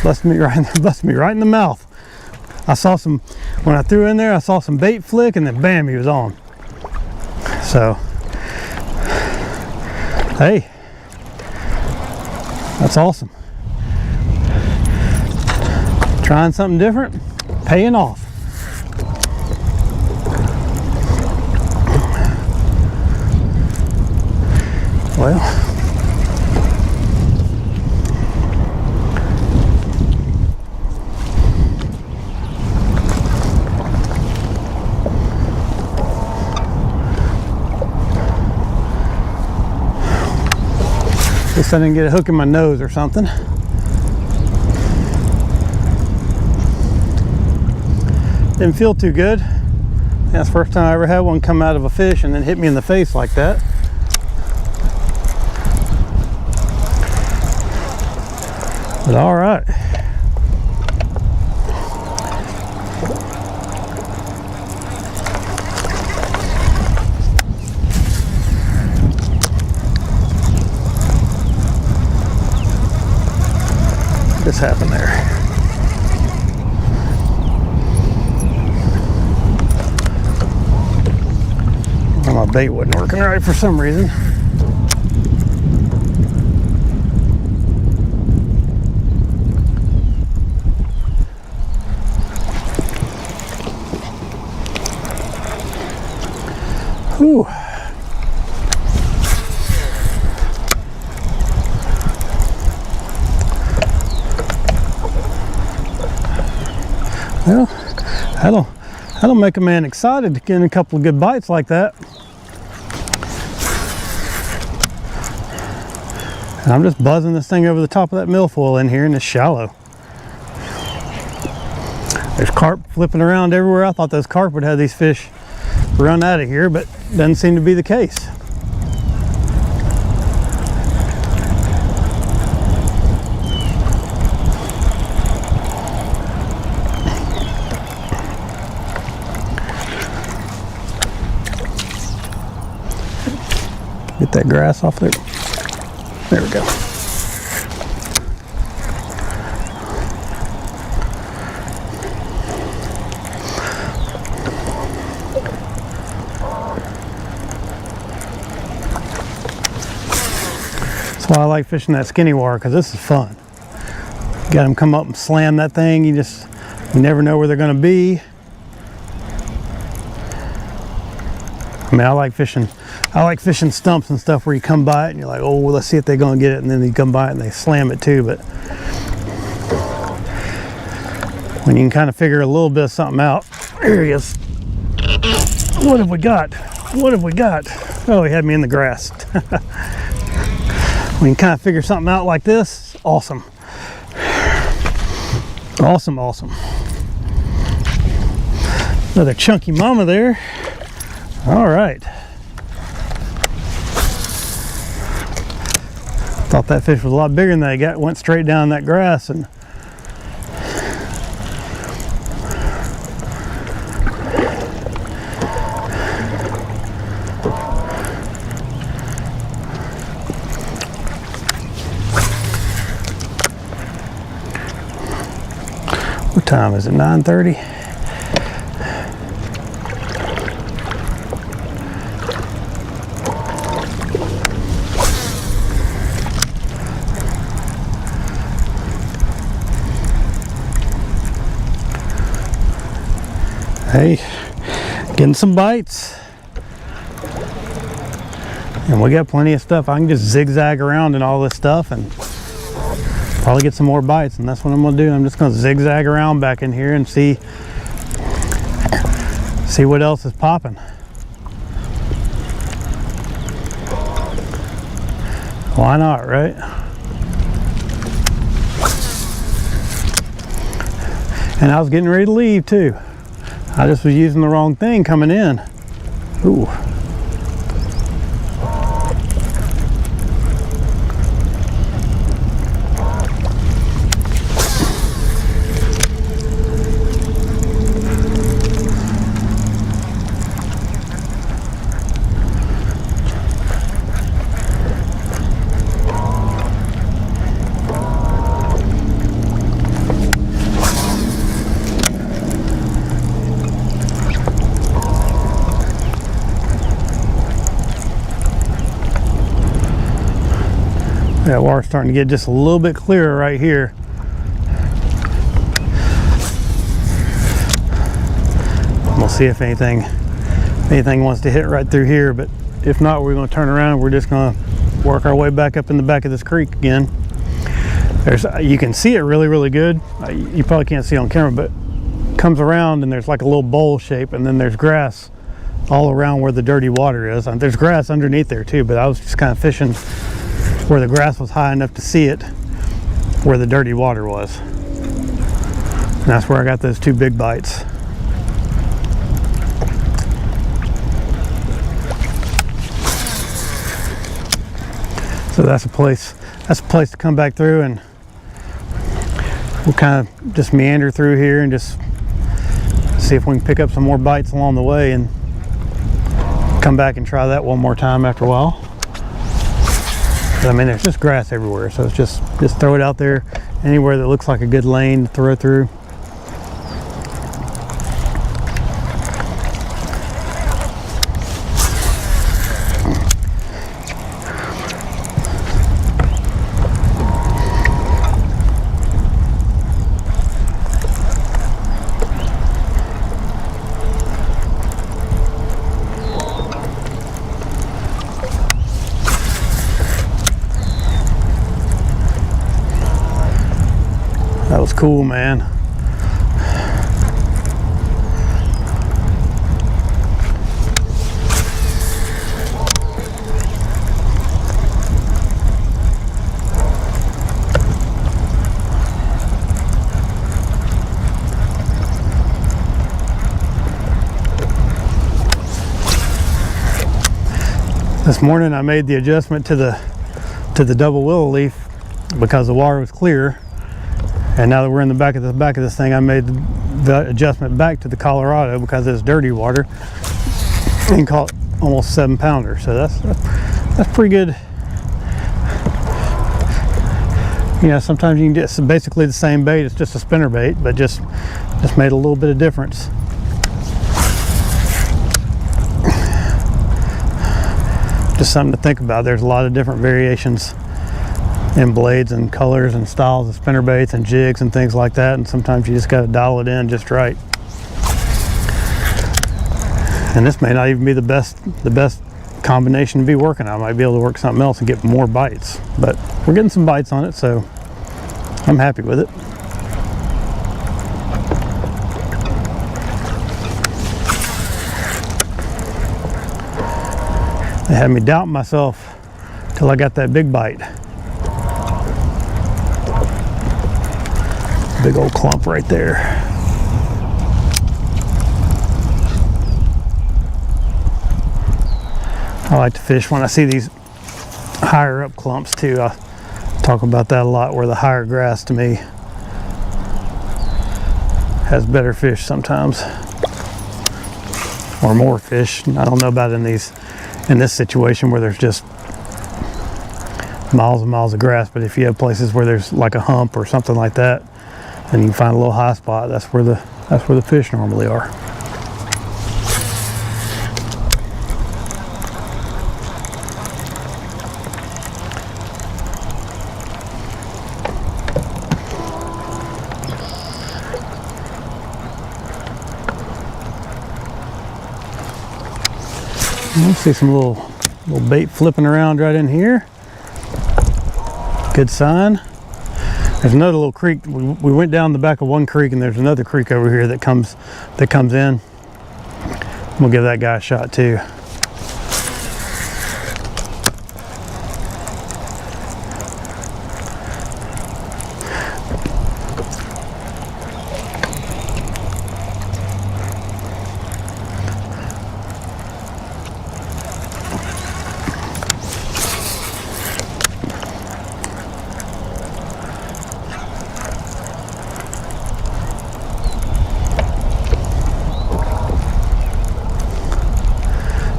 Busted me right in the mouth. I saw some, when I threw in there, I saw some bait flick, and then bam, he was on. So, hey, that's awesome. Trying something different, paying off. Well, at least I didn't get a hook in my nose or something. Didn't feel too good. That's the first time I ever had one come out of a fish and then hit me in the face like that. But all right. What just happened there? Well, my bait wasn't working right for some reason. Whew. Well, that'll make a man excited to get a couple of good bites like that. And I'm just buzzing this thing over the top of that milfoil in here, and it's shallow. There's carp flipping around everywhere. I thought those carp would have these fish run out of here, but doesn't seem to be the case. Get that grass off there. There we go. That's why I like fishing that skinny water, because this is fun. Got them come up and slam that thing. You never know where they're going to be. I mean, I like fishing stumps and stuff where you come by it and you're like, oh, well, let's see if they're going to get it, and then you come by it and they slam it too. But when you can kind of figure a little bit of something out. Here he is. What have we got? What have we got? Oh, he had me in the grass. When you kind of figure something out like this, awesome. Awesome, awesome. Another chunky mama there. All right. Thought that fish was a lot bigger than that. It went straight down that grass and what time is it? 9:30? Hey, getting some bites. And we got plenty of stuff. I can just zigzag around and all this stuff and probably get some more bites, and that's what I'm gonna do. I'm just gonna zigzag around back in here and see what else is popping. Why not, right? And I was getting ready to leave too. I just was using the wrong thing coming in. Ooh. That water's starting to get just a little bit clearer right here. We'll see if anything wants to hit right through here, but if not, we're going to turn around and we're just going to work our way back up in the back of this creek again. You can see it really, really good. You probably can't see it on camera, but it comes around and there's like a little bowl shape, and then there's grass all around where the dirty water is. And there's grass underneath there too, but I was just kind of fishing where the grass was high enough to see it, where the dirty water was. And that's where I got those two big bites. So that's a place to come back through, and we'll kind of just meander through here and just see if we can pick up some more bites along the way, and come back and try that one more time after a while. I mean, there's just grass everywhere, so it's just throw it out there anywhere that looks like a good lane to throw through. That was cool, man. This morning I made the adjustment to the double willow leaf because the water was clear. And now that we're in the back of this thing, I made the adjustment back to the Colorado because it's dirty water, and caught almost 7-pounder. So that's pretty good. You know, sometimes you can get basically the same bait. It's just a spinner bait, but just made a little bit of difference. Just something to think about. There's a lot of different variations in blades and colors and styles of spinner baits and jigs and things like that, and sometimes you just got to dial it in just right. And this may not even be the best combination to be working on. I might be able to work something else and get more bites, but we're getting some bites on it, so I'm happy with it. They had me doubting myself till I got that big bite. Big old clump right there. I like to fish when I see these higher up clumps too. I talk about that a lot, where the higher grass to me has better fish sometimes, or more fish. I don't know about in this situation where there's just miles and miles of grass, but if you have places where there's like a hump or something like that, and you can find a little high spot, that's where the fish normally are. I see some little bait flipping around right in here. Good sign. There's another little creek. We went down the back of one creek, and there's another creek over here that comes in. We'll give that guy a shot too.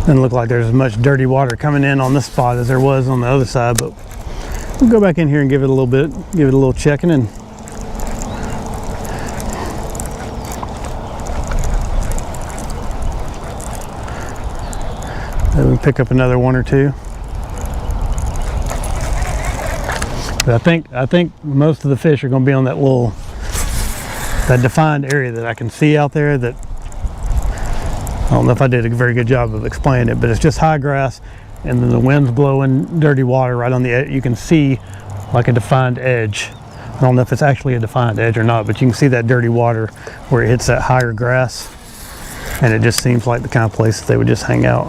Doesn't look like there's as much dirty water coming in on this spot as there was on the other side, but we'll go back in here and give it a little bit, give it a little checking, and maybe we can pick up another one or two. But I think most of the fish are going to be on that defined area that I can see out there. That I don't know if I did a very good job of explaining it, but it's just high grass, and then the wind's blowing dirty water right on the edge. You can see like a defined edge. I don't know if it's actually a defined edge or not, but you can see that dirty water where it hits that higher grass, and it just seems like the kind of place that they would just hang out.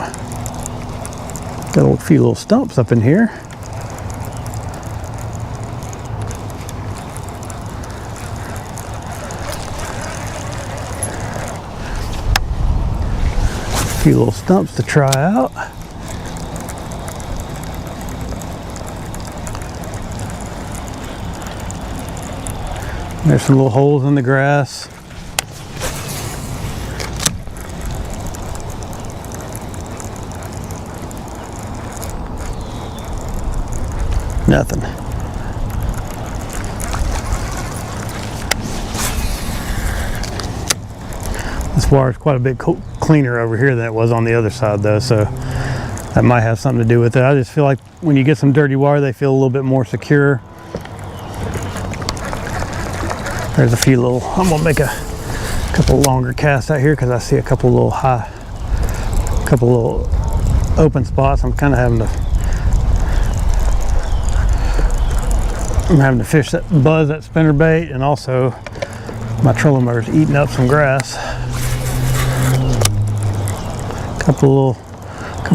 Got a few little stumps up in here. A few little stumps to try out. There's some little holes in the grass. Nothing. This water is quite a bit cleaner over here than it was on the other side though, so that might have something to do with it. I just feel like when you get some dirty water, they feel a little bit more secure. There's a few little, I'm gonna make a couple longer casts out here because I see a couple little open spots. I'm having to fish that buzz, that spinner bait, and also my trolling motor's eating up some grass. Couple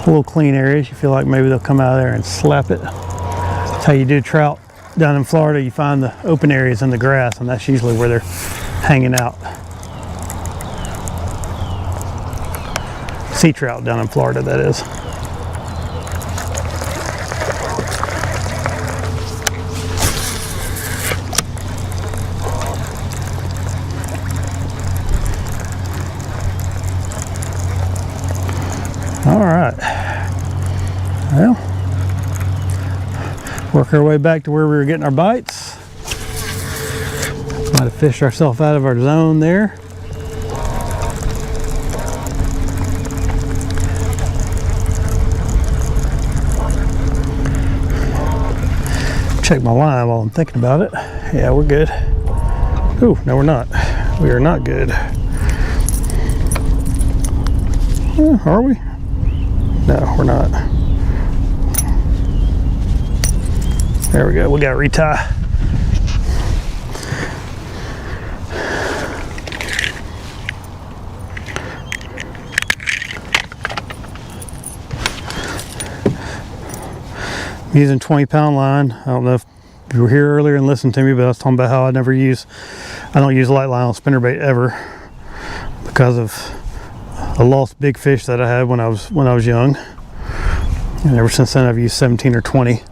little clean areas. You feel like maybe they'll come out of there and slap it. That's how you do trout down in Florida. You find the open areas in the grass, and that's usually where they're hanging out. Sea trout down in Florida, that is. All right, well, work our way back to where we were getting our bites. Might have fished ourselves out of our zone there. Check my line while I'm thinking about it. Yeah, we're good. Ooh, no, we're not. We are not good. Are we? No, we're not. There we go. We got to retie. I'm using 20-pound line. I don't know if you were here earlier and listened to me, but I was talking about how I don't use light line on spinnerbait ever because of a lost big fish that I had when I was young, and ever since then I've used 17 or 20.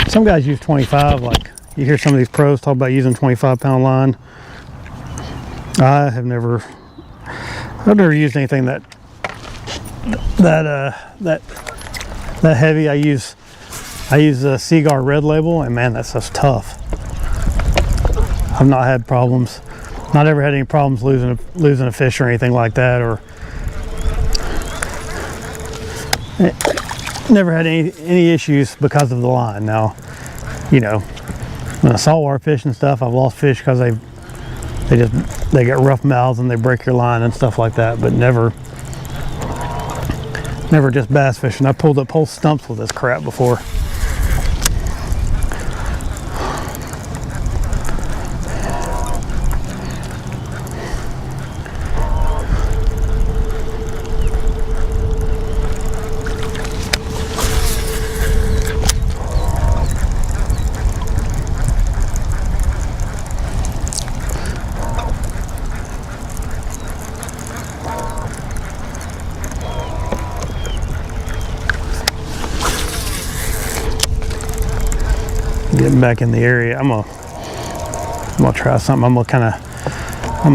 Some guys use 25, like you hear some of these pros talk about using 25-pound line. I've never used anything that heavy. I use a Seaguar Red Label, and man, that stuff's tough. I've not had problems. Not ever had any problems losing a fish or anything like that, or never had any issues because of the line. Now, you know, when I saltwater fish and stuff, I've lost fish because they get rough mouths and they break your line and stuff like that, but never just bass fishing. I pulled up whole stumps with this crap before. Getting back in the area, I'm gonna try something. I'm gonna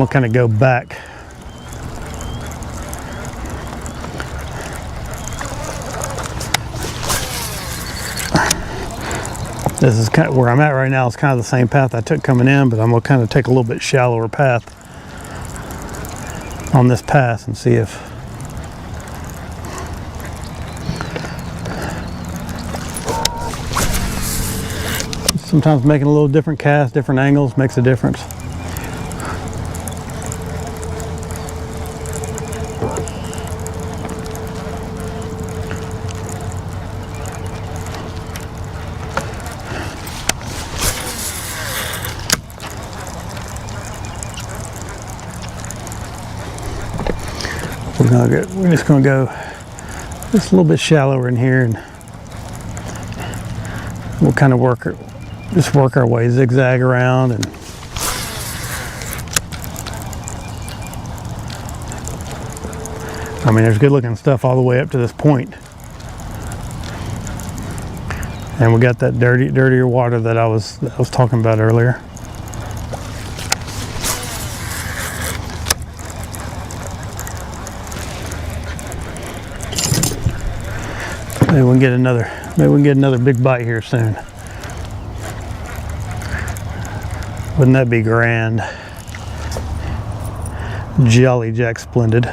kind of go back. This is kind of where I'm at right now. It's kind of the same path I took coming in, but I'm gonna kind of take a little bit shallower path on this pass and see if sometimes making a little different cast, different angles makes a difference. We're just gonna go just a little bit shallower in here, and we'll kind of work our way, zigzag around, and I mean, there's good looking stuff all the way up to this point, and we got that dirtier water that I was talking about earlier. Maybe we can get another big bite here soon. Wouldn't that be grand? Jolly Jack Splendid.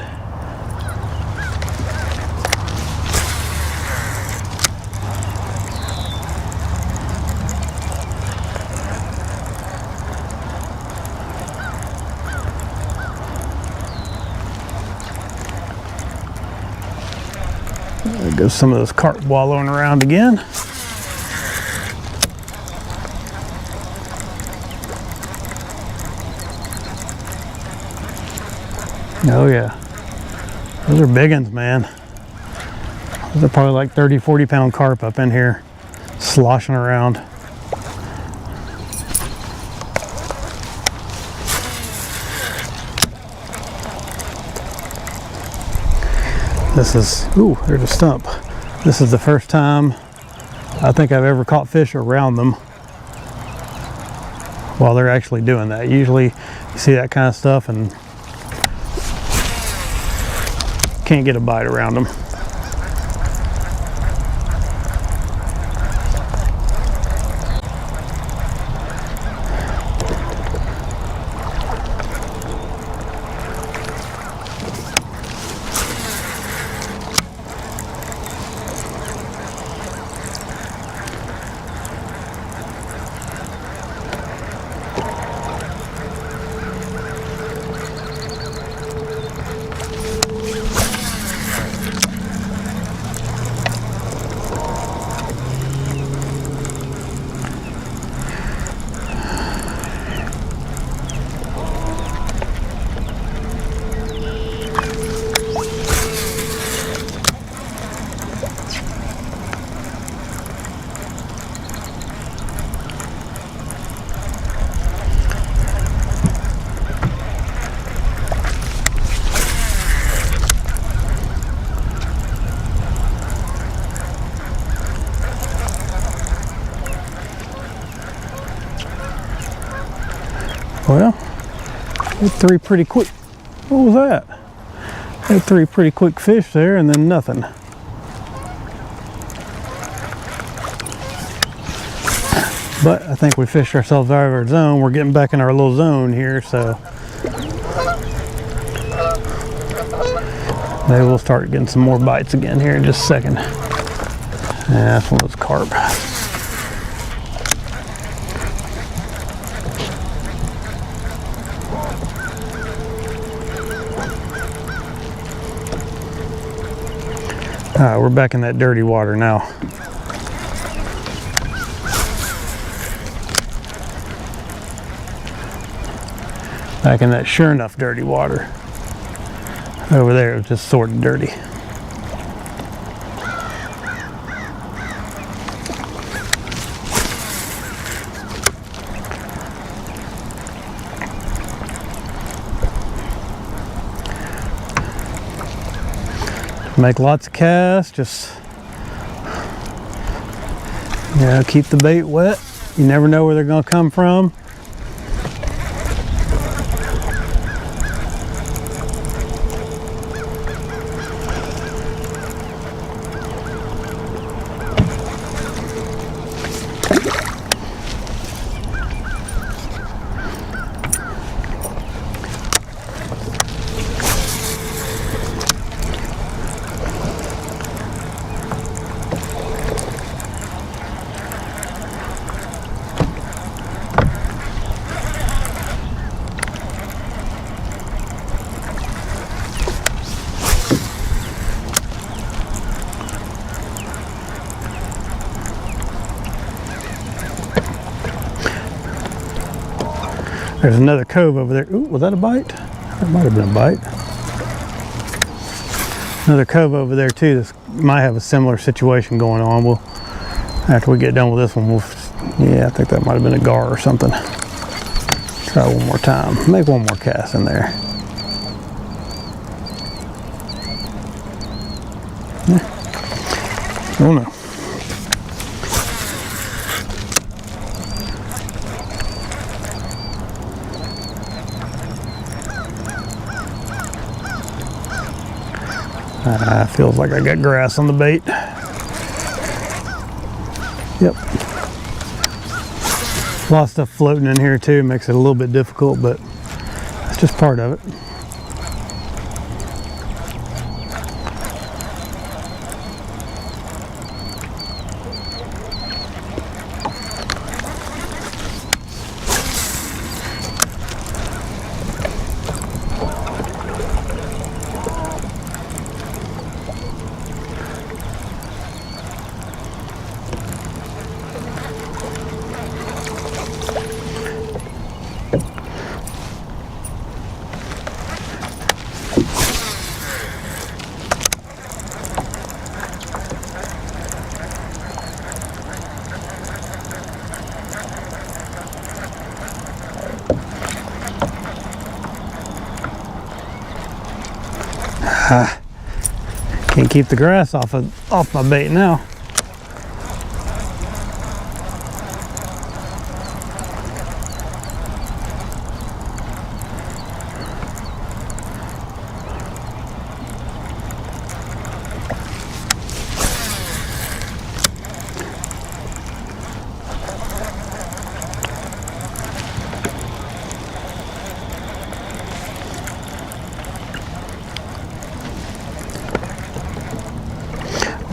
There goes some of those carp wallowing around again. Oh yeah, those are big ones, man. Those are probably like 30-40 pound carp up in here sloshing around. This is, ooh, there's a stump. This is the first time I think I've ever caught fish around them while they're actually doing that. Usually you see that kind of stuff and can't get a bite around them. Had 3 pretty quick. What was that? Had 3 pretty quick fish there and then nothing. But I think we fished ourselves out of our zone. We're getting back in our little zone here, so maybe we'll start getting some more bites again here in just a second. Yeah, that's one of those carp. All right, we're back in that dirty water now. Back in that sure enough dirty water. Over there it was just sort of dirty. Make lots of casts, just keep the bait wet. You never know where they're going to come from. There's another cove over there. Ooh, was that a bite? That might have been a bite. Another cove over there too. This might have a similar situation going on. We'll, after we get done with this one, yeah, I think that might have been a gar or something. Try one more time. Make one more cast in there. Yeah. Oh no. Feels like I got grass on the bait. Yep. A lot of stuff floating in here too, makes it a little bit difficult, but it's just part of it. Can't keep the grass off my bait now.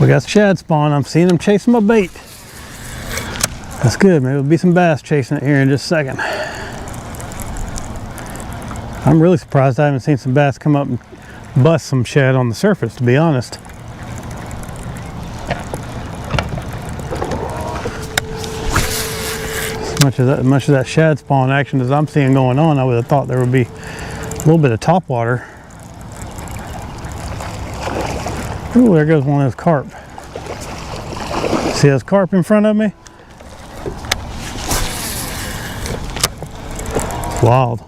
We got shad spawn. I'm seeing them chasing my bait. That's good. Maybe there'll be some bass chasing it here in just a second. I'm really surprised I haven't seen some bass come up and bust some shad on the surface, to be honest. As much of that shad spawn action as I'm seeing going on, I would have thought there would be a little bit of topwater. Ooh, there goes one of those carp. See those carp in front of me? It's wild.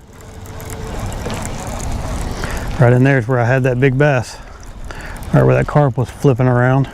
Right in there is where I had that big bass. Right where that carp was flipping around.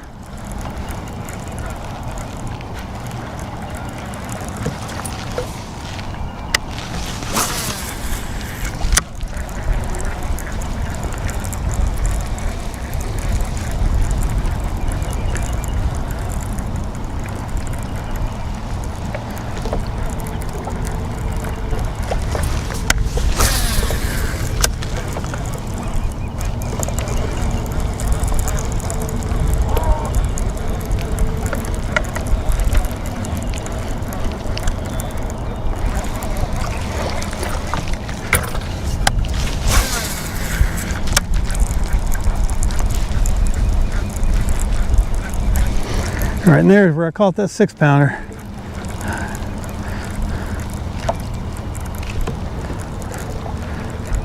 Right in there is where I caught that 6-pounder.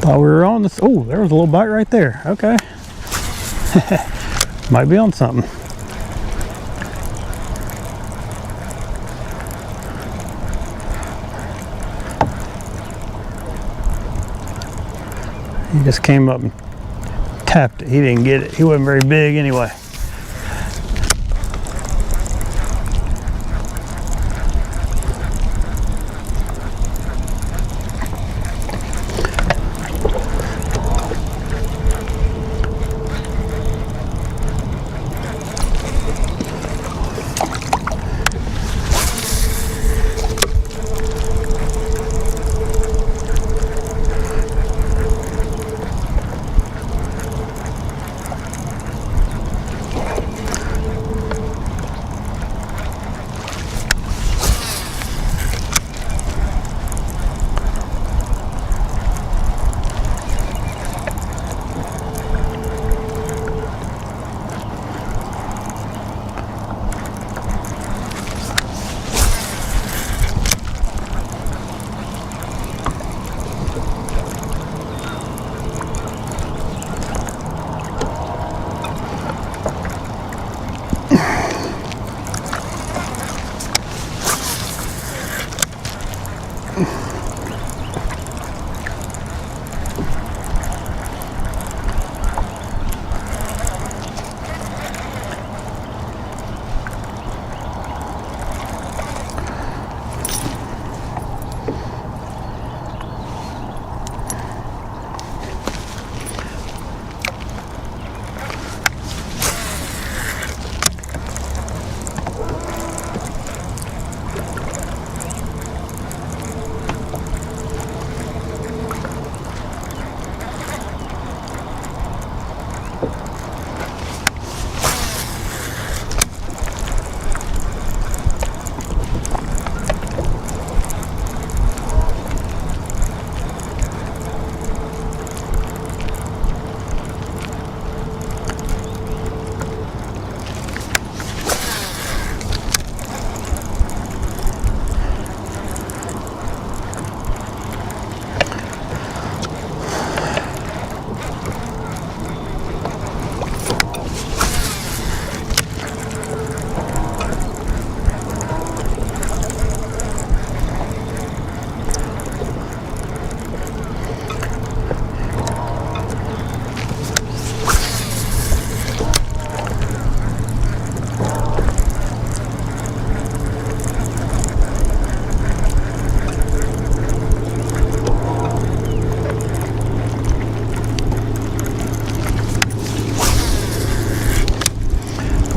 Thought we were on this. Oh, there was a little bite right there. Okay. Might be on something. He just came up and tapped it. He didn't get it. He wasn't very big anyway.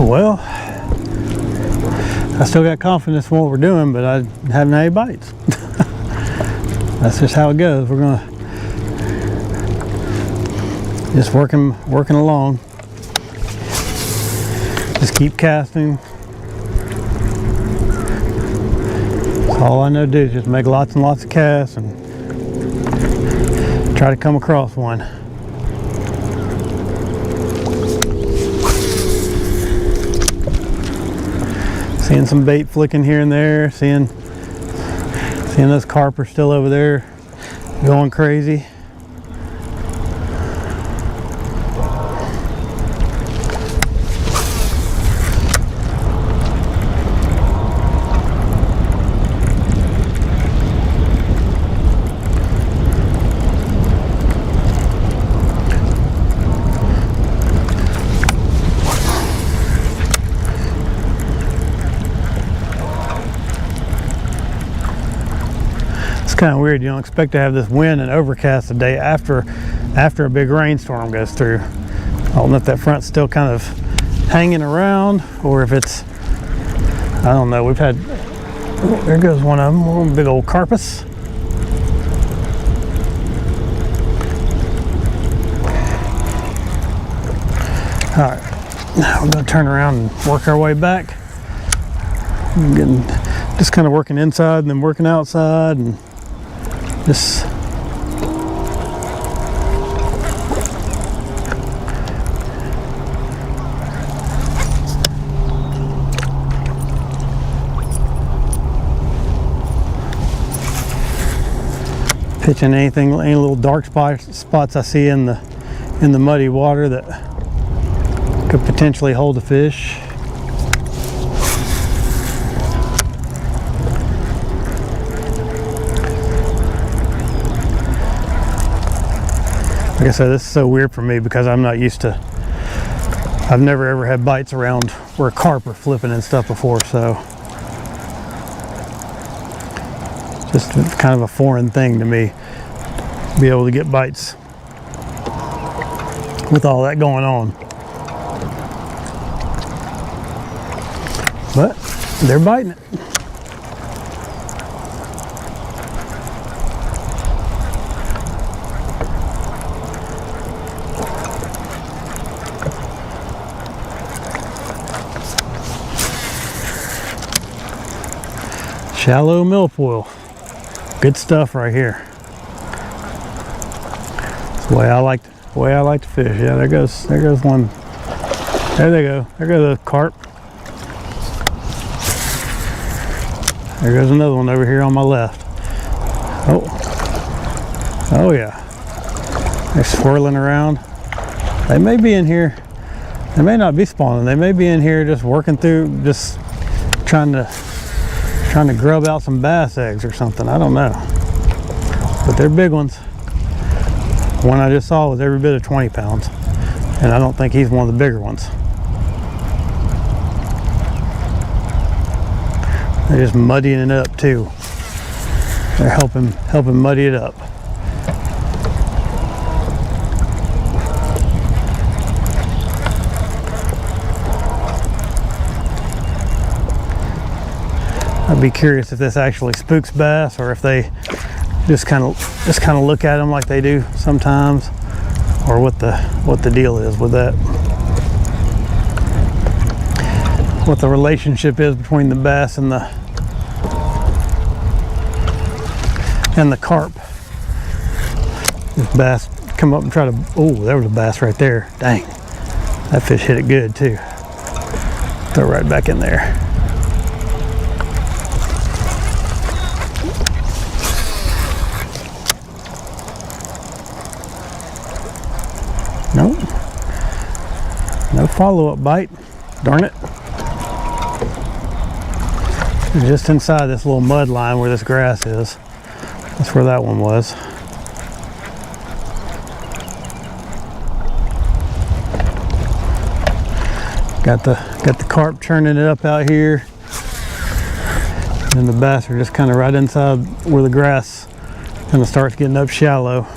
Well, I still got confidence in what we're doing, but I haven't had any bites. That's just how it goes. We're gonna just working along. Just keep casting. That's all I know to do is just make lots and lots of casts and try to come across one. Seeing some bait flicking here and there, seeing those carp are still over there going crazy. Kind of weird. You don't expect to have this wind and overcast the day after a big rainstorm goes through. I don't know if that front's still kind of hanging around or if it's, I don't know. We've had, oh, there goes one of them, one big old carpus. All right, now we're going to turn around and work our way back. I'm getting, just kind of working inside and then working outside and this. pitching anything, any little dark spots I see in the muddy water that could potentially hold a fish. Like I said, this is so weird for me because I'm not used to, I've never ever had bites around where carp are flipping and stuff before, so just kind of a foreign thing to me, be able to get bites with all that going on. But they're biting it. Shallow milfoil. Good stuff right here. That's the way I like to fish. Yeah, there goes one. There they go. There goes a carp. There goes another one over here on my left. Oh yeah. They're swirling around. They may be in here. They may not be spawning. They may be in here just working through, just trying to grub out some bass eggs or something. I don't know. But they're big ones. One I just saw was every bit of 20 pounds. And I don't think he's one of the bigger ones. They're just muddying it up too. They're helping muddy it up. I'd be curious if this actually spooks bass or if they just kind of look at them like they do sometimes, or what the deal is with that. What the relationship is between the bass and the carp. This bass come up and try to, oh, there was a bass right there. Dang, that fish hit it good too. Throw right back in there. Nope. No follow-up bite. Darn it. Just inside this little mud line where this grass is. That's where that one was. Got the carp churning it up out here. And the bass are just kind of right inside where the grass kind of starts getting up shallow.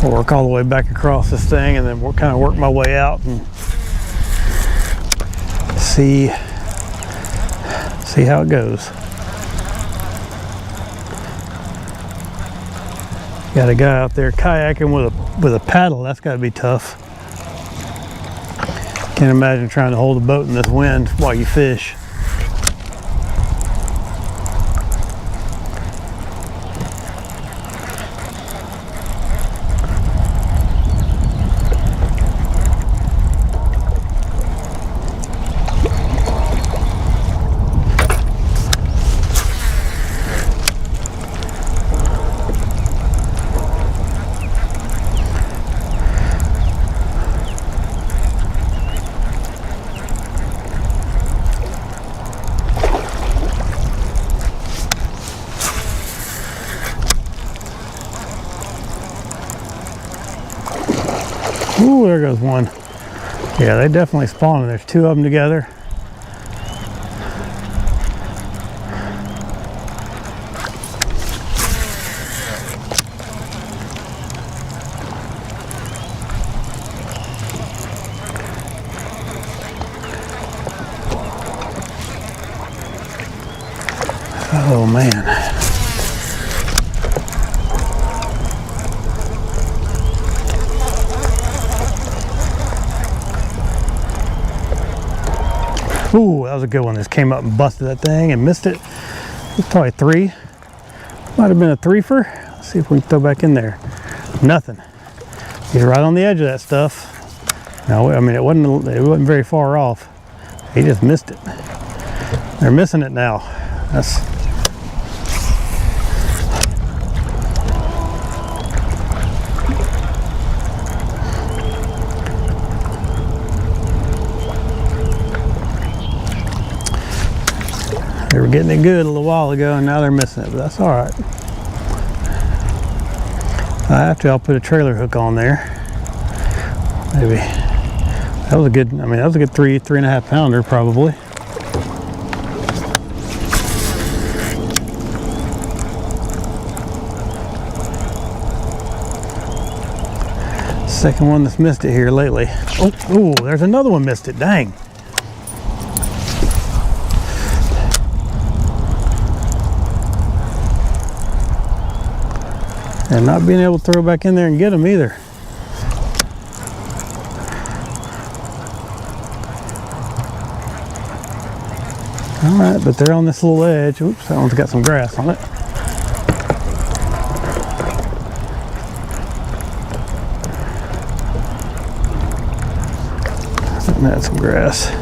I'll work all the way back across this thing and then kind of work my way out and see how it goes. Got a guy out there kayaking with a paddle. That's got to be tough. Can't imagine trying to hold a boat in this wind while you fish. Ooh, there goes one. Yeah, they definitely spawning. There's two of them together. Oh man. Ooh, that was a good one. Just came up and busted that thing and missed it. It's probably 3. Might have been a 3-fer. Let's see if we can throw back in there. Nothing. He's right on the edge of that stuff. No, I mean it wasn't very far off. He just missed it. They're missing it now. That's they were getting it good a little while ago and now they're missing it, but that's all right. I'll put a trailer hook on there. Maybe. That was a good, I mean, that was a good 3.5 pounder probably. Second one that's missed it here lately. Oh, there's another one missed it, dang. And not being able to throw back in there and get them either. All right, but they're on this little edge. Oops, that one's got some grass on it. That's some grass.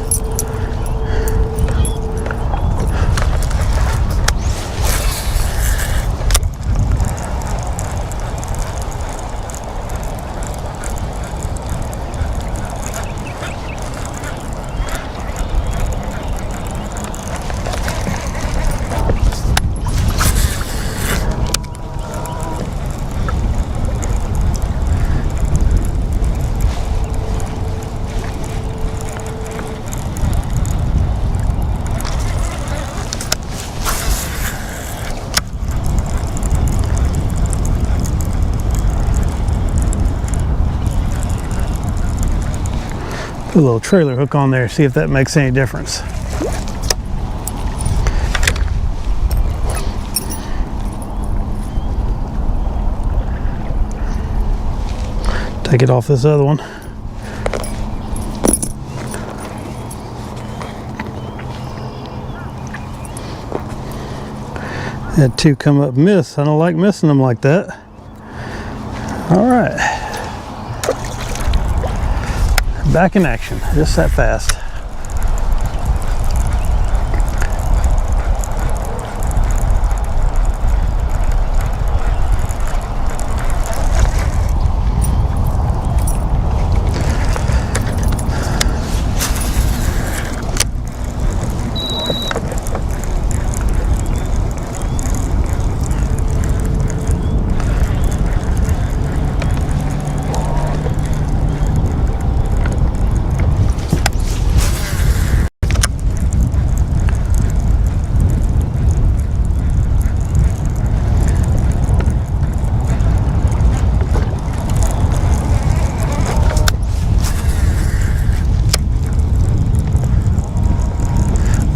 Put a little trailer hook on there, see if that makes any difference. Take it off this other one. Had 2 come up miss. I don't like missing them like that. All right. Back in action, just that fast.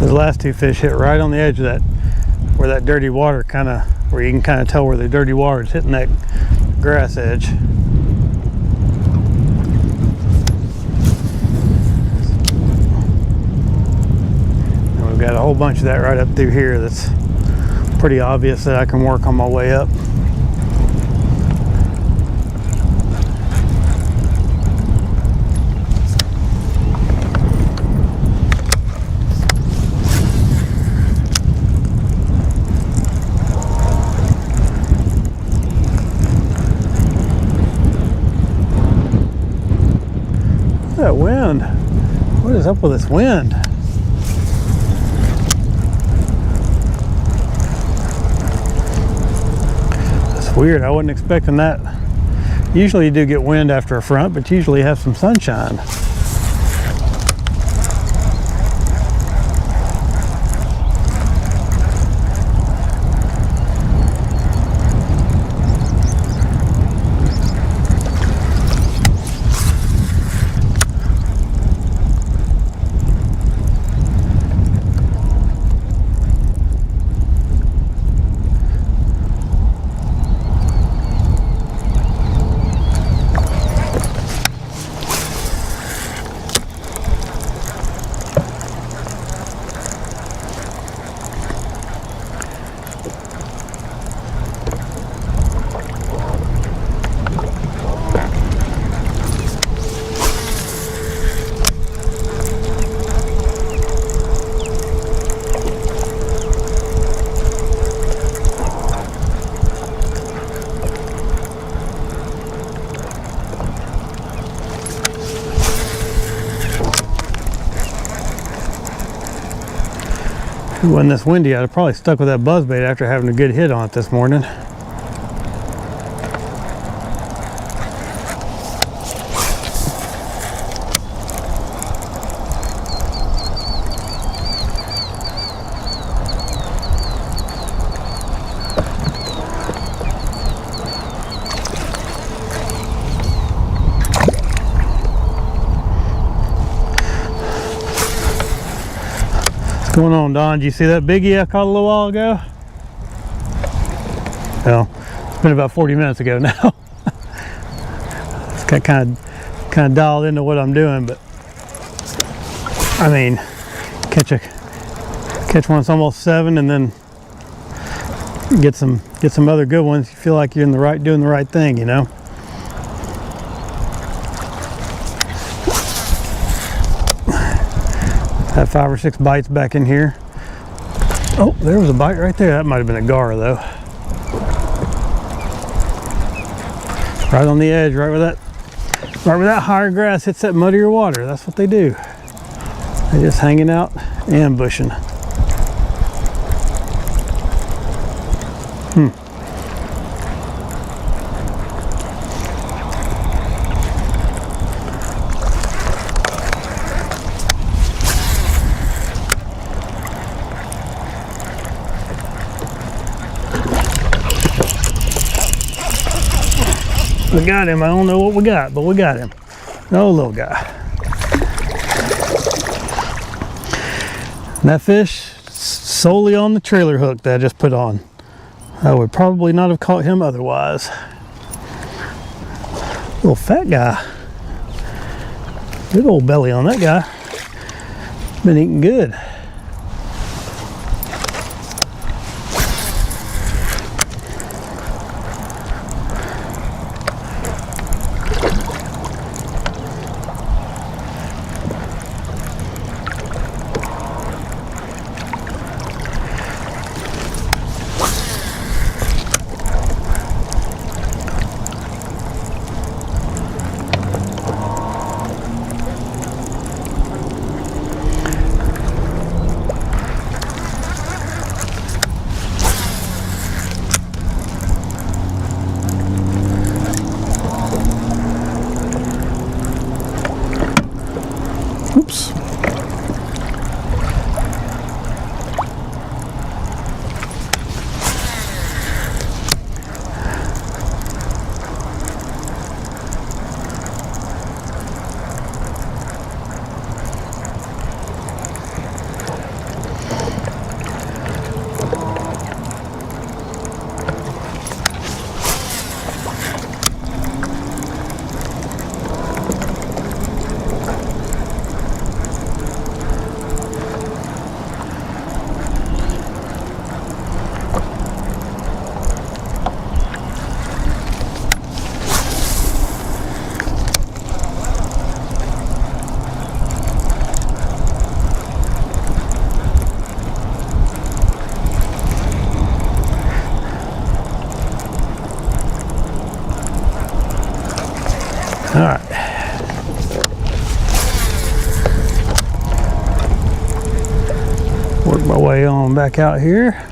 Those last 2 fish hit right on the edge of that, where that dirty water where you can kind of tell where the dirty water is hitting that grass edge. And we've got a whole bunch of that right up through here that's pretty obvious that I can work on my way up. That wind. What is up with this wind? That's weird. I wasn't expecting that. Usually you do get wind after a front, but usually you have some sunshine. If it wasn't this windy, I'd have probably stuck with that buzzbait after having a good hit on it this morning. What's going on, Don? Did you see that biggie I caught a little while ago? Well, it's been about 40 minutes ago now. It's got kind of dialed into what I'm doing, but I mean, catch one that's almost 7, and then get some other good ones. You feel like you're doing the right thing, you know. Had 5 or 6 bites back in here. Oh, there was a bite right there. That might have been a gar though. Right on the edge, right where that higher grass hits that muddier water. That's what they do. They're just hanging out, ambushing. We got him. I don't know what we got, but we got him. Oh, little guy. And that fish solely on the trailer hook that I just put on. I would probably not have caught him otherwise. Little fat guy. Big old belly on that guy. Been eating good. Oops. All right. Work my way on back out here.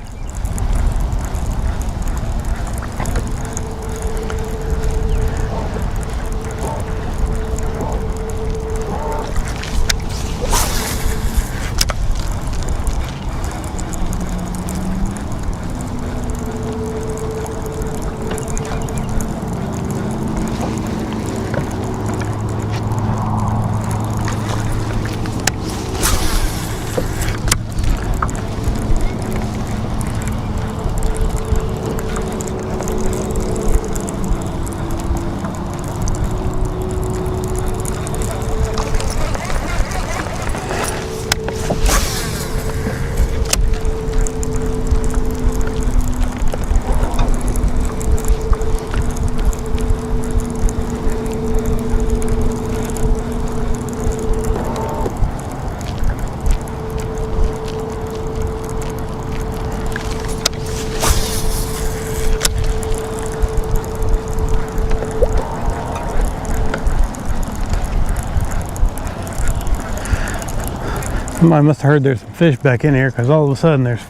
Somebody must have heard there's some fish back in here, because all of a sudden there's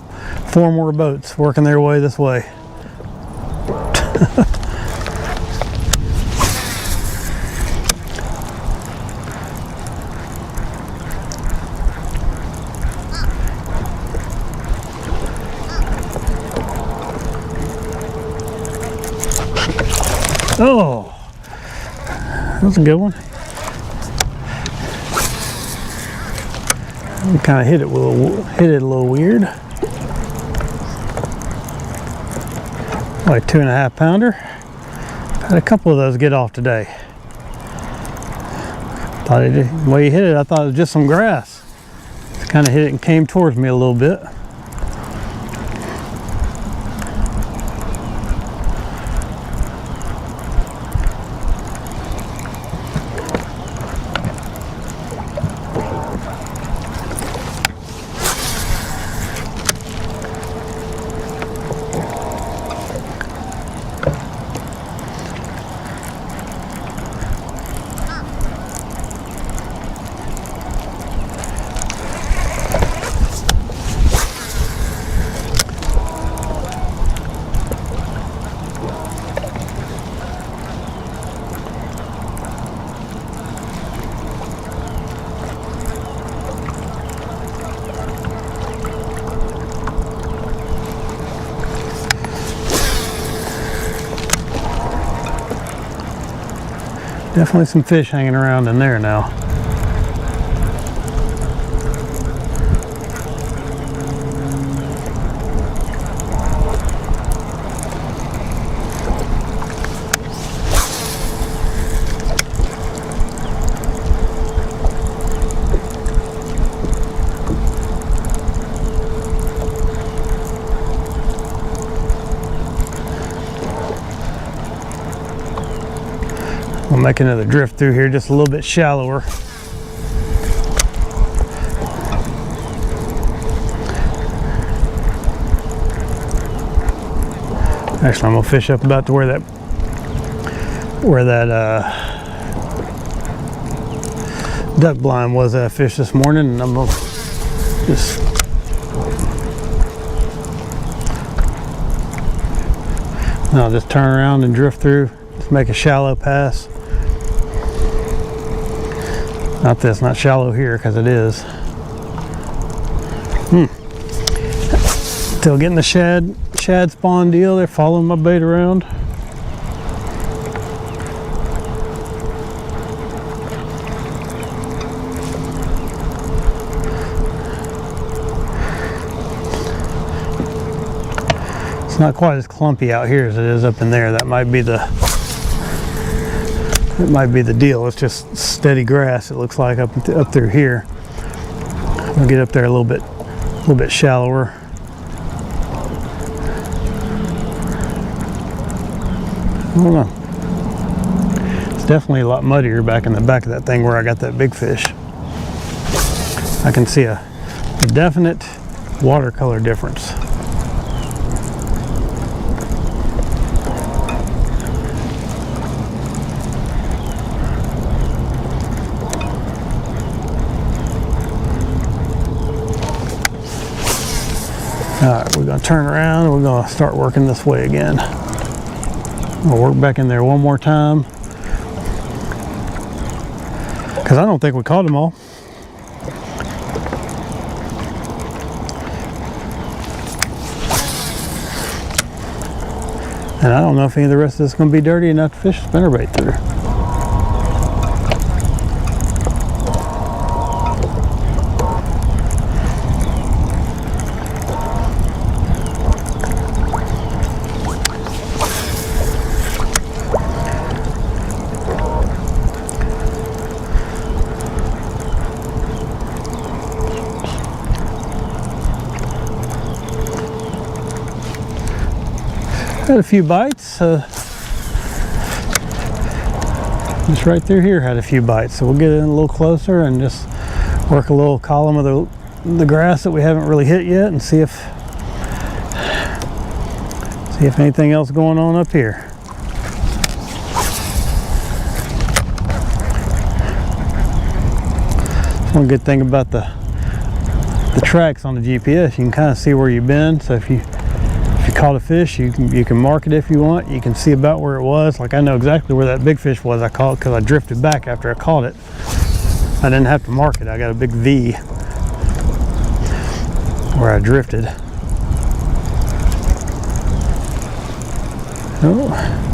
4 more boats working their way this way. Oh, that was a good one. Kind of hit it a little weird. Like 2.5 pounder. Had a couple of those get off today. Thought the way you hit it, I thought it was just some grass. Just kind of hit it and came towards me a little bit. Definitely some fish hanging around in there now. We'll make another drift through here, just a little bit shallower. Actually, I'm gonna fish up about to where that duck blind was that I fished this morning, and I'm gonna just I'll just turn around and drift through. Just make a shallow pass. Not this, not shallow here, because it is. Still getting the shad spawn deal. They're following my bait around. It's not quite as clumpy out here as it is up in there. That might be the deal. It's just steady grass, it looks like, up through here. We'll get up there a little bit shallower. I don't know. It's definitely a lot muddier back in the back of that thing where I got that big fish. I can see a definite watercolor difference. Alright, we're going to turn around and we're going to start working this way again. We'll work back in there one more time, because I don't think we caught them all. And I don't know if any of the rest of this is going to be dirty enough to fish a spinnerbait through. Had a few bites. Just right through here had a few bites. So we'll get in a little closer and just work a little column of the grass that we haven't really hit yet, and see if anything else going on up here. One good thing about the the tracks on the GPS, you can kind of see where you've been. So if you caught a fish, you can mark it if you want. You can see about where it was. Like I know exactly where that big fish was I caught because I drifted back after I caught it. I didn't have to mark it. I got a big V where I drifted. Oh.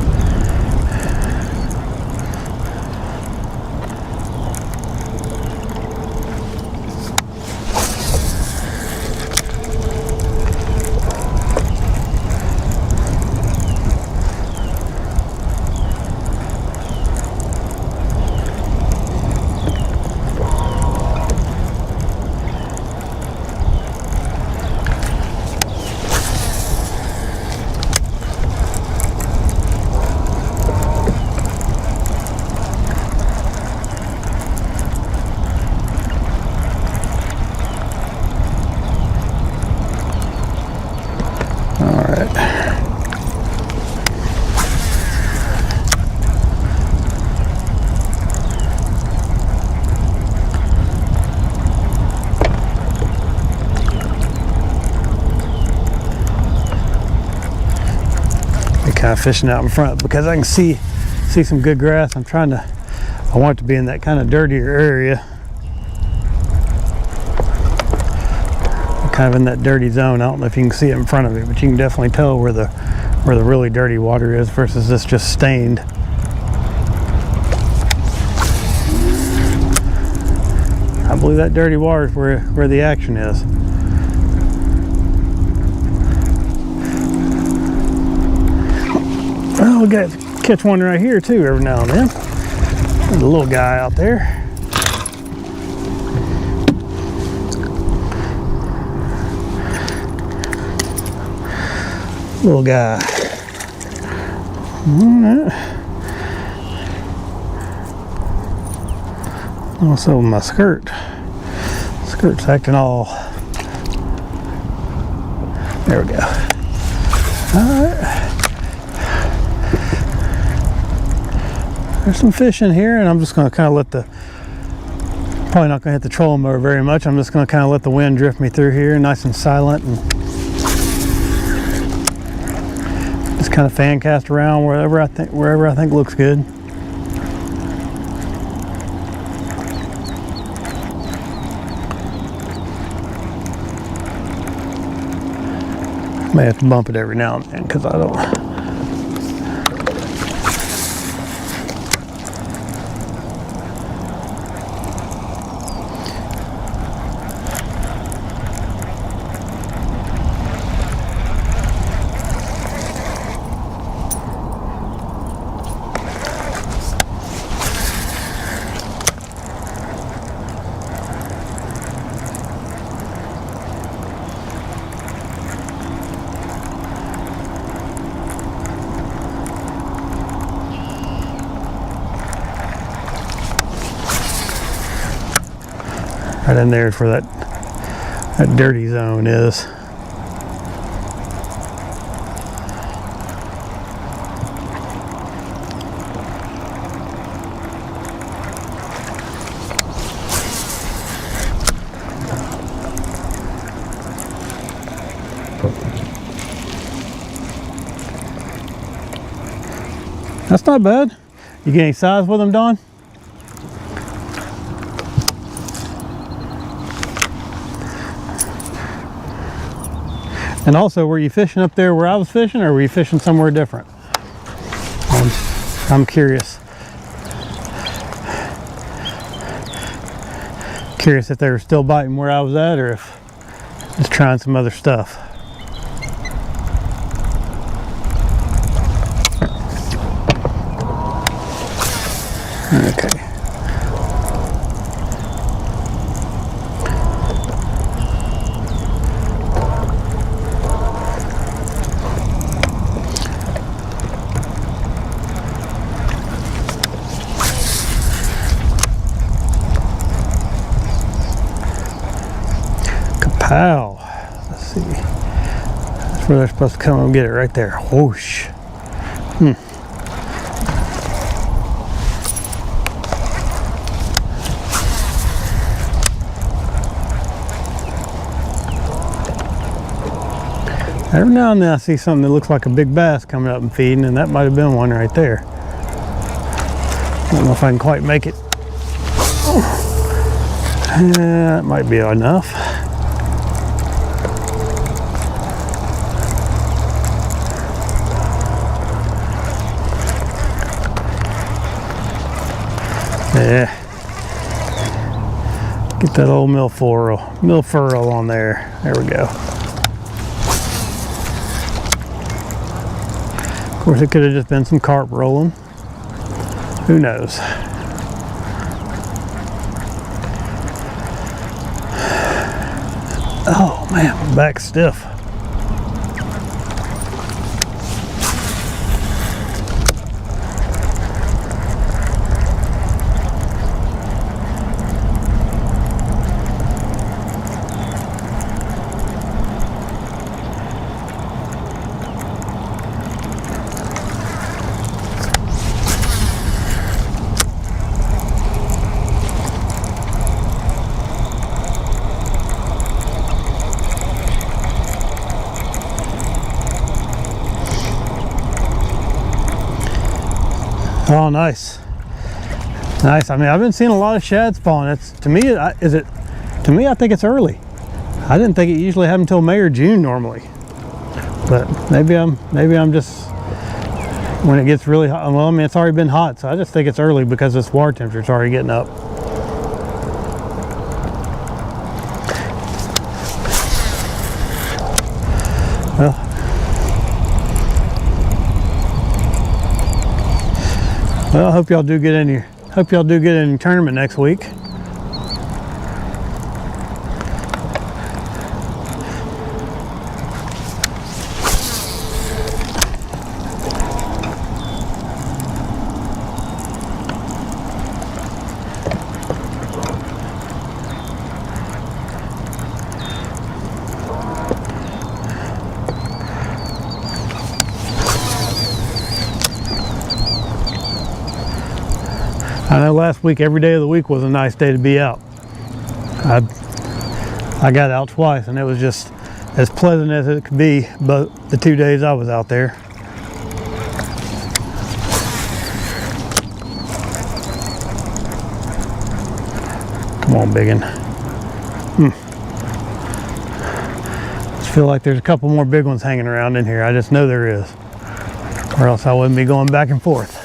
Kind of fishing out in front because I can see some good grass. I want it to be in that kind of dirtier area, kind of in that dirty zone. I don't know if you can see it in front of me, but you can definitely tell where the really dirty water is versus this just stained. I believe that dirty water is where the action is. Well, we got to catch one right here too every now and then. There's a little guy out there. Little guy. Also my skirt's acting all. There we go. All right. There's some fish in here, and I'm just going to kind of probably not going to hit the trolling motor very much. I'm just going to kind of let the wind drift me through here, nice and silent, and just kind of fan cast around wherever I think looks good. May have to bump it every now and then because I don't. Right in there is where that dirty zone is. That's not bad. You get any size with them, Don? And also, were you fishing up there where I was fishing, or were you fishing somewhere different? I'm curious. Curious if they were still biting where I was at, or if just trying some other stuff. Okay. Kapow. Let's see. That's where they're supposed to come and get it right there. Whoosh. Every now and then I see something that looks like a big bass coming up and feeding, and that might have been one right there. I don't know if I can quite make it. That might be enough. Yeah. Get that old milfurl on there. There we go. Of course, it could have just been some carp rolling. Who knows? Oh man, my back's stiff. Oh, nice, nice. I mean, I've been seeing a lot of shad spawn. It's to me, I think it's early. I didn't think it usually happened until May or June normally, but maybe I'm just when it gets really hot. Well, I mean, it's already been hot, so I just think it's early because this water temperature's already getting up. Well, I hope y'all do get in your tournament next week. I know last week, every day of the week was a nice day to be out. I got out twice, and it was just as pleasant as it could be, but the 2 days I was out there. Come on, biggin. I just feel like there's a couple more big ones hanging around in here. I just know there is, or else I wouldn't be going back and forth.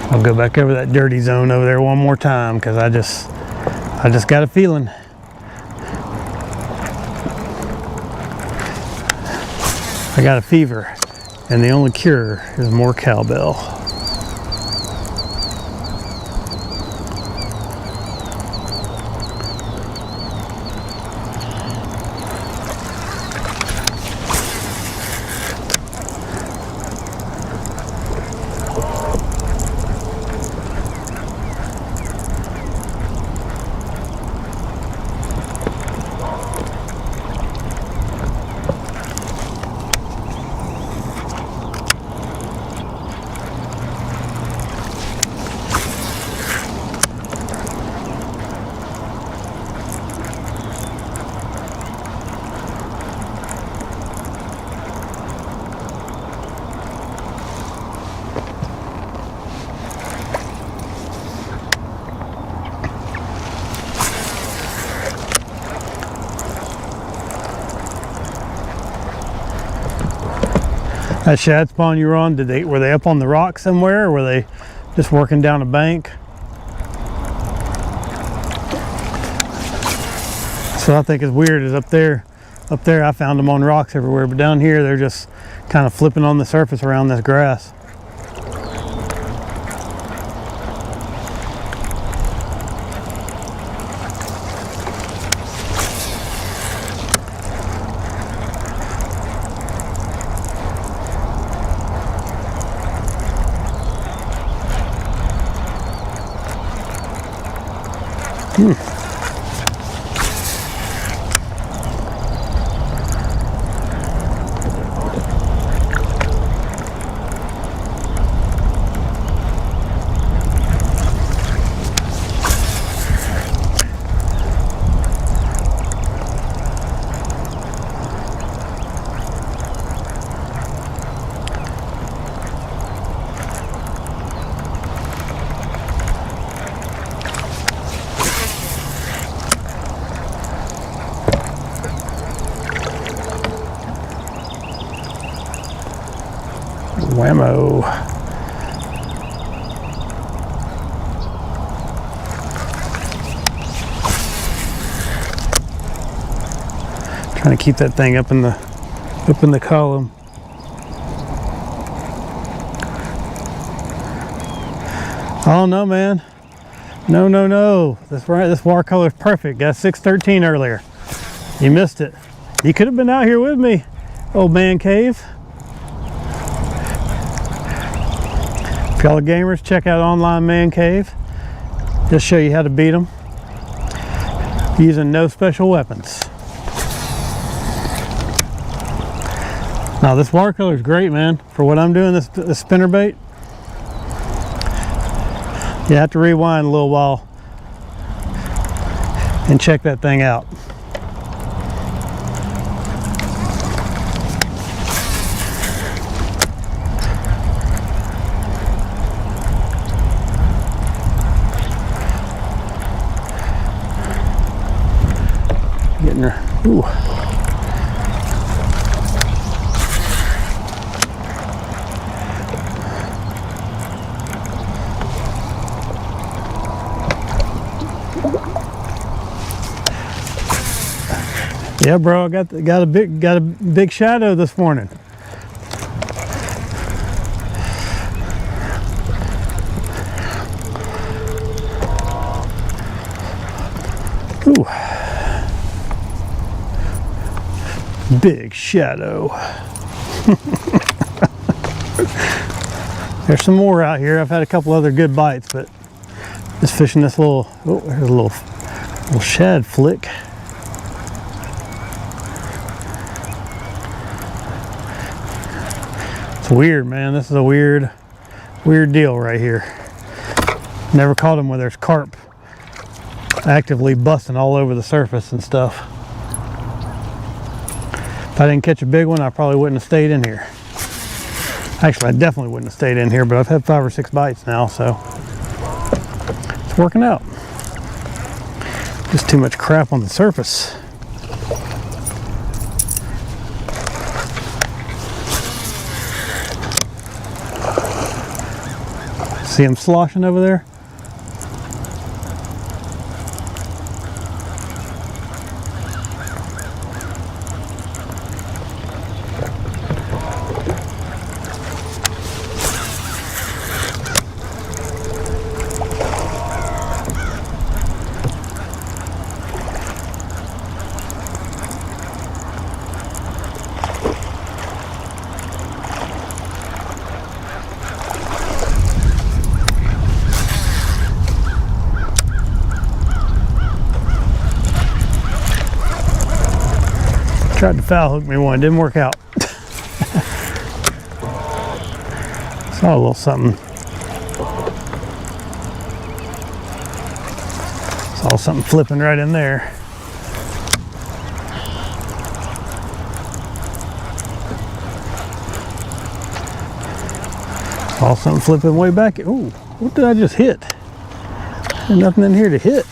I'll go back over that dirty zone over there one more time because I just got a feeling. I got a fever, and the only cure is more cowbell. That shad spawn you were on, were they up on the rock somewhere, or were they just working down a bank? So I think is weird is up there I found them on rocks everywhere, but down here they're just kind of flipping on the surface around this grass. Whammo. Trying to keep that thing up in the column. Oh no, man. No. This watercolor is perfect. Got 613 earlier. You missed it. You could have been out here with me, old man cave. If y'all are gamers, check out Online Man Cave. Just show you how to beat them using no special weapons. Now this watercolor is great, man. For what I'm doing, this spinnerbait. You have to rewind a little while and check that thing out. Getting her. Ooh. Yeah, bro, I got a big shadow this morning. Ooh. Big shadow. There's some more out here. I've had a couple other good bites, but just fishing this little, oh, there's a little shad flick. It's weird, man. This is a weird deal right here. Never caught them where there's carp actively busting all over the surface and stuff. If I didn't catch a big one, I probably wouldn't have stayed in here. Actually, I definitely wouldn't have stayed in here, but I've had 5 or 6 bites now, so it's working out. Just too much crap on the surface. See him sloshing over there? Tried to foul hook me one, didn't work out. Saw a little something. Saw something flipping right in there. Saw something flipping way back. Ooh, what did I just hit? There's nothing in here to hit.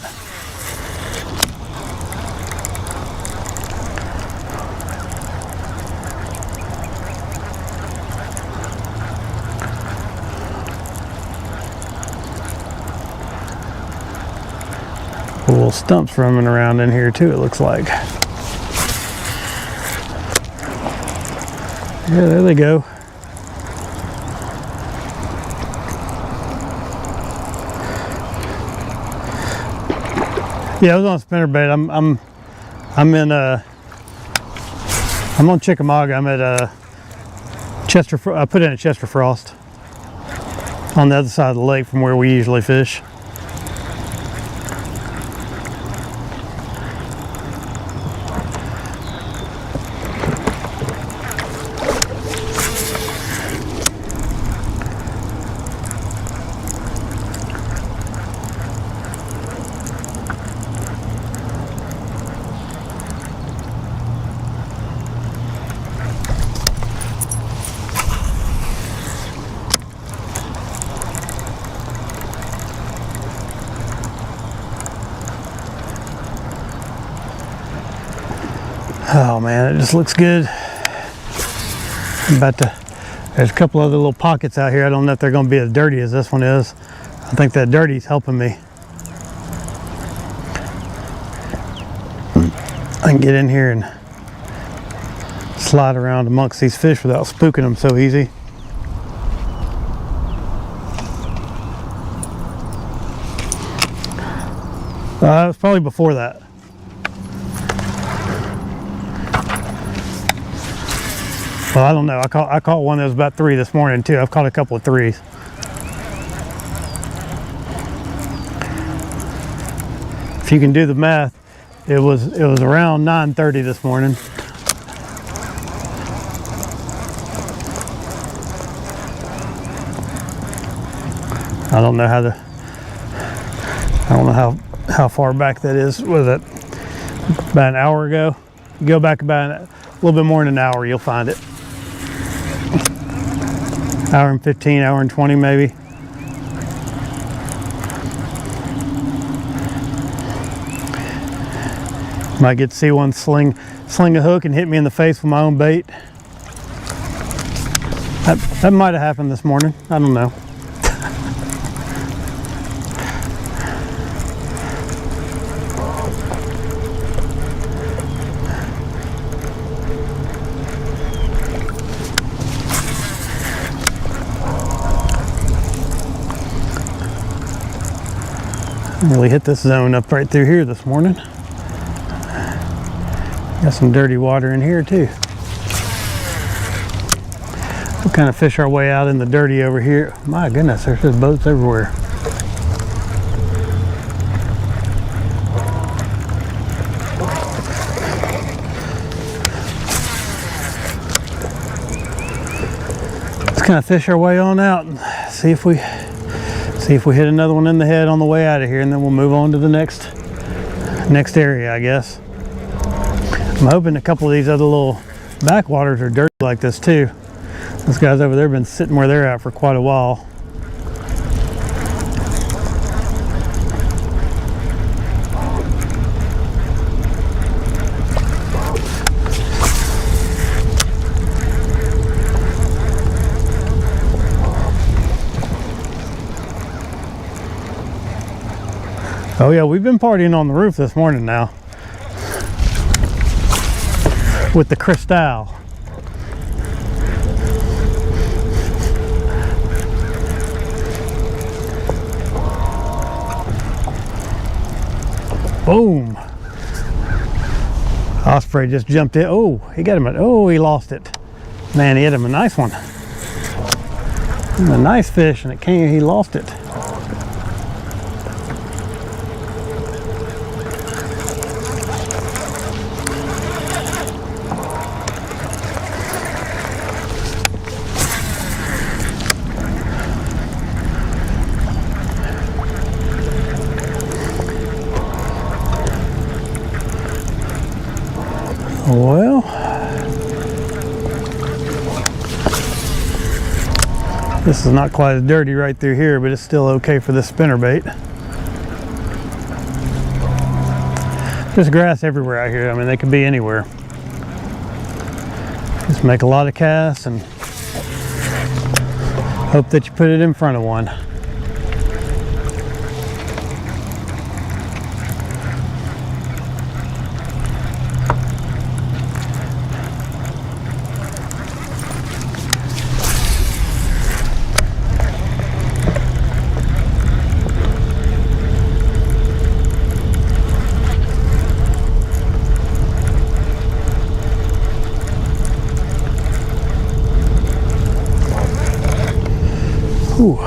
Little stumps roaming around in here too, it looks like. Yeah, there they go. Yeah, I was on spinnerbait. I'm on Chickamauga. I'm at Chester. I put in at Chester Frost on the other side of the lake from where we usually fish. Oh man, it just looks good. I'm There's a couple other little pockets out here. I don't know if they're going to be as dirty as this one is. I think that dirty's helping me. I can get in here and slide around amongst these fish without spooking them so easy. It was probably before that. Well, I don't know. I caught one that was about 3 this morning too. I've caught a couple of 3s. If you can do the math, it was around 9:30 this morning. I don't know how far back that is. Was it about an hour ago? You go back about a little bit more than an hour, you'll find it. Hour and 15, hour and 20 maybe. Might get to see one sling a hook and hit me in the face with my own bait. That might have happened this morning. I don't know. Really hit this zone up right through here this morning. Got some dirty water in here too. We'll kind of fish our way out in the dirty over here. My goodness, there's just boats everywhere. Let's kind of fish our way on out and see if we hit another one in the head on the way out of here, and then we'll move on to the next area, I guess. I'm hoping a couple of these other little backwaters are dirty like this too. Those guys over there have been sitting where they're at for quite a while. Oh yeah, we've been partying on the roof this morning now with the Cristal. Boom. Osprey just jumped in. Oh, he got him. Oh, he lost it. Man, he hit him a nice one. A nice fish, and he lost it. Well, this is not quite as dirty right through here, but it's still okay for this spinnerbait. There's grass everywhere out here. I mean, they could be anywhere. Just make a lot of casts and hope that you put it in front of one. Ooh.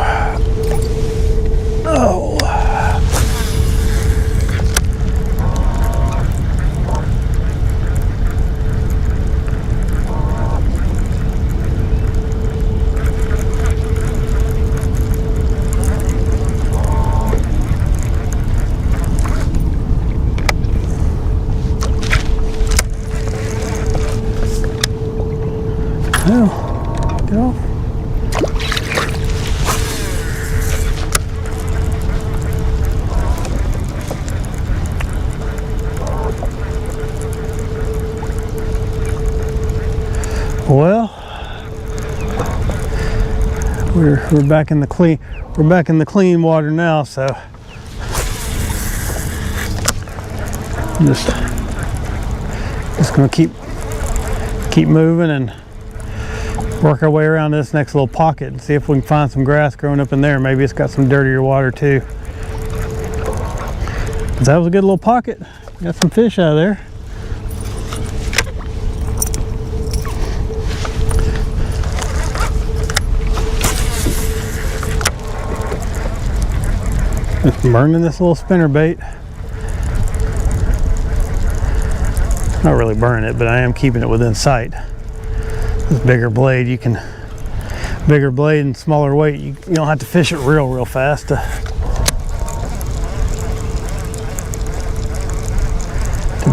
Oh. Well, get off. Well, we're back in the clean water now, so just gonna keep moving and work our way around this next little pocket and see if we can find some grass growing up in there. Maybe it's got some dirtier water too. That was a good little pocket. Got some fish out of there. Just burning this little spinner bait. Not really burning it, but I am keeping it within sight. This bigger blade, bigger blade and smaller weight, you don't have to fish it real fast to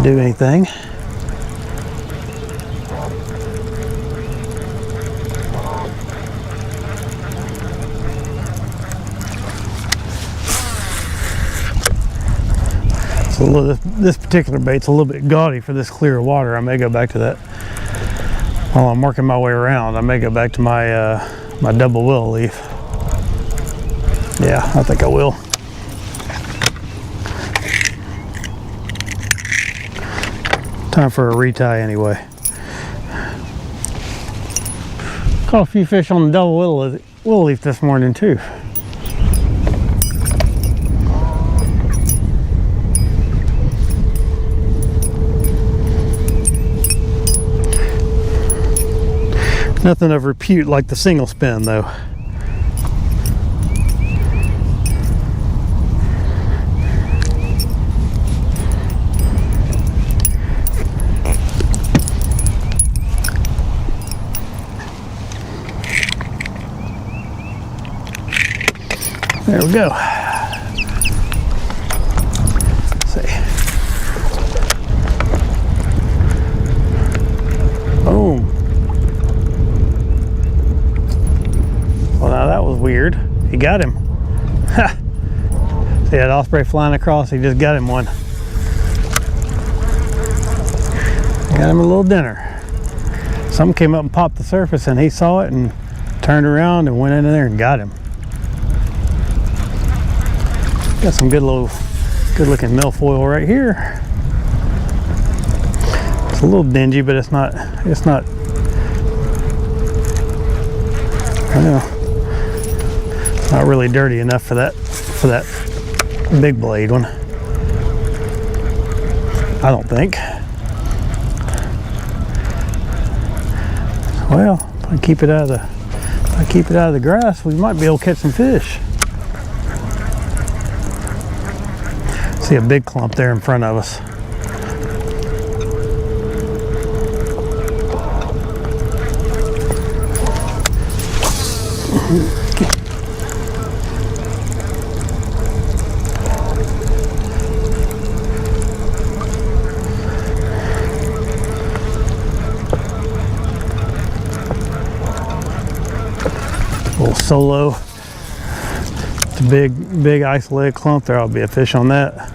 do anything. So this particular bait's a little bit gaudy for this clear water. I may go back to that while I'm working my way around. I may go back to my my double willow leaf. Yeah, I think I will. Time for a retie anyway. Caught a few fish on the double willow leaf this morning too. Nothing of repute like the single spin though. There we go. Let's see. Boom. Well, now that was weird. He got him. Ha! See that osprey flying across? He just got him one. Got him a little dinner. Something came up and popped the surface, and he saw it and turned around and went in there and got him. Got some good looking milfoil right here. It's a little dingy, but it's not I don't know. Not really dirty enough for that big blade one. I don't think. Well, if I keep it out of the grass, we might be able to catch some fish. See a big clump there in front of us. Little solo. It's a big isolated clump there. I'll be a fish on that.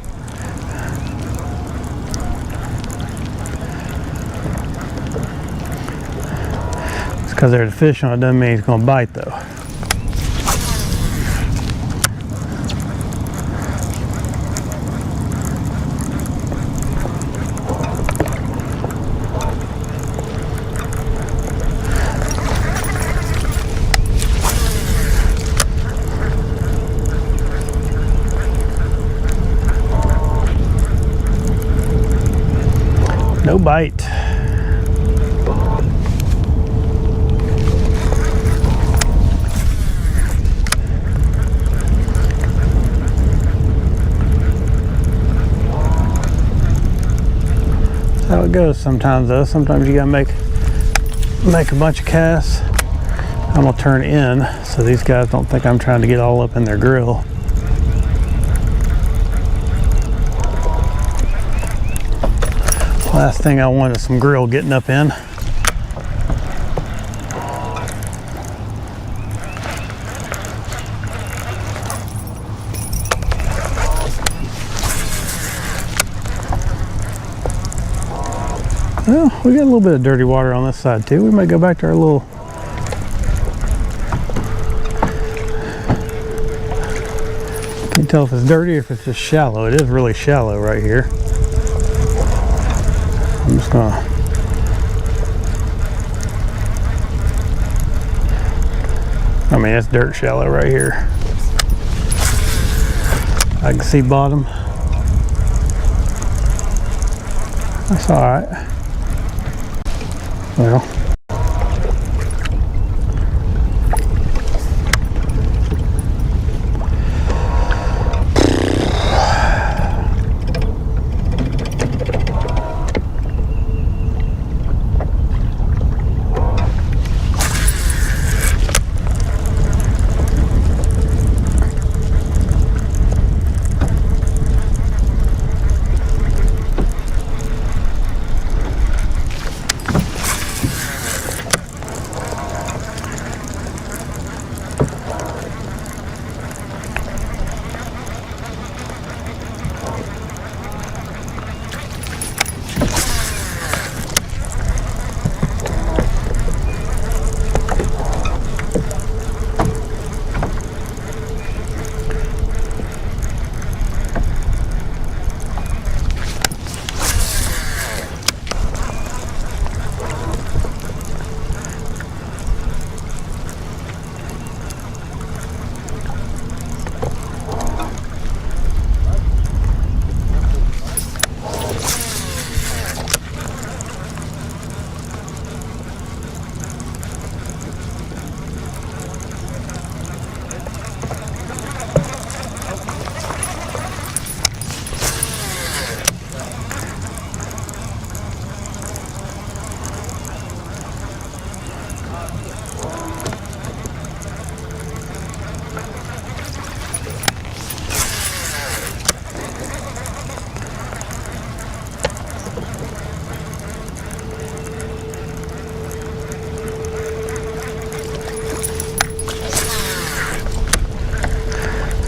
It's because there's a fish on it doesn't mean it's going to bite though. No bite. That's how it goes sometimes though. Sometimes you gotta make a bunch of casts. I'm gonna turn in so these guys don't think I'm trying to get all up in their grill. Last thing I want is some grill getting up in. Well, we got a little bit of dirty water on this side too. We might go back to our little You can tell if it's dirty or if it's just shallow. It is really shallow right here. I'm just gonna I mean, it's dirt shallow right here. I can see bottom. That's all right. Well,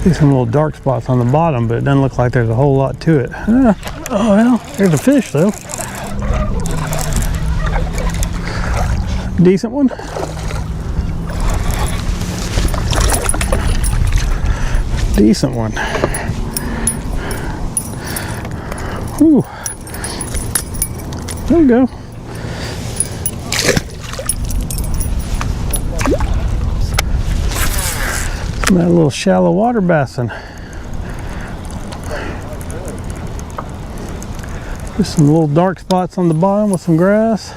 see some little dark spots on the bottom, but it doesn't look like there's a whole lot to it. Oh well, there's a fish though. Decent one. Decent one. Ooh. There we go. That little shallow water basin. Just some little dark spots on the bottom with some grass.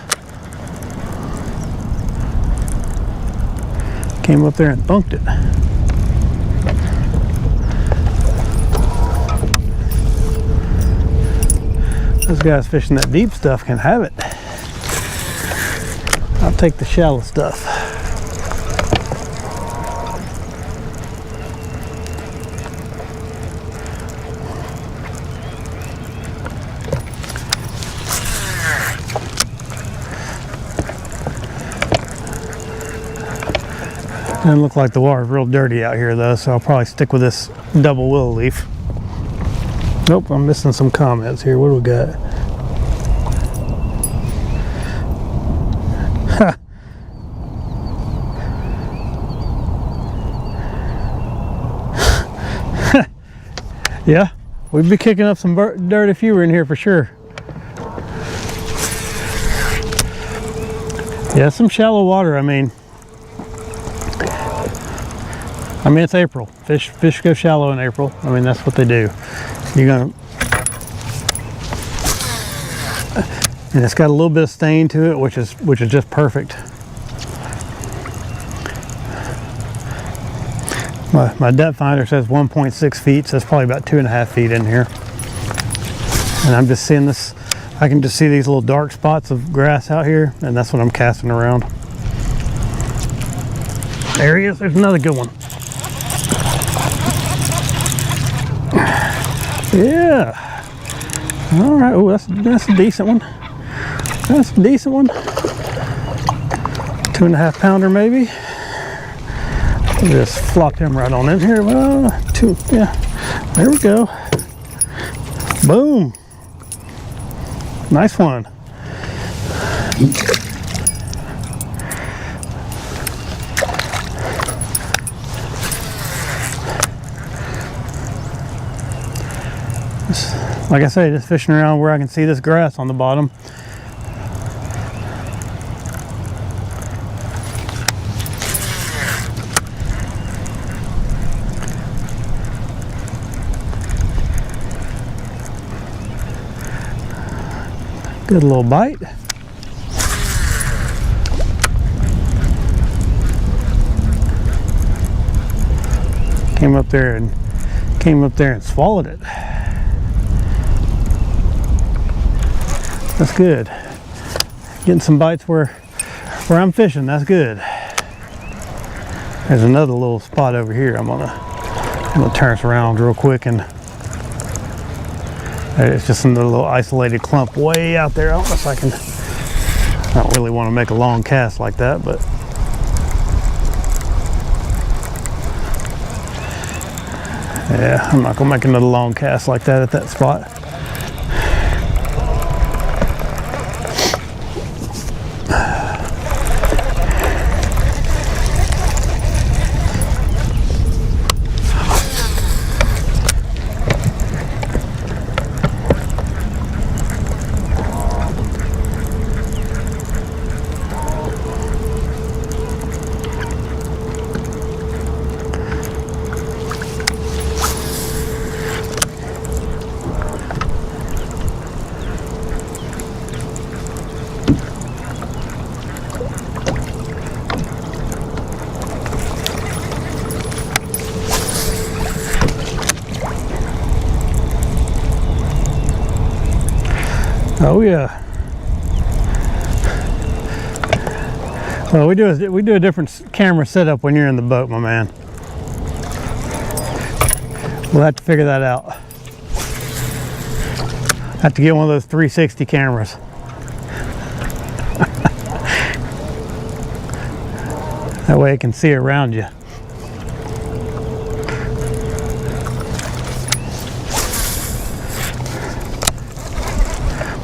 Came up there and thunked it. Those guys fishing that deep stuff can have it. I'll take the shallow stuff. Doesn't look like the water's real dirty out here though, so I'll probably stick with this double willow leaf. Nope, I'm missing some comments here. What do we got? Ha. Yeah, we'd be kicking up some dirt if you were in here for sure. Yeah, some shallow water. I mean, it's April. Fish go shallow in April. I mean, that's what they do. You're gonna, and it's got a little bit of stain to it, which is just perfect. My depth finder says 1.6 feet, so it's probably about 2.5 feet in here. And I'm just seeing this. I can just see these little dark spots of grass out here, and that's what I'm casting around. There he is. There's another good one. Yeah. All right. Oh, that's a decent one. That's a decent one. 2.5 pounder maybe. Just flop him right on in here. Well, two. Yeah. There we go. Boom. Nice one. Like I say, just fishing around where I can see this grass on the bottom. Good little bite. Came up there and swallowed it. That's good. Getting some bites where I'm fishing. That's good. There's another little spot over here. I'm gonna turn this around real quick, and it's just another little isolated clump way out there. I don't know if I can. I don't really want to make a long cast like that, but yeah, I'm not gonna make another long cast like that at that spot. Oh yeah. Well, we do a different camera setup when you're in the boat, my man. We'll have to figure that out. Have to get one of those 360 cameras. That way it can see around you.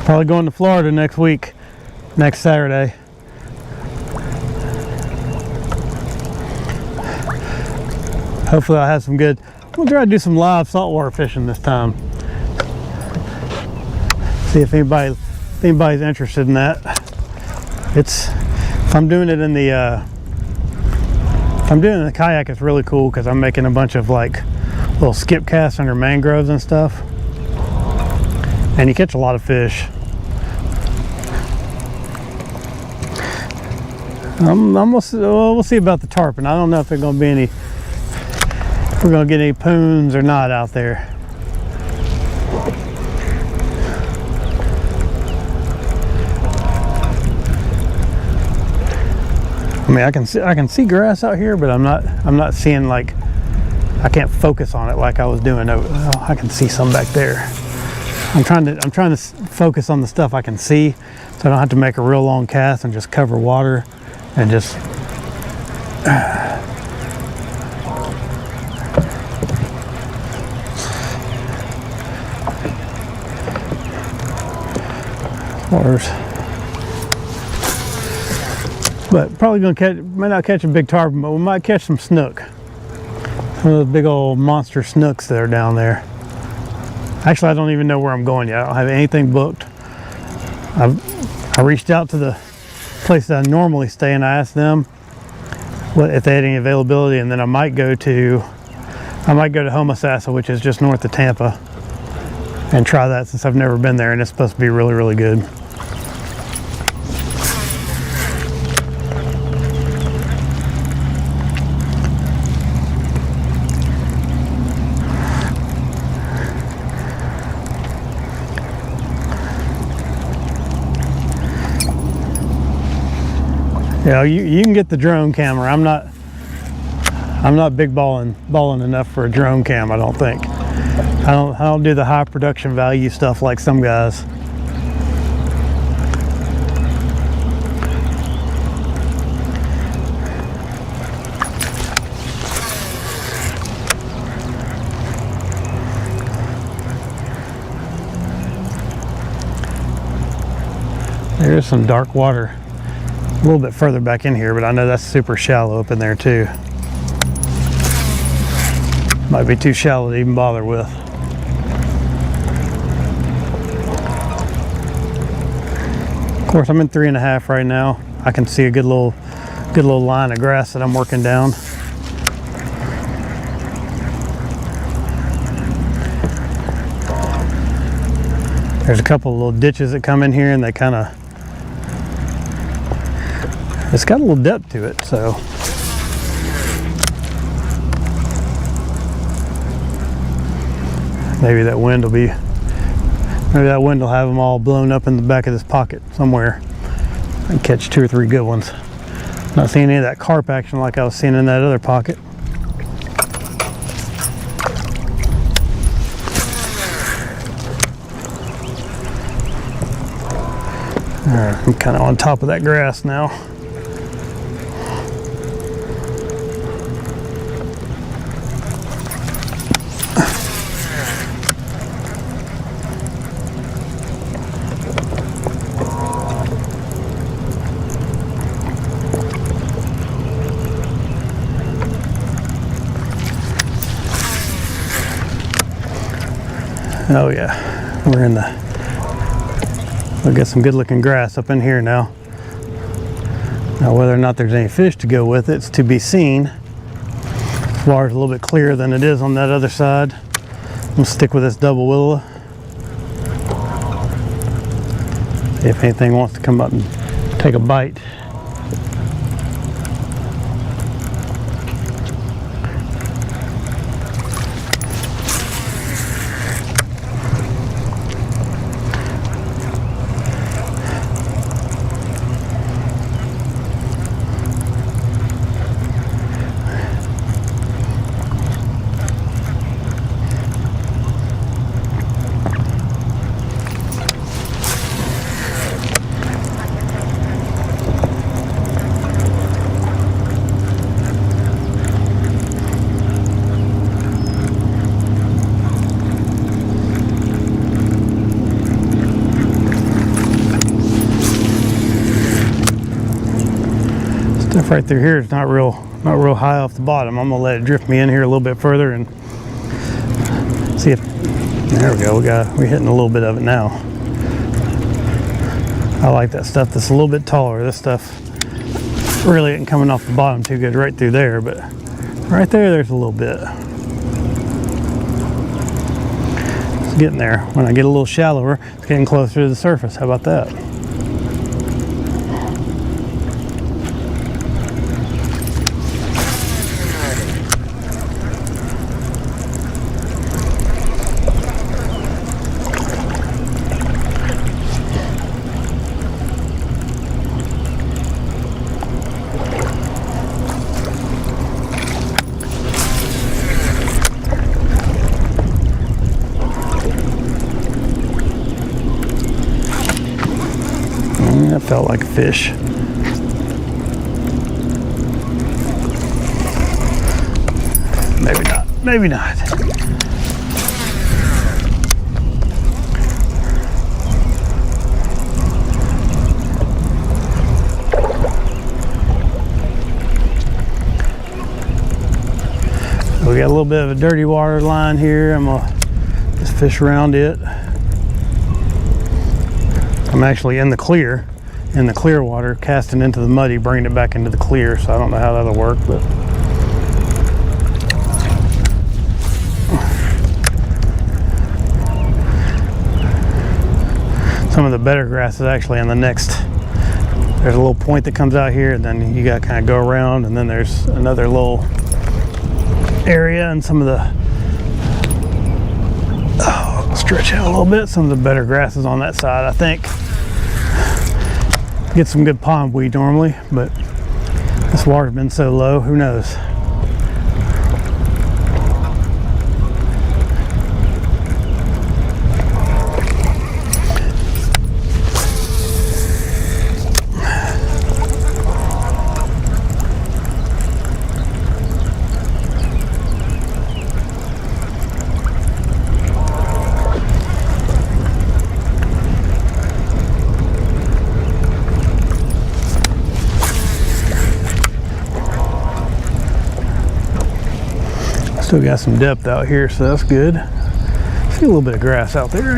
Probably going to Florida next week, next Saturday. Hopefully I'll have some good, we'll try to do some live saltwater fishing this time. See if anybody's interested in that. If I'm doing it in the, if I'm doing it in the kayak, it's really cool because I'm making a bunch of like little skip casts under mangroves and stuff. And you catch a lot of fish. We'll see about the tarpon. I don't know if there's going to be any, if we're going to get any poons or not out there. I mean, I can see grass out here, but I'm not seeing, like, I can't focus on it like I was doing. Oh, I can see some back there. I'm trying to focus on the stuff I can see, so I don't have to make a real long cast and just cover water and just waters. But probably might not catch a big tarpon, but we might catch some snook. Some of those big old monster snooks that are down there. Actually, I don't even know where I'm going yet. I don't have anything booked. I reached out to the place that I normally stay and I asked them if they had any availability, and then I might go to Homosassa, which is just north of Tampa, and try that since I've never been there, and it's supposed to be really, really good. Yeah, you can get the drone camera. I'm not big balling enough for a drone cam, I don't think. I don't do the high production value stuff like some guys. There's some dark water a little bit further back in here, but I know that's super shallow up in there too. Might be too shallow to even bother with. course, I'm in 3.5 right now. I can see a good little line of grass that I'm working down. There's a couple of little ditches that come in here, and they kind of, it's got a little depth to it, so. Maybe that wind will have them all blown up in the back of this pocket somewhere. I can catch 2 or 3 good ones. Not seeing any of that carp action like I was seeing in that other pocket. All right, I'm kind of on top of that grass now. Oh yeah, we'll get some good looking grass up in here now. Now whether or not there's any fish to go with it's to be seen. This water's a little bit clearer than it is on that other side. I'm gonna stick with this double willow. See if anything wants to come up and take a bite. Stuff right through here is not real high off the bottom. I'm gonna let it drift me in here a little bit further and see if, there we go, we're hitting a little bit of it now. I like that stuff that's a little bit taller. This stuff really isn't coming off the bottom too good right through there, but right there's a little bit. It's getting there. When I get a little shallower, it's getting closer to the surface. How about that? That felt like a fish. Maybe not. Maybe not. So we got a little bit of a dirty water line here. I'm gonna just fish around it. I'm actually in the clear water, casting into the muddy, bringing it back into the clear, so I don't know how that'll work, but some of the better grass is actually on the next, there's a little point that comes out here, and then you got to kind of go around, and then there's another little area, and some of the, stretch out a little bit, some of the better grasses on that side, I think. Get some good pondweed normally, but this water's been so low, who knows? Still got some depth out here, so that's good. See a little bit of grass out there.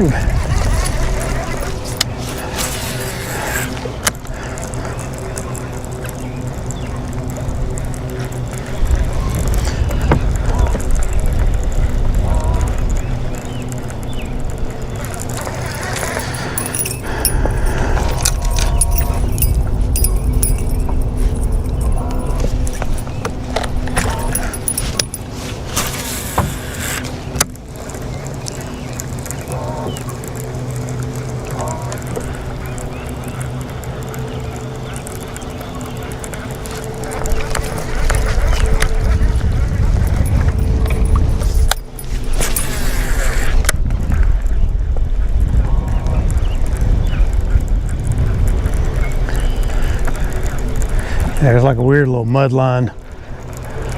There's like a weird little mud line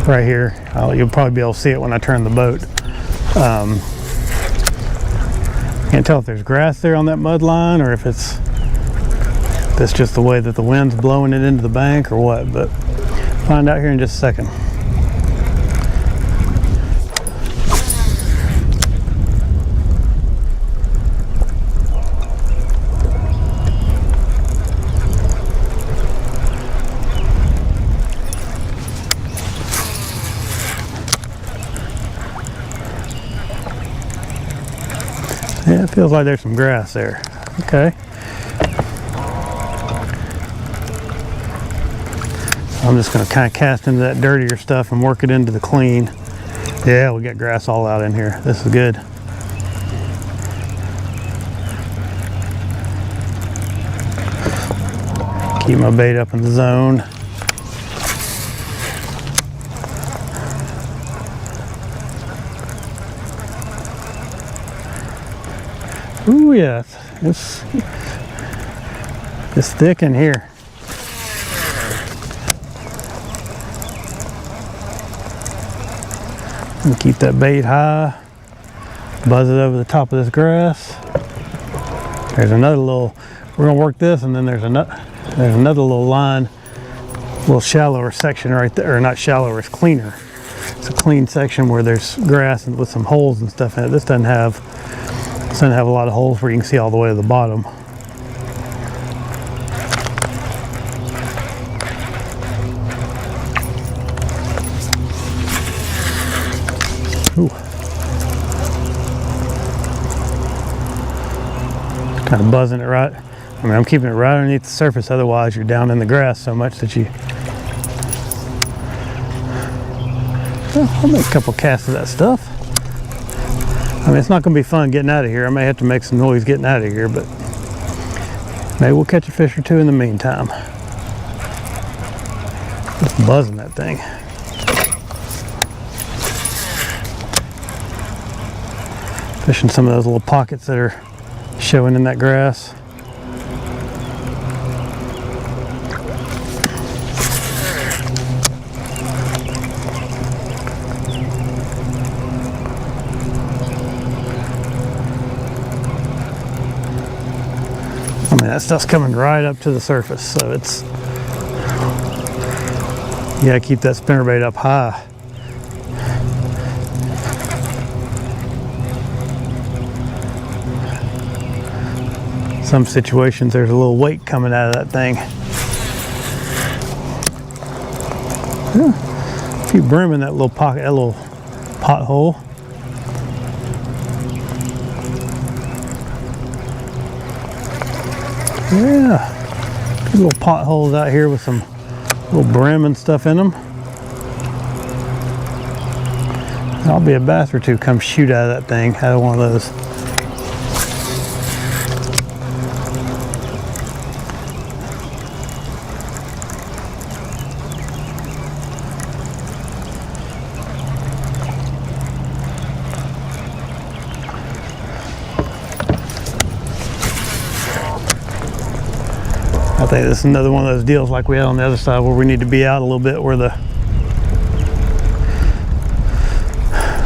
right here. You'll probably be able to see it when I turn the boat. Can't tell if there's grass there on that mud line or if it's just the way that the wind's blowing it into the bank or what, but find out here in just a second. Yeah, it feels like there's some grass there. Okay. I'm just going to kind of cast into that dirtier stuff and work it into the clean. Yeah, we got grass all out in here. This is good. Keep my bait up in the zone. Ooh, yeah, it's thick in here. And keep that bait high. Buzz it over the top of this grass. There's another little. We're gonna work this, and then there's another little line, a little shallower section right there, or not shallower, it's cleaner. It's a clean section where there's grass and with some holes and stuff in it. This doesn't have a lot of holes where you can see all the way to the bottom. Ooh. Kind of buzzing it right. I mean, I'm keeping it right underneath the surface, otherwise you're down in the grass so much that you... Well, I'll make a couple casts of that stuff. I mean, it's not going to be fun getting out of here. I may have to make some noise getting out of here, but maybe we'll catch a fish or two in the meantime. Just buzzing that thing. Fishing some of those little pockets that are showing in that grass. I mean, that stuff's coming right up to the surface, so it's, you gotta keep that spinnerbait up high. Some situations there's a little weight coming out of that thing. Yeah. A few brim in that little pocket, that little pothole. Yeah, good little potholes out here with some little brim and stuff in them. There'll be a bass or two come shoot out of that thing, out of one of those. I think this is another one of those deals like we had on the other side where we need to be out a little bit where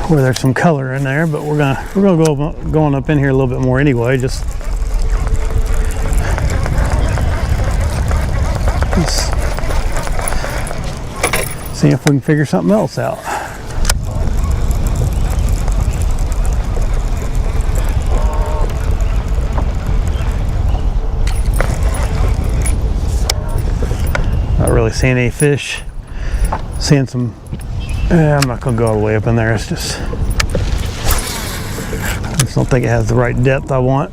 there's some color in there, but we're gonna go going up in here a little bit more anyway. Just see if we can figure something else out. Not really seeing any fish. Seeing some. I'm not gonna go all the way up in there. I just don't think it has the right depth I want.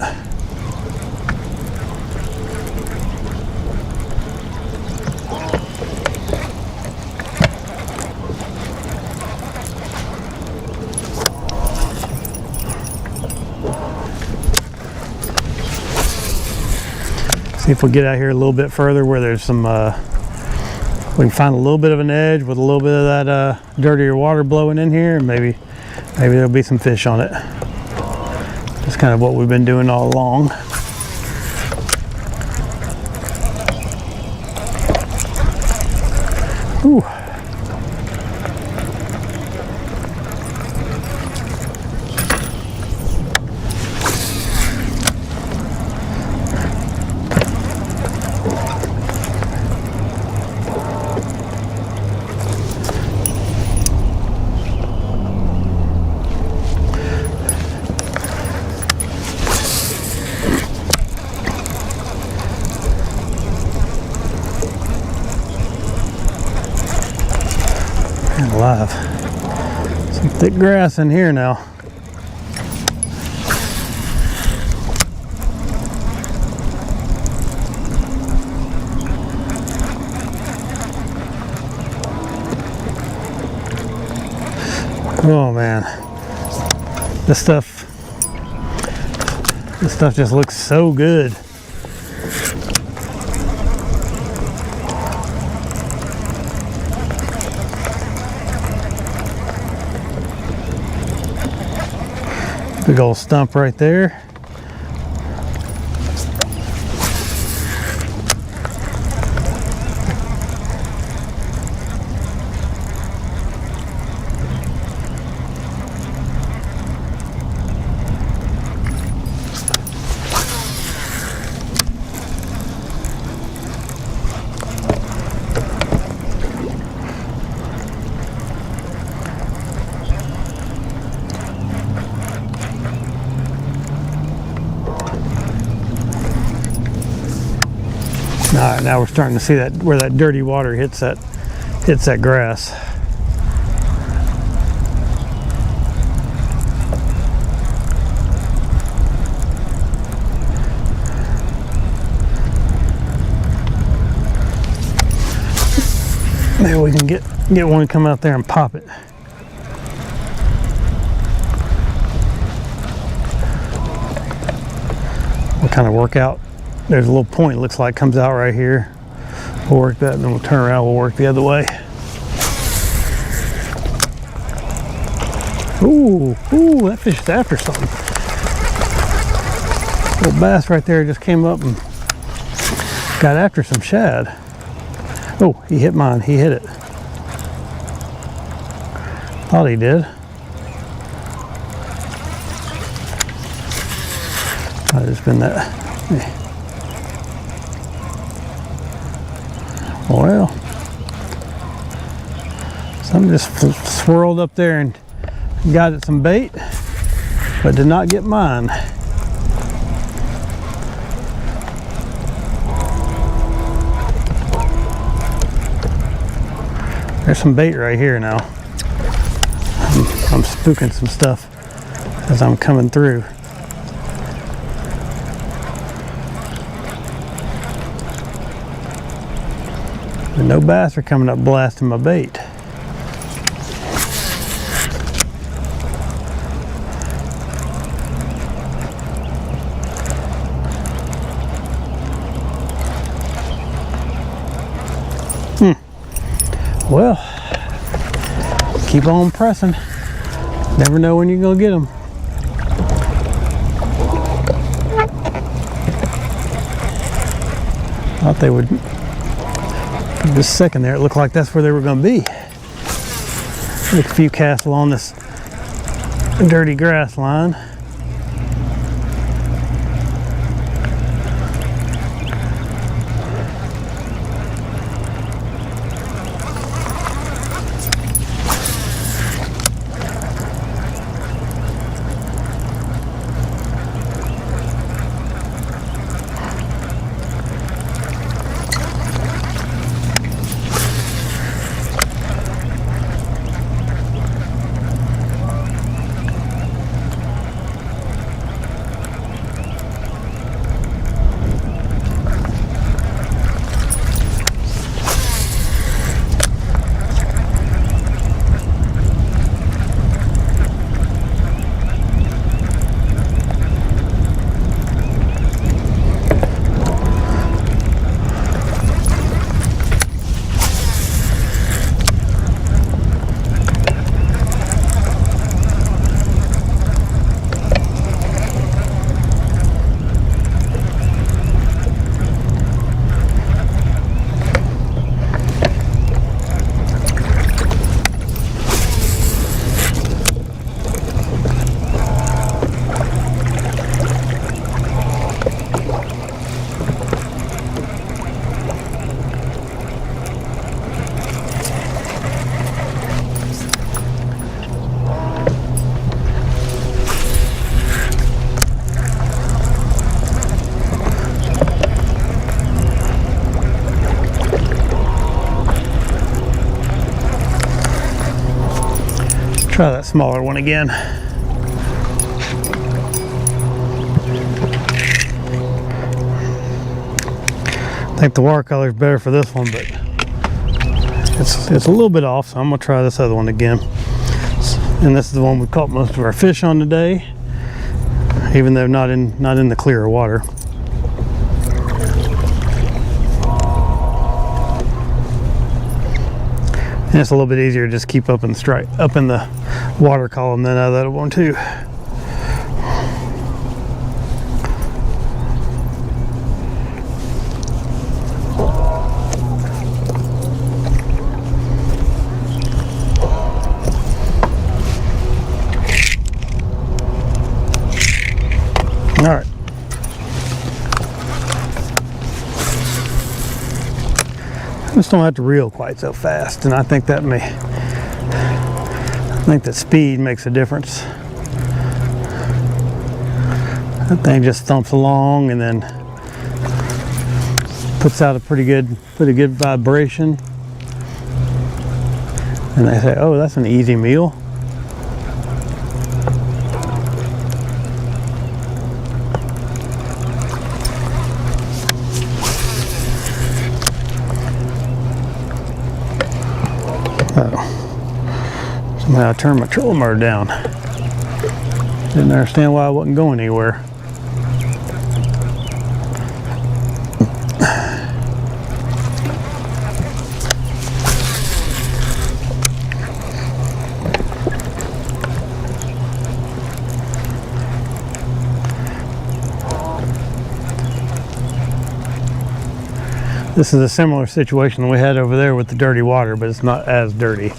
See if we get out here a little bit further where there's some, we can find a little bit of an edge with a little bit of that dirtier water blowing in here, and maybe there'll be some fish on it. That's kind of what we've been doing all along. Whew. Alive. Some thick grass in here now. Oh man, this stuff just looks so good. Big old stump right there. All right, now we're starting to see that where that dirty water hits that grass. Maybe we can get one to come out there and pop it. We'll kind of work out. There's a little point, looks like, comes out right here. We'll work that and then we'll turn around, we'll work the other way. Ooh, that fish is after something. Little bass right there just came up and got after some shad. Oh, he hit mine, he hit it. Thought he did. Might have just been that. Well, something just swirled up there and got it some bait, but did not get mine. There's some bait right here now. I'm spooking some stuff as I'm coming through. But no bass are coming up blasting my bait. Well, keep on pressing. Never know when you're gonna get them. Thought they would. Just a second there, it looked like that's where they were going to be. Make a few casts along this dirty grass line. Try that smaller one again. I think the watercolor is better for this one, but it's a little bit off, so I'm gonna try this other one again. And this is the one we caught most of our fish on today, even though not in the clearer water. And it's a little bit easier to just keep up in the water column than that other one too. All right. I just don't have to reel quite so fast, and I think that speed makes a difference. That thing just thumps along and then puts out a pretty good vibration. And they say, "Oh, that's an easy meal." Somehow I turned my trolling motor down. Didn't understand why I wasn't going anywhere. This is a similar situation that we had over there with the dirty water, but it's not as dirty.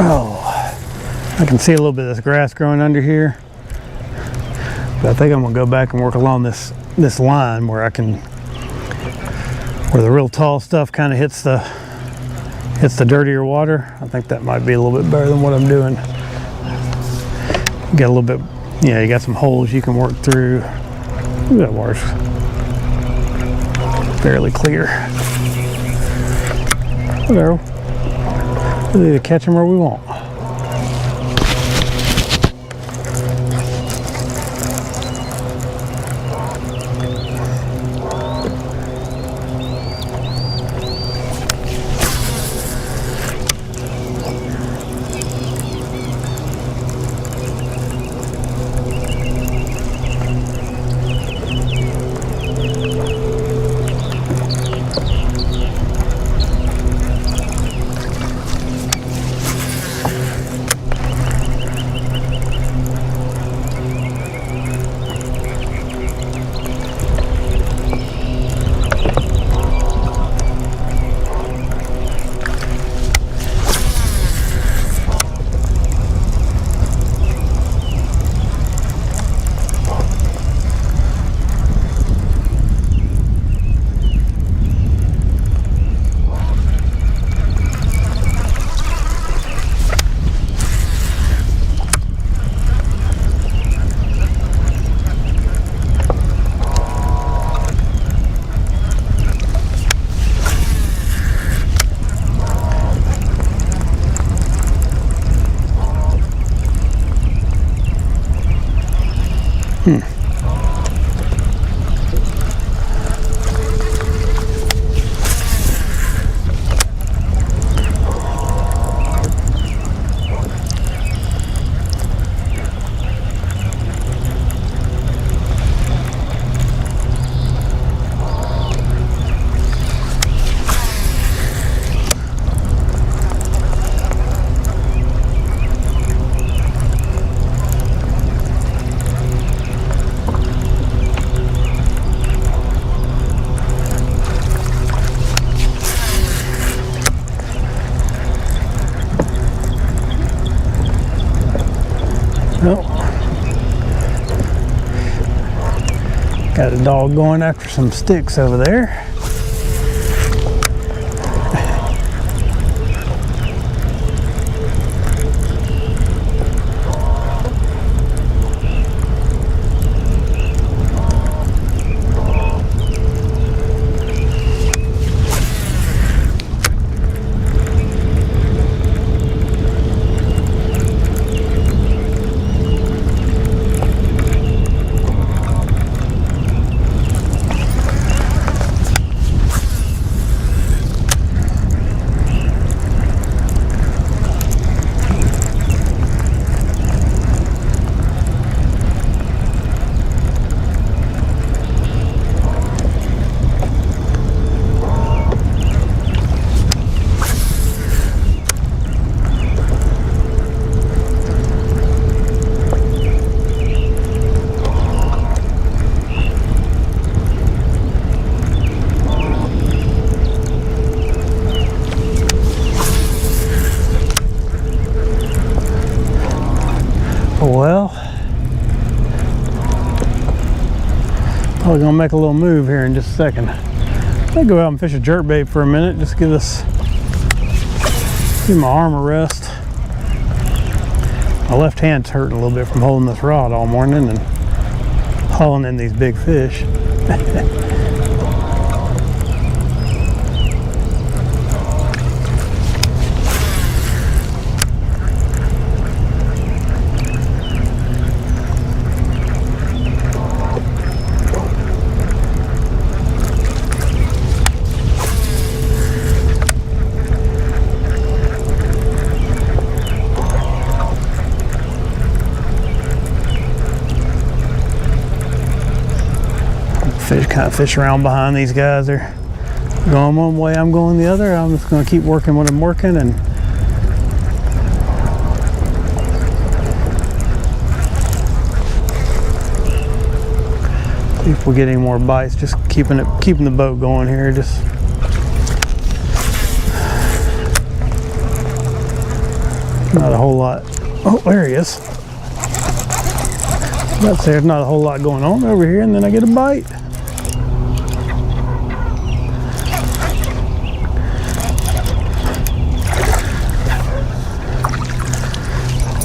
Oh, I can see a little bit of this grass growing under here, but I think I'm gonna go back and work along this line where the real tall stuff kind of hits the dirtier water. I think that might be a little bit better than what I'm doing. Got a little bit, you got some holes you can work through. Ooh, that water's fairly clear. Whatever. We'll either catch them or we won't. Got a dog going after some sticks over there. Well, probably gonna make a little move here in just a second. I'll go out and fish a jerkbait for a minute, just give my arm a rest. My left hand's hurting a little bit from holding this rod all morning and hauling in these big fish. Kind of fish around behind these guys. They're going one way, I'm going the other. I'm just going to keep working what I'm working and see if we get any more bites. Just keeping the boat going here. Just not a whole lot. Oh, there he is. Let's say there's not a whole lot going on over here, and then I get a bite.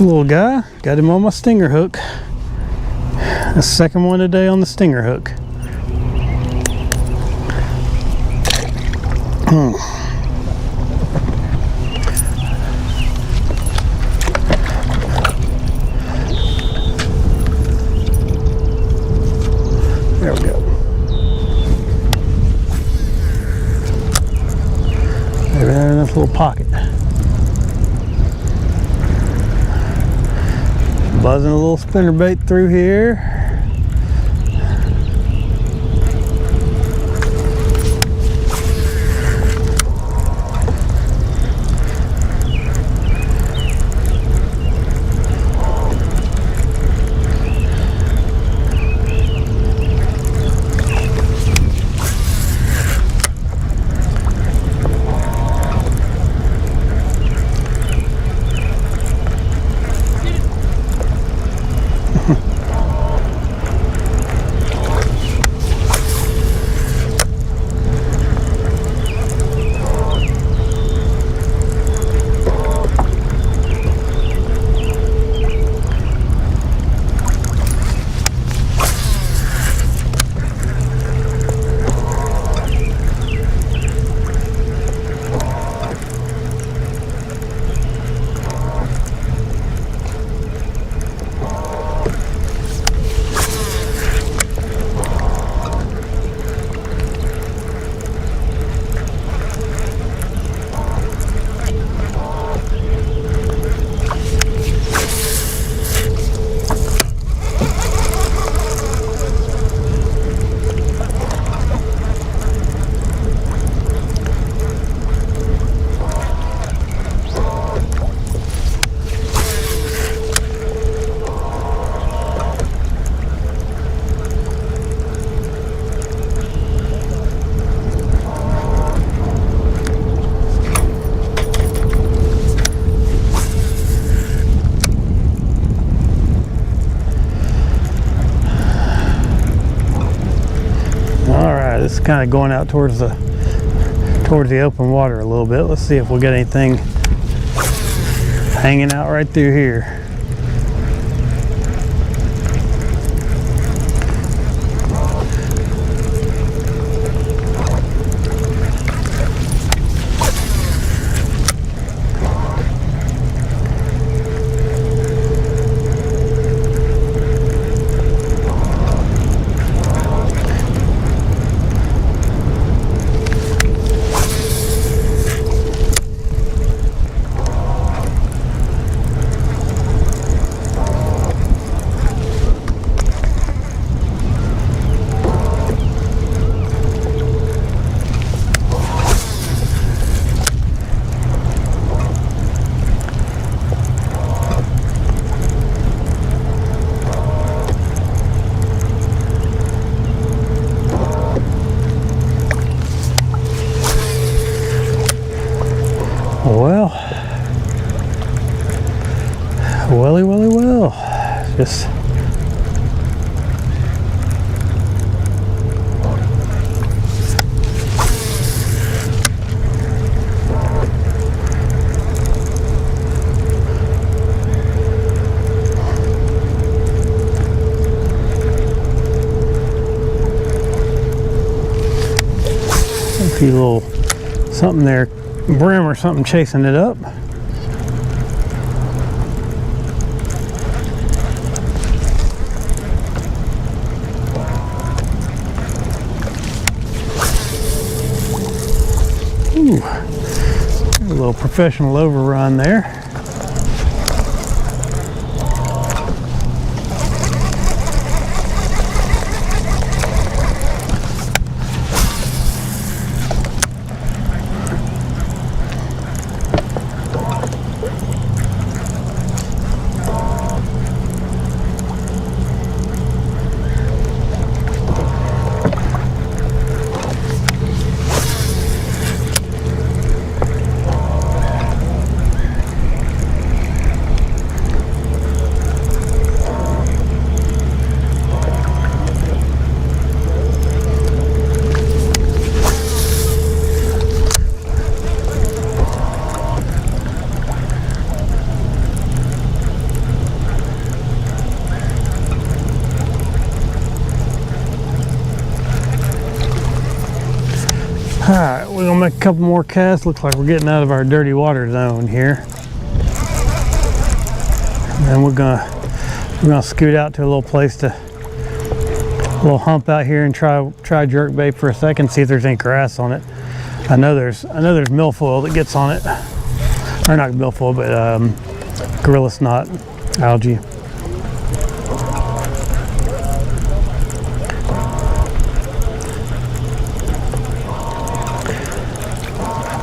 Little guy, got him on my stinger hook. The second one today on the stinger hook. There we go. There in this little pocket. Buzzing a little spinnerbait through here. just kind of going out towards the open water a little bit. Let's see if we'll get anything hanging out right through here. Well, just a few little something there, brim or something chasing it up. Ooh, a little professional overrun there. Alright, we're gonna make a couple more casts. Looks like we're getting out of our dirty water zone here. And then we're gonna scoot out to a little place a little hump out here and try jerkbait for a second, see if there's any grass on it. I know there's milfoil that gets on it. Or not milfoil, but gorilla snot algae.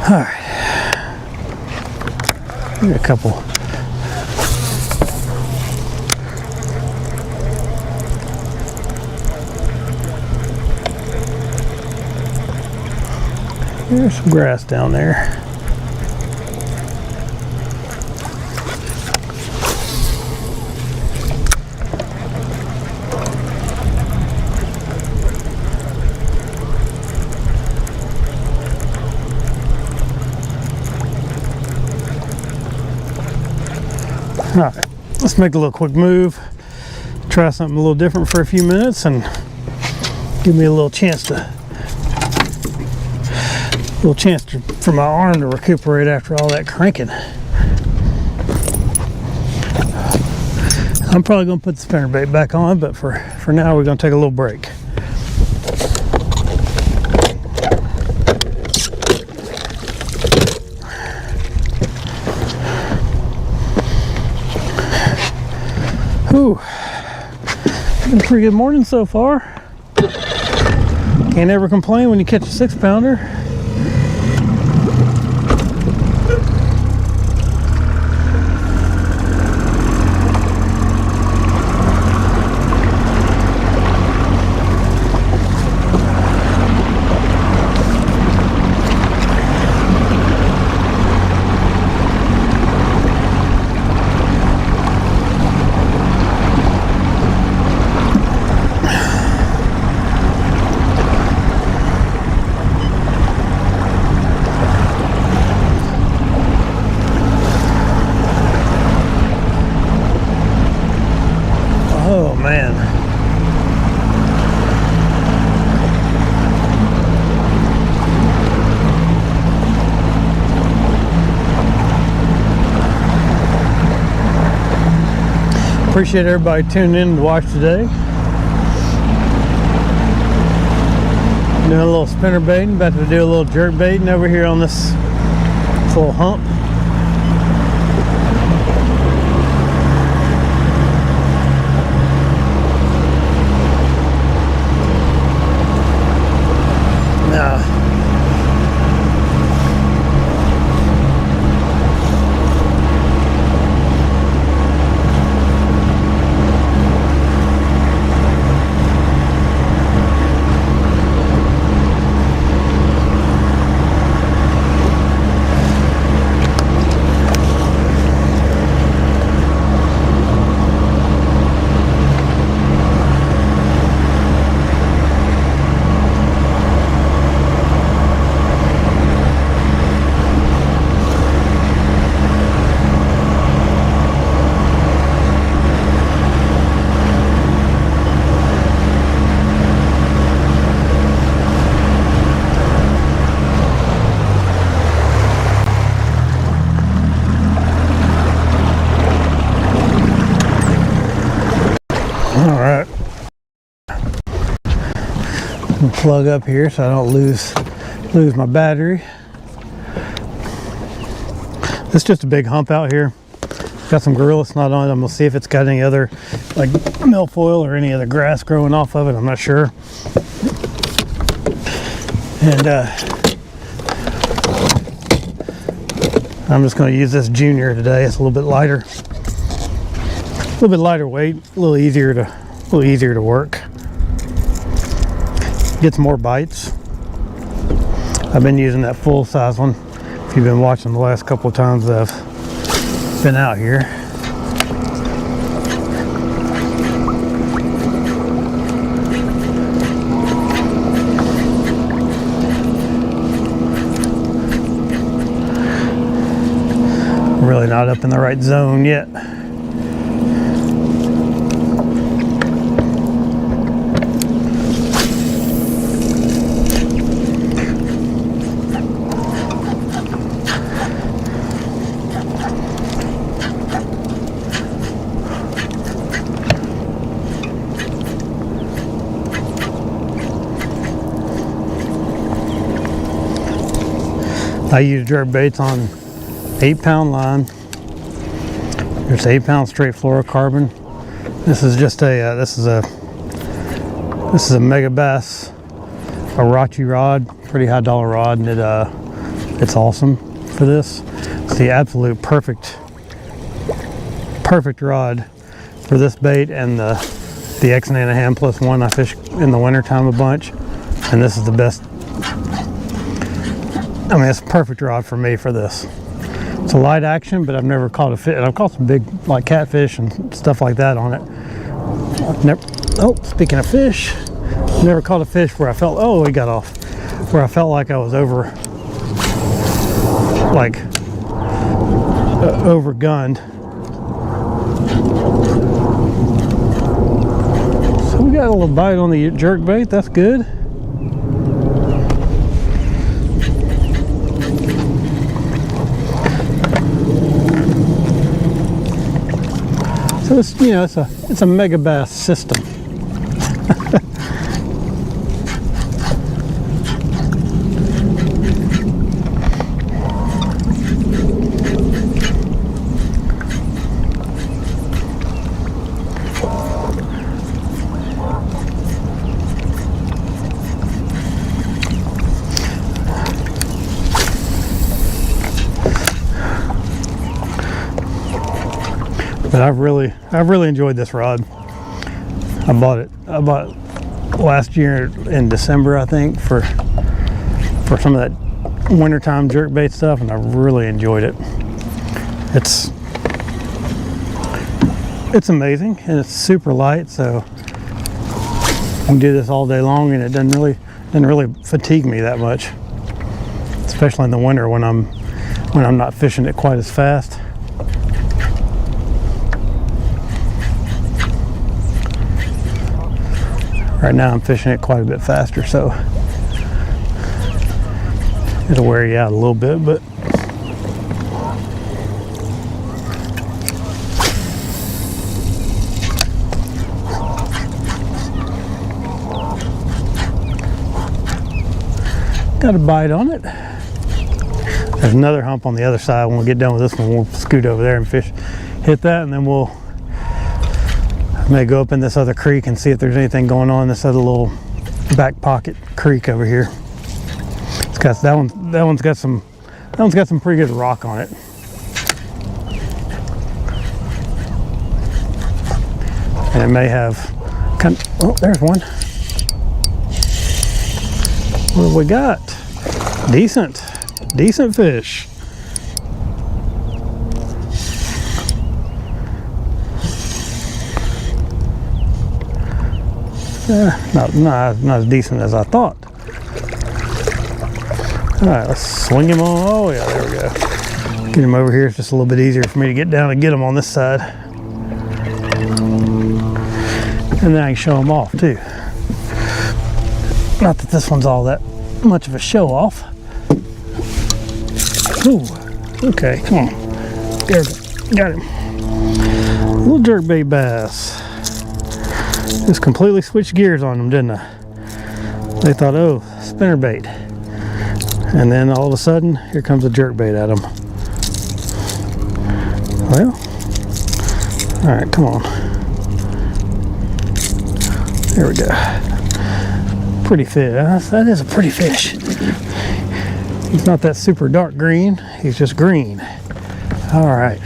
All right, maybe a couple. There's some grass down there. All right, let's make a little quick move, try something a little different for a few minutes, and give me a little chance for my arm to recuperate after all that cranking. I'm probably gonna put the spinnerbait back on, but for now we're gonna take a little break. Whew, been a pretty good morning so far. Can't ever complain when you catch a 6-pounder. Appreciate everybody tuning in to watch today. Doing a little spinner baiting, about to do a little jerk baiting over here on this little hump. All right, plug up here so I don't lose my battery. It's just a big hump out here. Got some gorilla snot on it. I'm gonna see if it's got any other like milfoil or any other grass growing off of it. I'm not sure. And I'm just gonna use this junior today. It's a little bit lighter. A little bit lighter weight, a little easier to work. Gets more bites. I've been using that full size one. If you've been watching the last couple of times I've been out here. Really not up in the right zone yet. I use jerk baits on 8-pound line. There's 8-pound straight fluorocarbon. This is just a this is a Mega Bass Arachi rod, pretty high dollar rod, and it's awesome for this. It's the absolute perfect rod for this bait and the X1.5 plus 1 I fish in the wintertime a bunch, and this is the best. I mean, it's a perfect rod for me for this. It's a light action, but I've never caught a fish. I've caught some big, like catfish and stuff like that on it. I've never, oh, speaking of fish, never caught a fish where I felt, oh, he got off. Where I felt like I was overgunned. So we got a little bite on the jerk bait, that's good. So it's, you know, it's a Mega Bass system. But I've really enjoyed this rod. I bought it last year in December, I think, for some of that wintertime jerkbait stuff, and I really enjoyed it. It's amazing, and it's super light, so I can do this all day long, and it doesn't really fatigue me that much, especially in the winter when I'm not fishing it quite as fast. Right now I'm fishing it quite a bit faster, so it'll wear you out a little bit, but Got a bite on it. There's another hump on the other side. When we get done with this one, we'll scoot over there and fish, hit that, and then I may go up in this other creek and see if there's anything going on in this other little back pocket creek over here. It's got that one's got some pretty good rock on it. And it may have oh, there's one. What have we got? Decent fish. Not as decent as I thought. All right, let's swing him on. Oh yeah, there we go. Get him over here. It's just a little bit easier for me to get down and get him on this side. And then I can show him off too. Not that this one's all that much of a show off. Ooh, okay, come on. There we go. Got him. Little jerkbait bass. Just completely switched gears on them, didn't I? They thought, oh, spinnerbait. And then all of a sudden, here comes a jerkbait at them. Well, all right, come on. There we go. Pretty fish. That is a pretty fish. He's not that super dark green. He's just green. All right.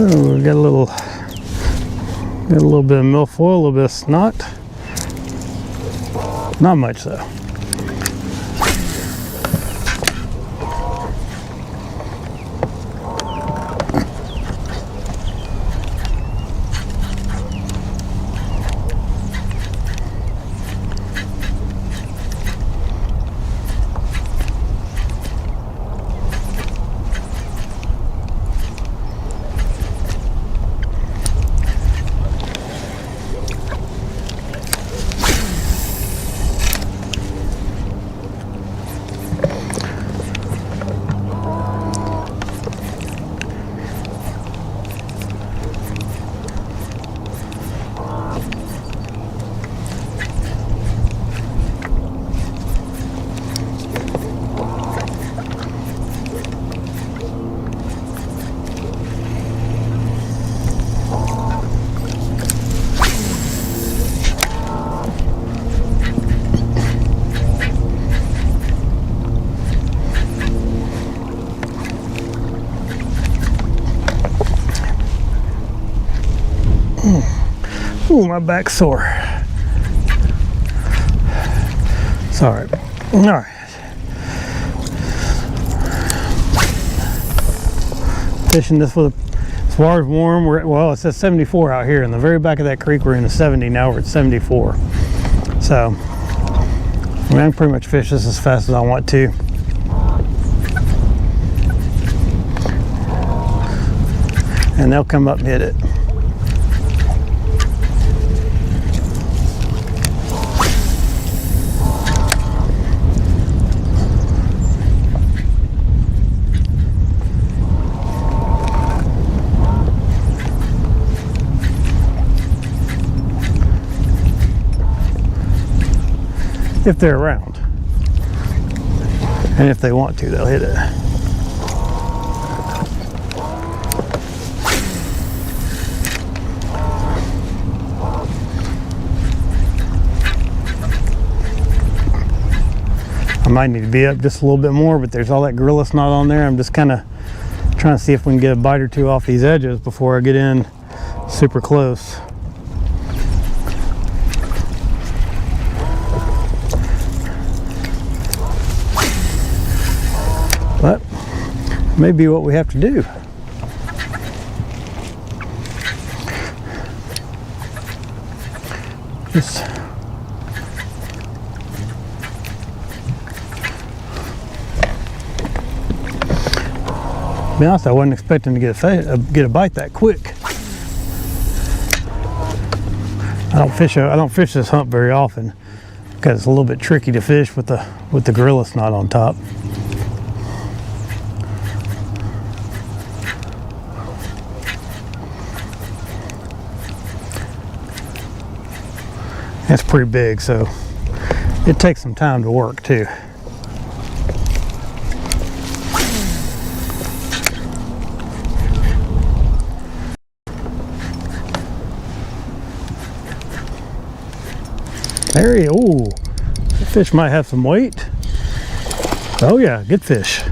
Oh, we got a little bit of milfoil, a little bit of snot. Not much though. Ooh, my back's sore. It's all right. All right. Fishing this with this water's warm. Well, it says 74 out here. In the very back of that creek, we're in the 70 now. We're at 74. So, I can pretty much fish this as fast as I want to. And they'll come up and hit it. If they're around. And if they want to, they'll hit it. I might need to be up just a little bit more, but there's all that gorilla snot on there. I'm just kind of trying to see if we can get a bite or two off these edges before I get in super close. But maybe what we have to do. Just to be honest, I wasn't expecting to get a bite that quick. I don't fish this hump very often because it's a little bit tricky to fish with the gorilla snot on top. It's pretty big, so it takes some time to work too. There he is. Ooh, the fish might have some weight. Oh yeah, good fish.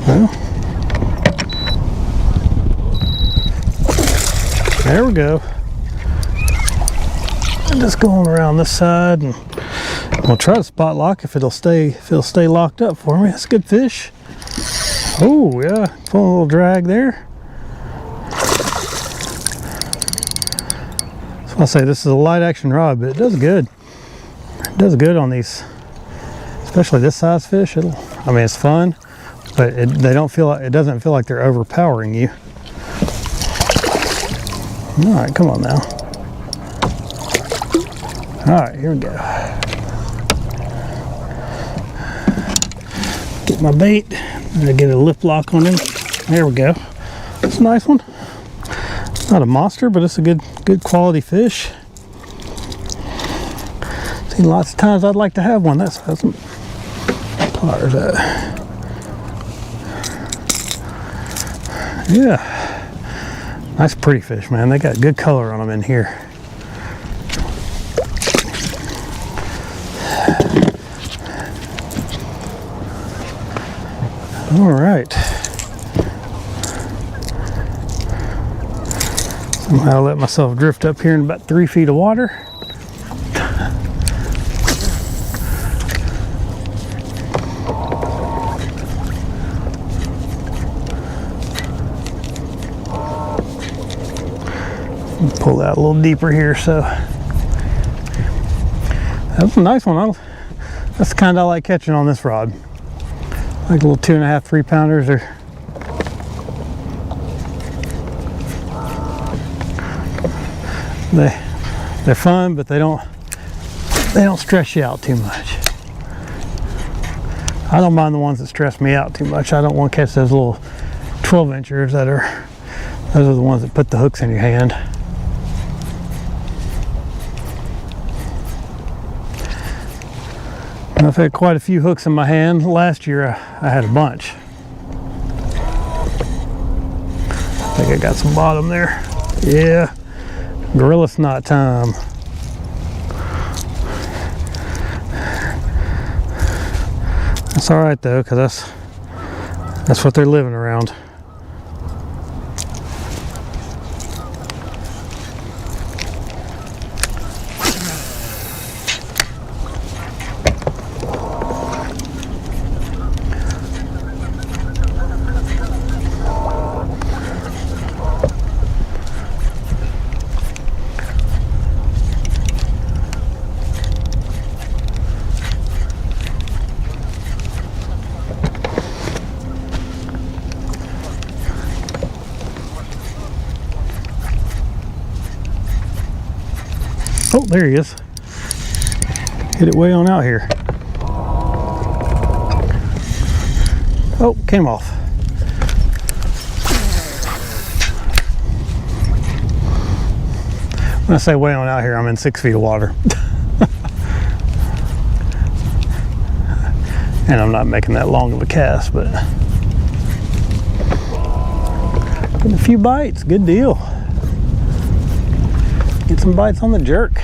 Well, there we go. I'm just going around this side, and we'll try to spot lock if it'll stay locked up for me. That's a good fish. Oh yeah, pulling a little drag there. So I'll say this is a light action rod, but it does good. It does good on these, especially this size fish. I mean, it's fun. But it doesn't feel like they're overpowering you. All right, come on now. All right, here we go. Get my bait. I get a lip lock on him. There we go. It's a nice one. It's not a monster, but it's a good quality fish. Seen lots of times I'd like to have one. That's some pliers at. Yeah, nice pretty fish, man. They got good color on them in here. All right. Somehow I let myself drift up here in about 3 feet of water. Pull that a little deeper here, so that's a nice one. That's the kind I like catching on this rod, like little 2.5, 3 pounders. They're fun, but they don't stress you out too much. I don't mind the ones that stress me out too much. I don't want to catch those little 12-inchers those are the ones that put the hooks in your hand. I've had quite a few hooks in my hand. Last year I had a bunch. I think I got some bottom there. Yeah, gorilla snot time. That's all right though, because that's what they're living around. Oh, there he is. Hit it way on out here. Oh, came off. When I say way on out here, I'm in 6 feet of water. And I'm not making that long of a cast, but getting a few bites, good deal. Get some bites on the jerk.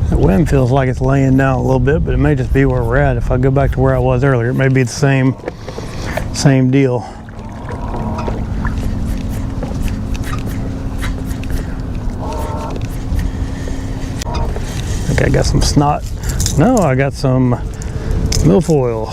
The wind feels like it's laying down a little bit, but it may just be where we're at. If I go back to where I was earlier, it may be the same deal. I got some snot. No, I got some milfoil.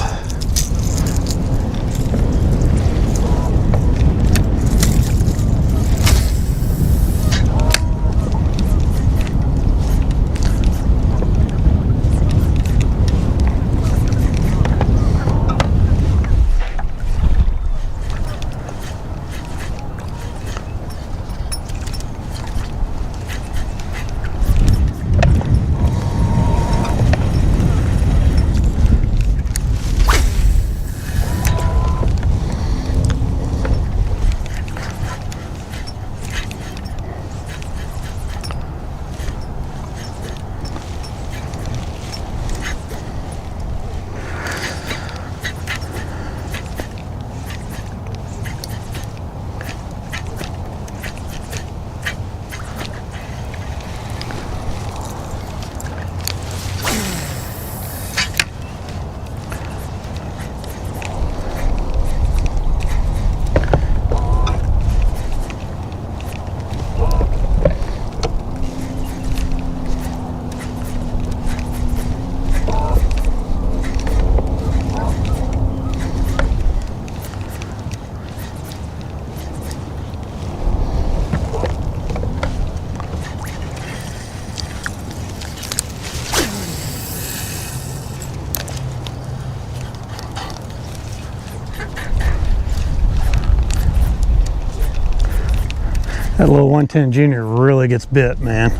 That little 110 Junior really gets bit, man.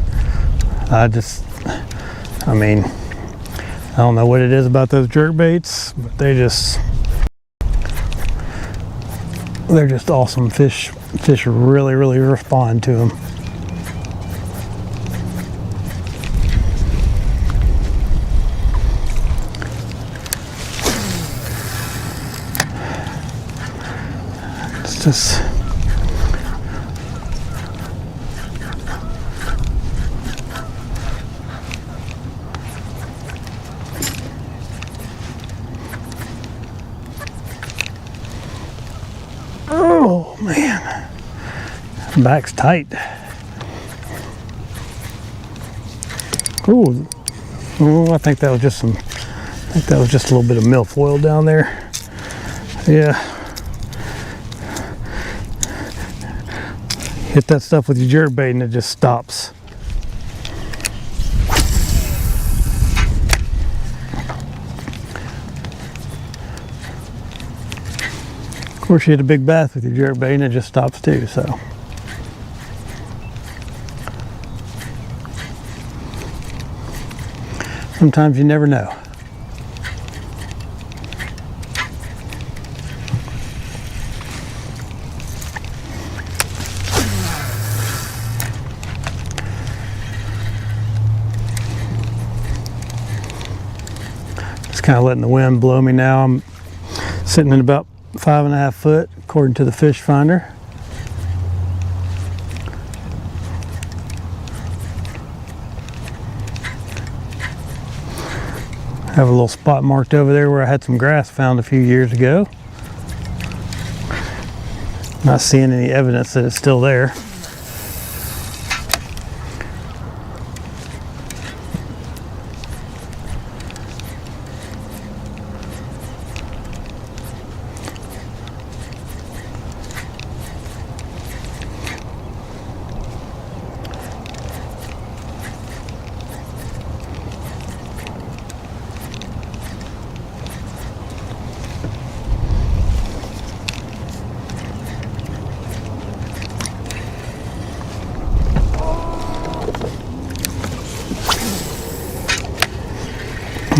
I mean, I don't know what it is about those jerk baits, but they're just awesome fish. Fish really respond to them. It's just oh man, back's tight. Ooh, oh, I think that was just some. I think that was just a little bit of milfoil down there. Yeah. Hit that stuff with your jerk bait and it just stops. Of course, you hit a big bass with your jerk bait and it just stops too, so. Sometimes you never know. kind of letting the wind blow me now. I'm sitting at about 5.5 foot according to the fish finder. I have a little spot marked over there where I had some grass found a few years ago. Not seeing any evidence that it's still there.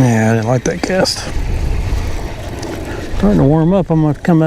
Yeah, I didn't like that cast. Starting to warm up. I'm going to come out